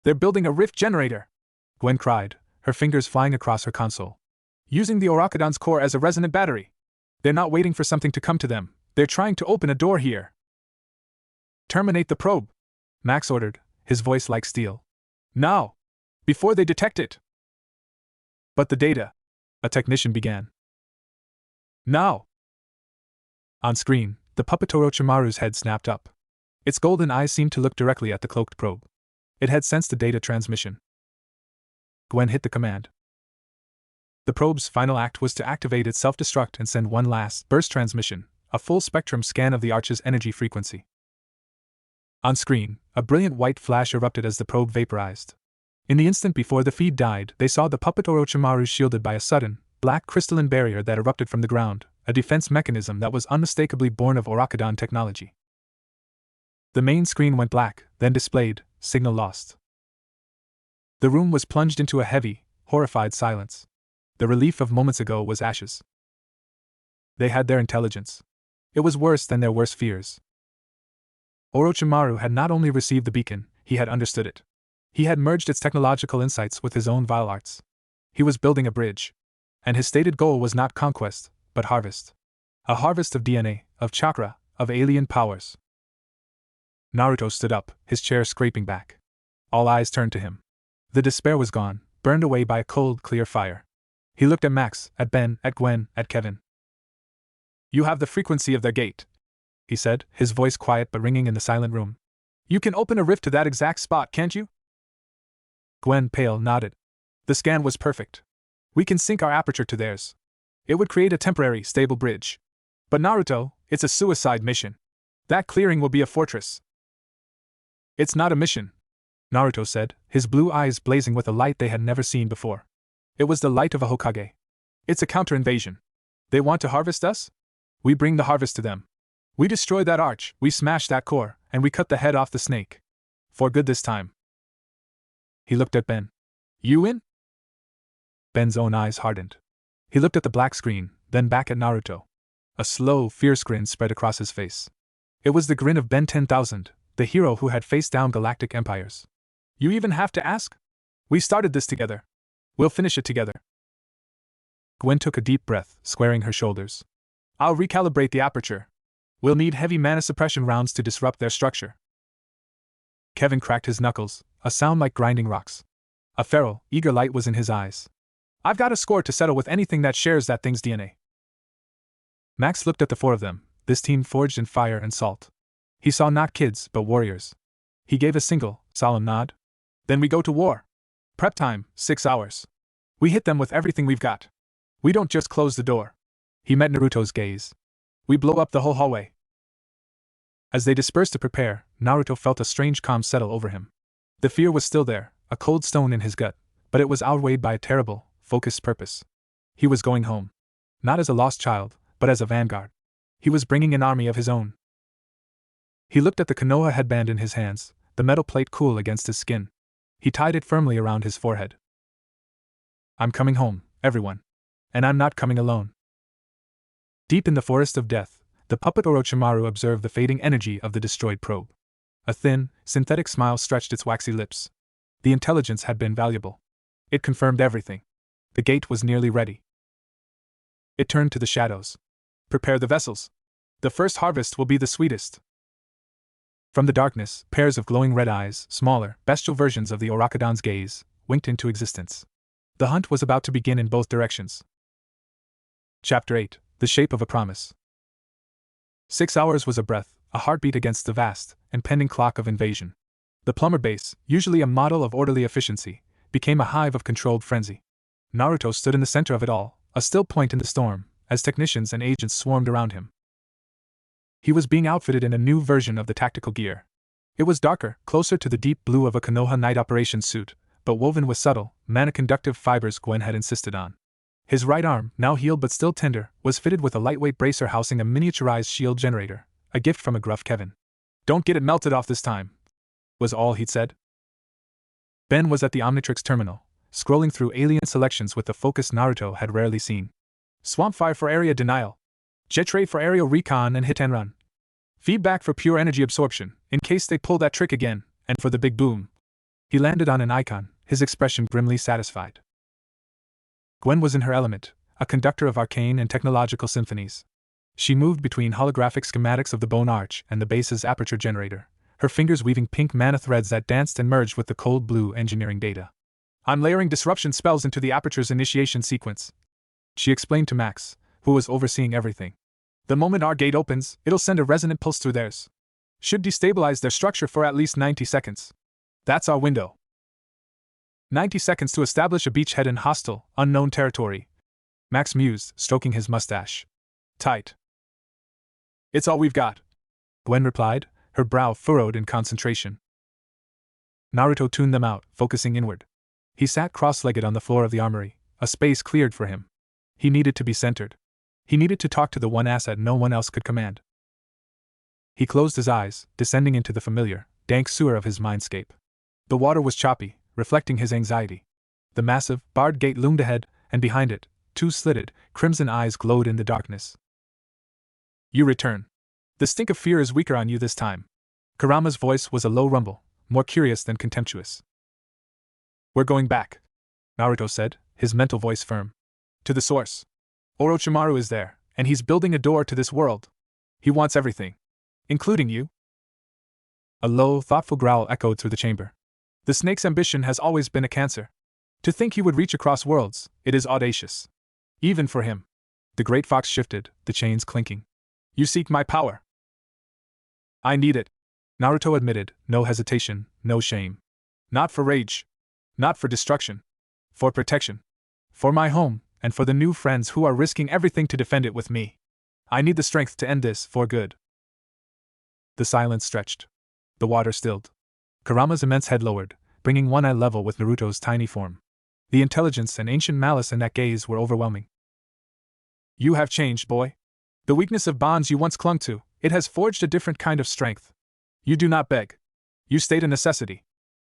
They're building a rift generator! Gwen cried, her fingers flying across her console. Using the Orakodon's core as a resonant battery. They're not waiting for something to come to them, they're trying to open a door here. Terminate the probe, Max ordered, his voice like steel. Now! Before they detect it! But the data, a technician began. Now! On screen, the puppet Orochimaru's head snapped up. Its golden eyes seemed to look directly at the cloaked probe. It had sensed the data transmission. Gwen hit the command. The probe's final act was to activate its self-destruct and send one last burst transmission, a full-spectrum scan of the arch's energy frequency. On screen, a brilliant white flash erupted as the probe vaporized. In the instant before the feed died, they saw the puppet Orochimaru shielded by a sudden, black crystalline barrier that erupted from the ground, a defense mechanism that was unmistakably born of Orakodon technology. The main screen went black, then displayed, signal lost. The room was plunged into a heavy, horrified silence. The relief of moments ago was ashes. They had their intelligence. It was worse than their worst fears. Orochimaru had not only received the beacon, he had understood it. He had merged its technological insights with his own vile arts. He was building a bridge. And his stated goal was not conquest, but harvest. A harvest of DNA, of chakra, of alien powers. Naruto stood up, his chair scraping back. All eyes turned to him. The despair was gone, burned away by a cold, clear fire. He looked at Max, at Ben, at Gwen, at Kevin. You have the frequency of their gate, he said, his voice quiet but ringing in the silent room. You can open a rift to that exact spot, can't you? Gwen, pale, nodded. The scan was perfect. We can sync our aperture to theirs. It would create a temporary, stable bridge. But Naruto, it's a suicide mission. That clearing will be a fortress. It's not a mission, Naruto said, his blue eyes blazing with a light they had never seen before. It was the light of a Hokage. It's a counter-invasion. They want to harvest us? We bring the harvest to them. We destroy that arch, we smash that core, and we cut the head off the snake. For good this time. He looked at Ben. You in? Ben's own eyes hardened. He looked at the black screen, then back at Naruto. A slow, fierce grin spread across his face. It was the grin of Ben 10,000, the hero who had faced down galactic empires. You even have to ask? We started this together. We'll finish it together. Gwen took a deep breath, squaring her shoulders. I'll recalibrate the aperture. We'll need heavy mana suppression rounds to disrupt their structure. Kevin cracked his knuckles, a sound like grinding rocks. A feral, eager light was in his eyes. I've got a score to settle with anything that shares that thing's DNA. Max looked at the four of them, this team forged in fire and salt. He saw not kids, but warriors. He gave a single, solemn nod. Then we go to war. Prep time, 6 hours. We hit them with everything we've got. We don't just close the door. He met Naruto's gaze. We blow up the whole hallway. As they dispersed to prepare, Naruto felt a strange calm settle over him. The fear was still there, a cold stone in his gut, but it was outweighed by a terrible, focused purpose. He was going home. Not as a lost child, but as a vanguard. He was bringing an army of his own. He looked at the Konoha headband in his hands, the metal plate cool against his skin. He tied it firmly around his forehead. I'm coming home, everyone. And I'm not coming alone. Deep in the forest of death, the puppet Orochimaru observed the fading energy of the destroyed probe. A thin, synthetic smile stretched its waxy lips. The intelligence had been valuable. It confirmed everything. The gate was nearly ready. It turned to the shadows. Prepare the vessels. The first harvest will be the sweetest. From the darkness, pairs of glowing red eyes, smaller, bestial versions of the Orakodon's gaze, winked into existence. The hunt was about to begin in both directions. Chapter 8. The Shape of a Promise. 6 hours was a breath, a heartbeat against the vast, impending clock of invasion. The plumber base, usually a model of orderly efficiency, became a hive of controlled frenzy. Naruto stood in the center of it all, a still point in the storm, as technicians and agents swarmed around him. He was being outfitted in a new version of the tactical gear. It was darker, closer to the deep blue of a Konoha night operations suit, but woven with subtle, mana-conductive fibers Gwen had insisted on. His right arm, now healed but still tender, was fitted with a lightweight bracer housing a miniaturized shield generator, a gift from a gruff Kevin. Don't get it melted off this time, was all he'd said. Ben was at the Omnitrix terminal, scrolling through alien selections with the focus Naruto had rarely seen. Swampfire for area denial. Jet Ray for aerial recon and hit and run. Feedback for pure energy absorption, in case they pull that trick again, and for the big boom. He landed on an icon, his expression grimly satisfied. Gwen was in her element, a conductor of arcane and technological symphonies. She moved between holographic schematics of the bone arch and the base's aperture generator, her fingers weaving pink mana threads that danced and merged with the cold blue engineering data. I'm layering disruption spells into the aperture's initiation sequence, she explained to Max, who was overseeing everything. The moment our gate opens, it'll send a resonant pulse through theirs. Should destabilize their structure for at least 90 seconds. That's our window. 90 seconds to establish a beachhead in hostile, unknown territory. Max mused, stroking his mustache. Tight. It's all we've got, Gwen replied, her brow furrowed in concentration. Naruto tuned them out, focusing inward. He sat cross-legged on the floor of the armory, a space cleared for him. He needed to be centered. He needed to talk to the one asset no one else could command. He closed his eyes, descending into the familiar, dank sewer of his mindscape. The water was choppy, reflecting his anxiety. The massive, barred gate loomed ahead, and behind it, two slitted, crimson eyes glowed in the darkness. You return. The stink of fear is weaker on you this time. Kurama's voice was a low rumble, more curious than contemptuous. We're going back, Naruto said, his mental voice firm. To the source. Orochimaru is there, and he's building a door to this world. He wants everything. Including you. A low, thoughtful growl echoed through the chamber. The snake's ambition has always been a cancer. To think he would reach across worlds, it is audacious. Even for him. The great fox shifted, the chains clinking. You seek my power. I need it, Naruto admitted, no hesitation, no shame. Not for rage. Not for destruction. For protection. For my home, and for the new friends who are risking everything to defend it with me. I need the strength to end this for good. The silence stretched. The water stilled. Kurama's immense head lowered, bringing one eye level with Naruto's tiny form. The intelligence and ancient malice in that gaze were overwhelming. You have changed, boy. The weakness of bonds you once clung to, it has forged a different kind of strength. You do not beg. You state a necessity.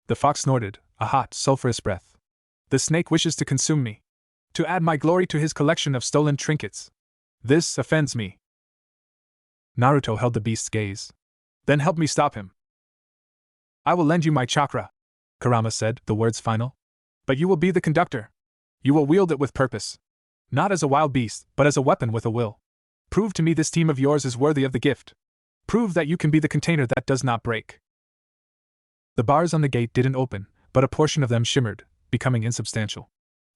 The fox snorted, a hot, sulphurous breath. The snake wishes to consume me. To add my glory to his collection of stolen trinkets. This offends me. Naruto held the beast's gaze. Then help me stop him. I will lend you my chakra, Kurama said, the words final. But you will be the conductor. You will wield it with purpose. Not as a wild beast, but as a weapon with a will. Prove to me this team of yours is worthy of the gift. Prove that you can be the container that does not break. The bars on the gate didn't open, but a portion of them shimmered, becoming insubstantial.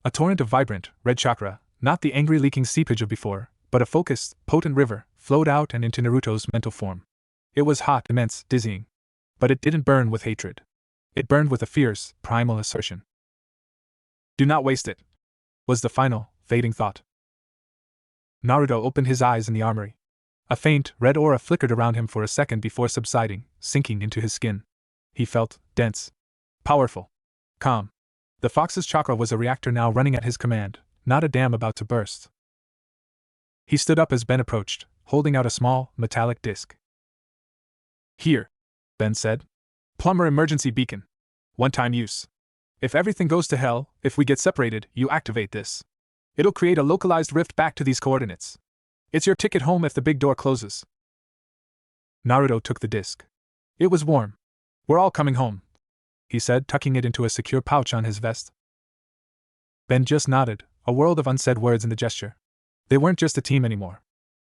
A torrent of vibrant, red chakra, not the angry leaking seepage of before, but a focused, potent river, flowed out and into Naruto's mental form. It was hot, immense, dizzying. But it didn't burn with hatred. It burned with a fierce, primal assertion. Do not waste it, was the final, fading thought. Naruto opened his eyes in the armory. A faint, red aura flickered around him for a second before subsiding, sinking into his skin. He felt dense, powerful, calm. The fox's chakra was a reactor now running at his command, not a dam about to burst. He stood up as Ben approached, holding out a small, metallic disc. Here, Ben said. Plumber emergency beacon. One-time use. If everything goes to hell, if we get separated, you activate this. It'll create a localized rift back to these coordinates. It's your ticket home if the big door closes. Naruto took the disc. It was warm. We're all coming home, he said, tucking it into a secure pouch on his vest. Ben just nodded, a world of unsaid words in the gesture. They weren't just a team anymore.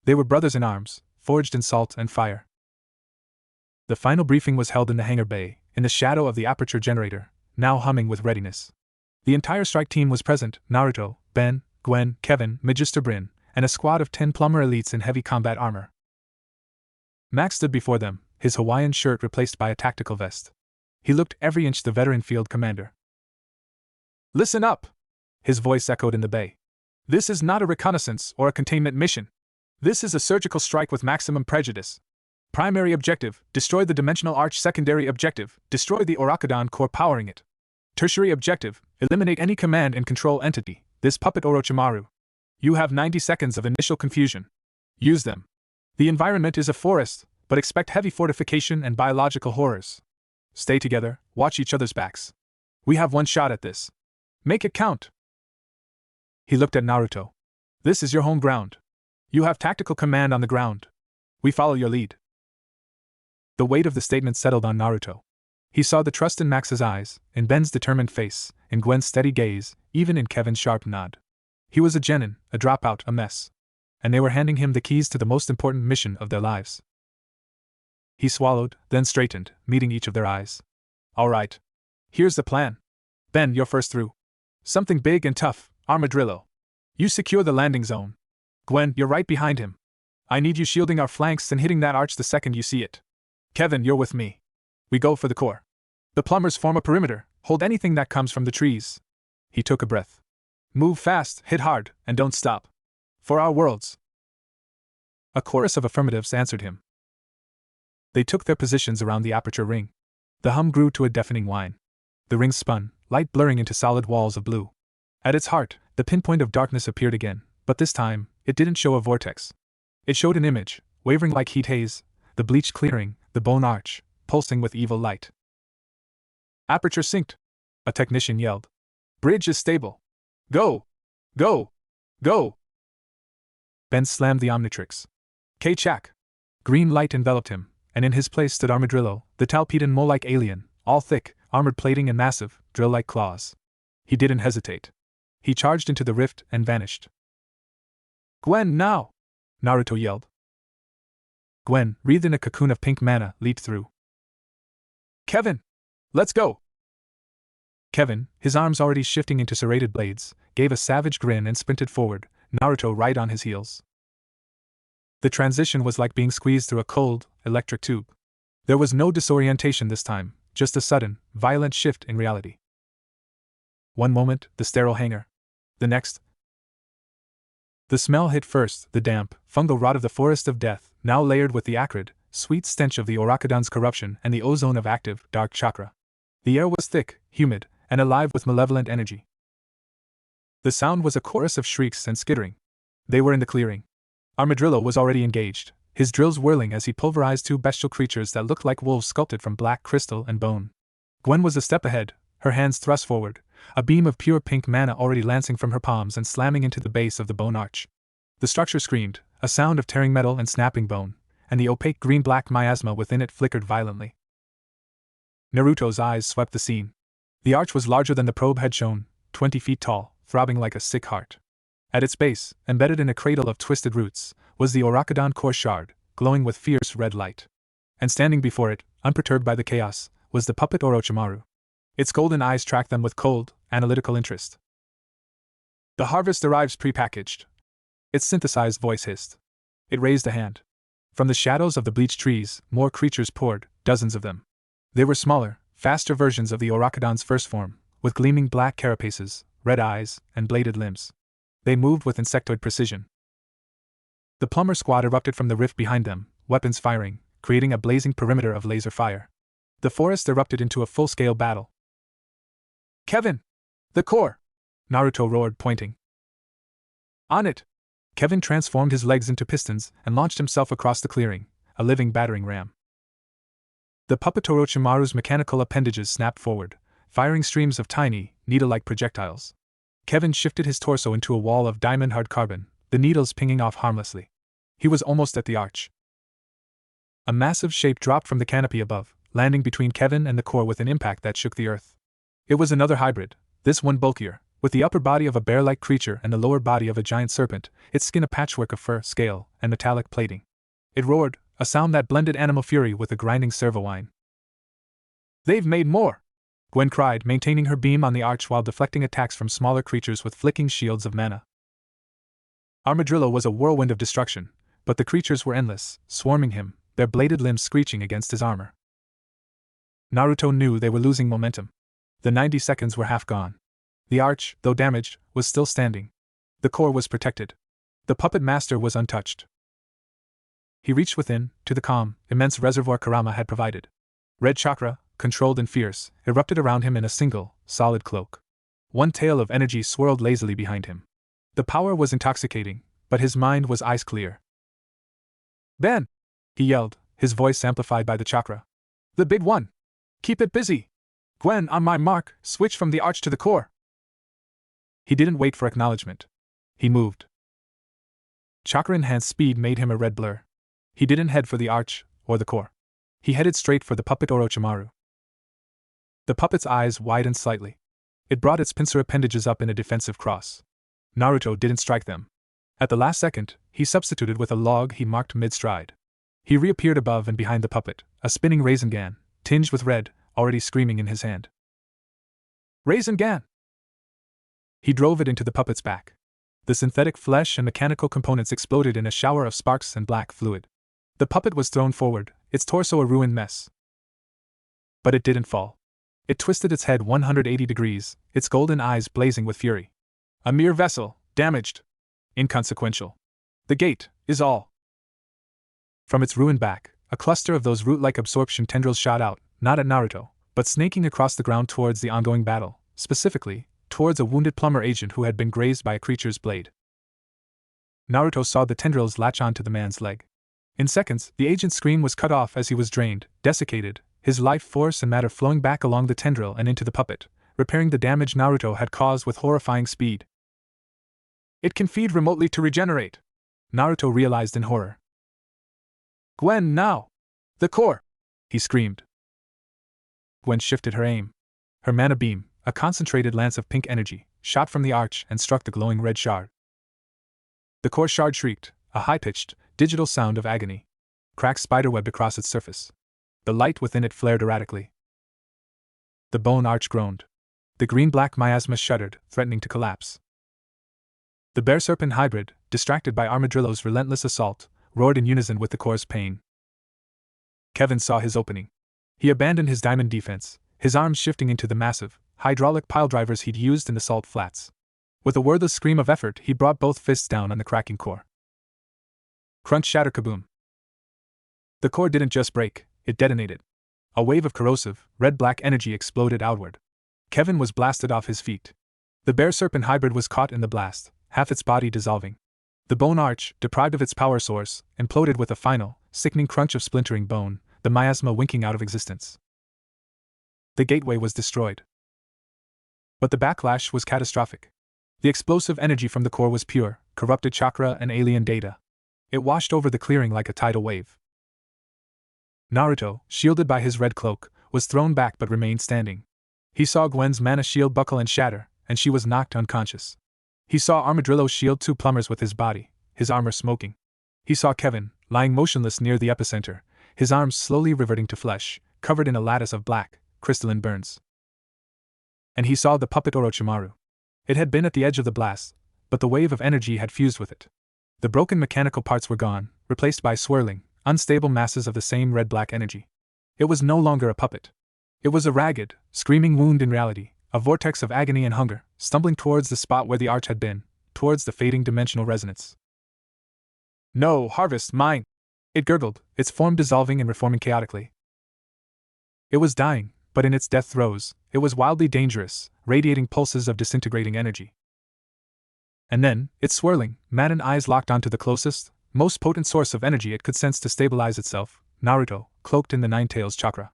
They were brothers in arms, forged in salt and fire. The final briefing was held in the hangar bay, in the shadow of the aperture generator, now humming with readiness. The entire strike team was present: Naruto, Ben, Gwen, Kevin, Magister Brin, and a squad of 10 plumber elites in heavy combat armor. Max stood before them, his Hawaiian shirt replaced by a tactical vest. He looked every inch the veteran field commander. Listen up! His voice echoed in the bay. This is not a reconnaissance or a containment mission. This is a surgical strike with maximum prejudice. Primary objective, destroy the dimensional arch. Secondary objective, destroy the Orakodon core powering it. Tertiary objective, eliminate any command and control entity, this puppet Orochimaru. You have 90 seconds of initial confusion. Use them. The environment is a forest, but expect heavy fortification and biological horrors. Stay together, watch each other's backs. We have one shot at this. Make it count. He looked at Naruto. This is your home ground. You have tactical command on the ground. We follow your lead. The weight of the statement settled on Naruto. He saw the trust in Max's eyes, in Ben's determined face, in Gwen's steady gaze, even in Kevin's sharp nod. He was a genin, a dropout, a mess. And they were handing him the keys to the most important mission of their lives. He swallowed, then straightened, meeting each of their eyes. All right. Here's the plan. Ben, you're first through. Something big and tough, Armadillo. You secure the landing zone. Gwen, you're right behind him. I need you shielding our flanks and hitting that arch the second you see it. Kevin, you're with me. We go for the core. The plumbers form a perimeter, hold anything that comes from the trees. He took a breath. Move fast, hit hard, and don't stop. For our worlds. A chorus of affirmatives answered him. They took their positions around the aperture ring. The hum grew to a deafening whine. The ring spun, light blurring into solid walls of blue. At its heart, the pinpoint of darkness appeared again, but this time, it didn't show a vortex. It showed an image, wavering like heat haze, the bleached clearing, the bone arch, pulsing with evil light. Aperture synced, a technician yelled. Bridge is stable. Go! Go! Go! Ben slammed the Omnitrix. K-Chak! Green light enveloped him, and in his place stood Armadillo, the Talpedan mole-like alien, all thick, armored plating and massive, drill-like claws. He didn't hesitate. He charged into the rift and vanished. Gwen, now! Naruto yelled. Gwen, wreathed in a cocoon of pink mana, leaped through. Kevin! Let's go! Kevin, his arms already shifting into serrated blades, gave a savage grin and sprinted forward, Naruto right on his heels. The transition was like being squeezed through a cold, electric tube. There was no disorientation this time, just a sudden, violent shift in reality. One moment, the sterile hangar. The next. The smell hit first, the damp, fungal rot of the forest of death, now layered with the acrid, sweet stench of the Orakodon's corruption and the ozone of active, dark chakra. The air was thick, humid, and alive with malevolent energy. The sound was a chorus of shrieks and skittering. They were in the clearing. Armadillo was already engaged, his drills whirling as he pulverized two bestial creatures that looked like wolves sculpted from black crystal and bone. Gwen was a step ahead, her hands thrust forward, a beam of pure pink mana already lancing from her palms and slamming into the base of the bone arch. The structure screamed, a sound of tearing metal and snapping bone, and the opaque green-black miasma within it flickered violently. Naruto's eyes swept the scene. The arch was larger than the probe had shown, 20 feet tall, throbbing like a sick heart. At its base, embedded in a cradle of twisted roots, was the Orakodon core shard, glowing with fierce red light. And standing before it, unperturbed by the chaos, was the puppet Orochimaru. Its golden eyes tracked them with cold, analytical interest. The harvest arrives prepackaged. Its synthesized voice hissed. It raised a hand. From the shadows of the bleached trees, more creatures poured, dozens of them. They were smaller, faster versions of the Orakodon's first form, with gleaming black carapaces, red eyes, and bladed limbs. They moved with insectoid precision. The plumber squad erupted from the rift behind them, weapons firing, creating a blazing perimeter of laser fire. The forest erupted into a full-scale battle. Kevin! The core! Naruto roared, pointing. On it! Kevin transformed his legs into pistons and launched himself across the clearing, a living battering ram. The puppet Orochimaru's mechanical appendages snapped forward, firing streams of tiny, needle-like projectiles. Kevin shifted his torso into a wall of diamond-hard carbon, the needles pinging off harmlessly. He was almost at the arch. A massive shape dropped from the canopy above, landing between Kevin and the core with an impact that shook the earth. It was another hybrid, this one bulkier, with the upper body of a bear-like creature and the lower body of a giant serpent, its skin a patchwork of fur, scale, and metallic plating. It roared, a sound that blended animal fury with a grinding servo whine. They've made more! Gwen cried, maintaining her beam on the arch while deflecting attacks from smaller creatures with flicking shields of mana. Armadillo was a whirlwind of destruction, but the creatures were endless, swarming him, their bladed limbs screeching against his armor. Naruto knew they were losing momentum. The 90 seconds were half gone. The arch, though damaged, was still standing. The core was protected. The puppet master was untouched. He reached within, to the calm, immense reservoir Kurama had provided. Red chakra, controlled and fierce, erupted around him in a single, solid cloak. One tail of energy swirled lazily behind him. The power was intoxicating, but his mind was ice clear. Ben! He yelled, his voice amplified by the chakra. The big one! Keep it busy! Gwen, on my mark, switch from the arch to the core! He didn't wait for acknowledgement. He moved. Chakra-enhanced speed made him a red blur. He didn't head for the arch, or the core. He headed straight for the puppet Orochimaru. The puppet's eyes widened slightly. It brought its pincer appendages up in a defensive cross. Naruto didn't strike them. At the last second, he substituted with a log he marked mid-stride. He reappeared above and behind the puppet, a spinning Rasengan, tinged with red, already screaming in his hand. Rasengan! He drove it into the puppet's back. The synthetic flesh and mechanical components exploded in a shower of sparks and black fluid. The puppet was thrown forward, its torso a ruined mess. But it didn't fall. It twisted its head 180 degrees, its golden eyes blazing with fury. A mere vessel, damaged. Inconsequential. The gate is all. From its ruined back, a cluster of those root-like absorption tendrils shot out, not at Naruto, but snaking across the ground towards the ongoing battle, specifically, towards a wounded plumber agent who had been grazed by a creature's blade. Naruto saw the tendrils latch onto the man's leg. In seconds, the agent's scream was cut off as he was drained, desiccated, his life force and matter flowing back along the tendril and into the puppet, repairing the damage Naruto had caused with horrifying speed. It can feed remotely to regenerate, Naruto realized in horror. Gwen, now! The core! He screamed. Gwen shifted her aim. Her mana beam, a concentrated lance of pink energy, shot from the arch and struck the glowing red shard. The core shard shrieked, a high-pitched, digital sound of agony. Cracks spiderwebbed across its surface. The light within it flared erratically. The bone arch groaned. The green-black miasma shuddered, threatening to collapse. The bear-serpent hybrid, distracted by Armadillo's relentless assault, roared in unison with the core's pain. Kevin saw his opening. He abandoned his diamond defense, his arms shifting into the massive, hydraulic piledrivers he'd used in the salt flats. With a wordless scream of effort, he brought both fists down on the cracking core. Crunch, shatter, kaboom. The core didn't just break, it detonated. A wave of corrosive, red-black energy exploded outward. Kevin was blasted off his feet. The bear-serpent hybrid was caught in the blast, half its body dissolving. The bone arch, deprived of its power source, imploded with a final, sickening crunch of splintering bone, the miasma winking out of existence. The gateway was destroyed. But the backlash was catastrophic. The explosive energy from the core was pure, corrupted chakra and alien data. It washed over the clearing like a tidal wave. Naruto, shielded by his red cloak, was thrown back but remained standing. He saw Gwen's mana shield buckle and shatter, and she was knocked unconscious. He saw Armadillo shield two plumbers with his body, his armor smoking. He saw Kevin, lying motionless near the epicenter, his arms slowly reverting to flesh, covered in a lattice of black, crystalline burns. And he saw the puppet Orochimaru. It had been at the edge of the blast, but the wave of energy had fused with it. The broken mechanical parts were gone, replaced by swirling, unstable masses of the same red-black energy. It was no longer a puppet. It was a ragged, screaming wound in reality, a vortex of agony and hunger, stumbling towards the spot where the arch had been, towards the fading dimensional resonance. No, Harvest, mine! It gurgled, its form dissolving and reforming chaotically. It was dying, but in its death throes, it was wildly dangerous, radiating pulses of disintegrating energy. And then, its swirling, maddened eyes locked onto the closest, most potent source of energy it could sense to stabilize itself, Naruto, cloaked in the Nine-Tails chakra.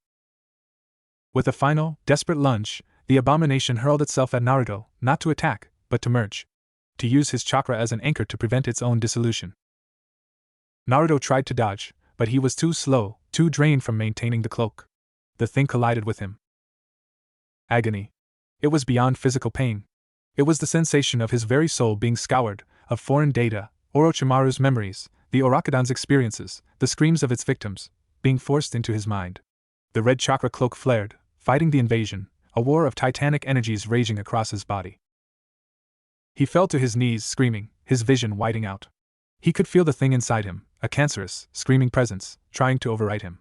With a final, desperate lunge, the abomination hurled itself at Naruto, not to attack, but to merge. To use his chakra as an anchor to prevent its own dissolution. Naruto tried to dodge, but he was too slow, too drained from maintaining the cloak. The thing collided with him. Agony. It was beyond physical pain. It was the sensation of his very soul being scoured, of foreign data, Orochimaru's memories, the Orochidan's experiences, the screams of its victims, being forced into his mind. The red chakra cloak flared, fighting the invasion, a war of titanic energies raging across his body. He fell to his knees screaming, his vision whiting out. He could feel the thing inside him, a cancerous, screaming presence, trying to override him.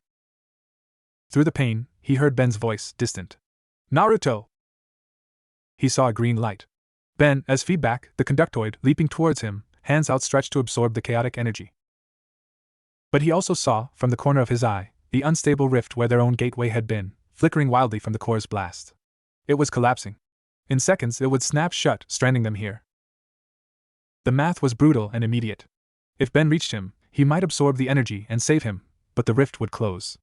Through the pain, he heard Ben's voice, distant. Naruto! He saw a green light. Ben, as feedback, the conductoid, leaping towards him, hands outstretched to absorb the chaotic energy. But he also saw, from the corner of his eye, the unstable rift where their own gateway had been, flickering wildly from the core's blast. It was collapsing. In seconds it would snap shut, stranding them here. The math was brutal and immediate. If Ben reached him, he might absorb the energy and save him, but the rift would close.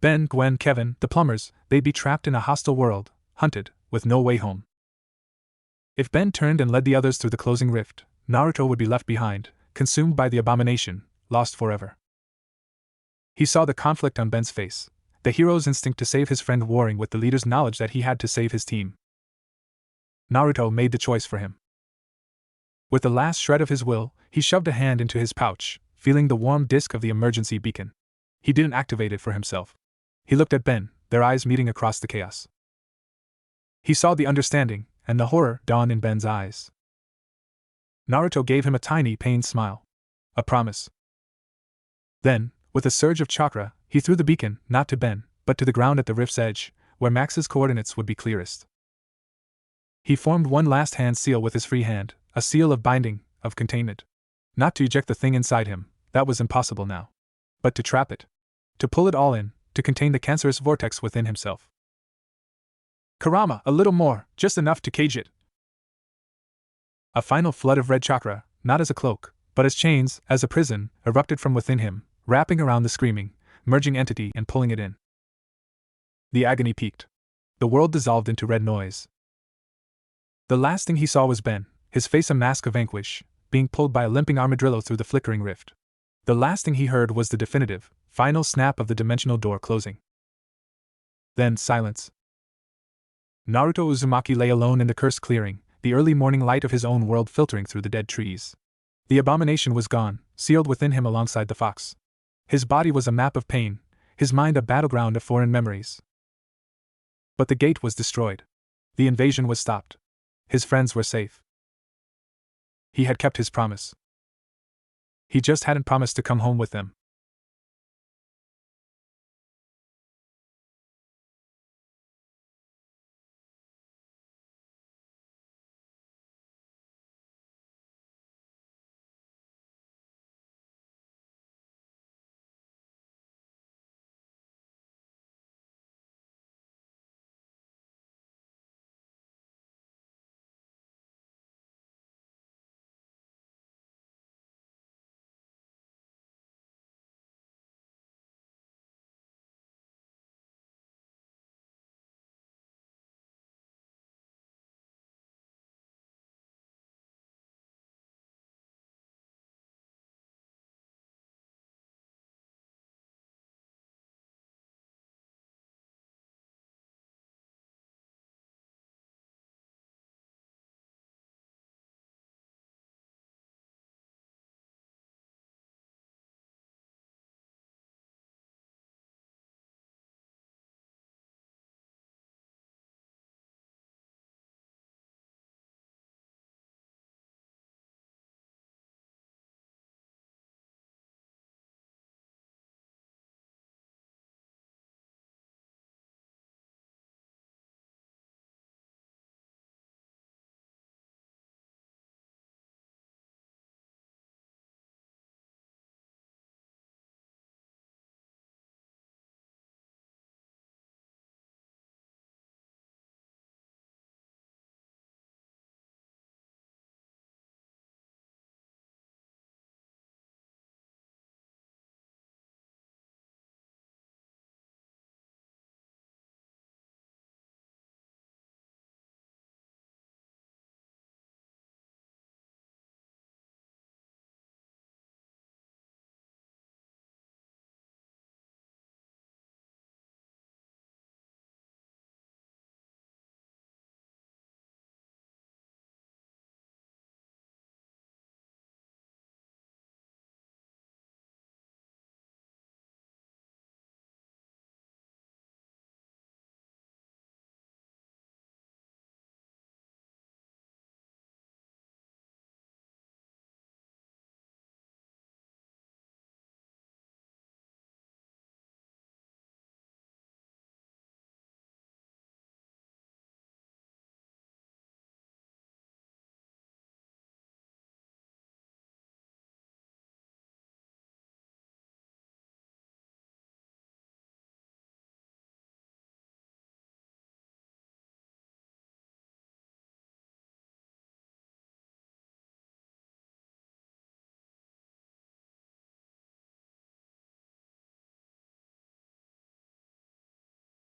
Ben, Gwen, Kevin, the plumbers, they'd be trapped in a hostile world, hunted, with no way home. If Ben turned and led the others through the closing rift, Naruto would be left behind, consumed by the abomination, lost forever. He saw the conflict on Ben's face, the hero's instinct to save his friend warring with the leader's knowledge that he had to save his team. Naruto made the choice for him. With the last shred of his will, he shoved a hand into his pouch, feeling the warm disk of the emergency beacon. He didn't activate it for himself. He looked at Ben, their eyes meeting across the chaos. He saw the understanding, and the horror dawn in Ben's eyes. Naruto gave him a tiny, pained smile. A promise. Then, with a surge of chakra, he threw the beacon, not to Ben, but to the ground at the rift's edge, where Max's coordinates would be clearest. He formed one last hand seal with his free hand, a seal of binding, of containment. Not to eject the thing inside him, that was impossible now. But to trap it. To pull it all in, to contain the cancerous vortex within himself. Kurama, a little more, just enough to cage it. A final flood of red chakra, not as a cloak, but as chains, as a prison, erupted from within him, wrapping around the screaming, merging entity and pulling it in. The agony peaked. The world dissolved into red noise. The last thing he saw was Ben, his face a mask of anguish, being pulled by a limping armadillo through the flickering rift. The last thing he heard was the definitive, final snap of the dimensional door closing. Then silence. Naruto Uzumaki lay alone in the cursed clearing, the early morning light of his own world filtering through the dead trees. The abomination was gone, sealed within him alongside the fox. His body was a map of pain, his mind a battleground of foreign memories. But the gate was destroyed. The invasion was stopped. His friends were safe. He had kept his promise. He just hadn't promised to come home with them.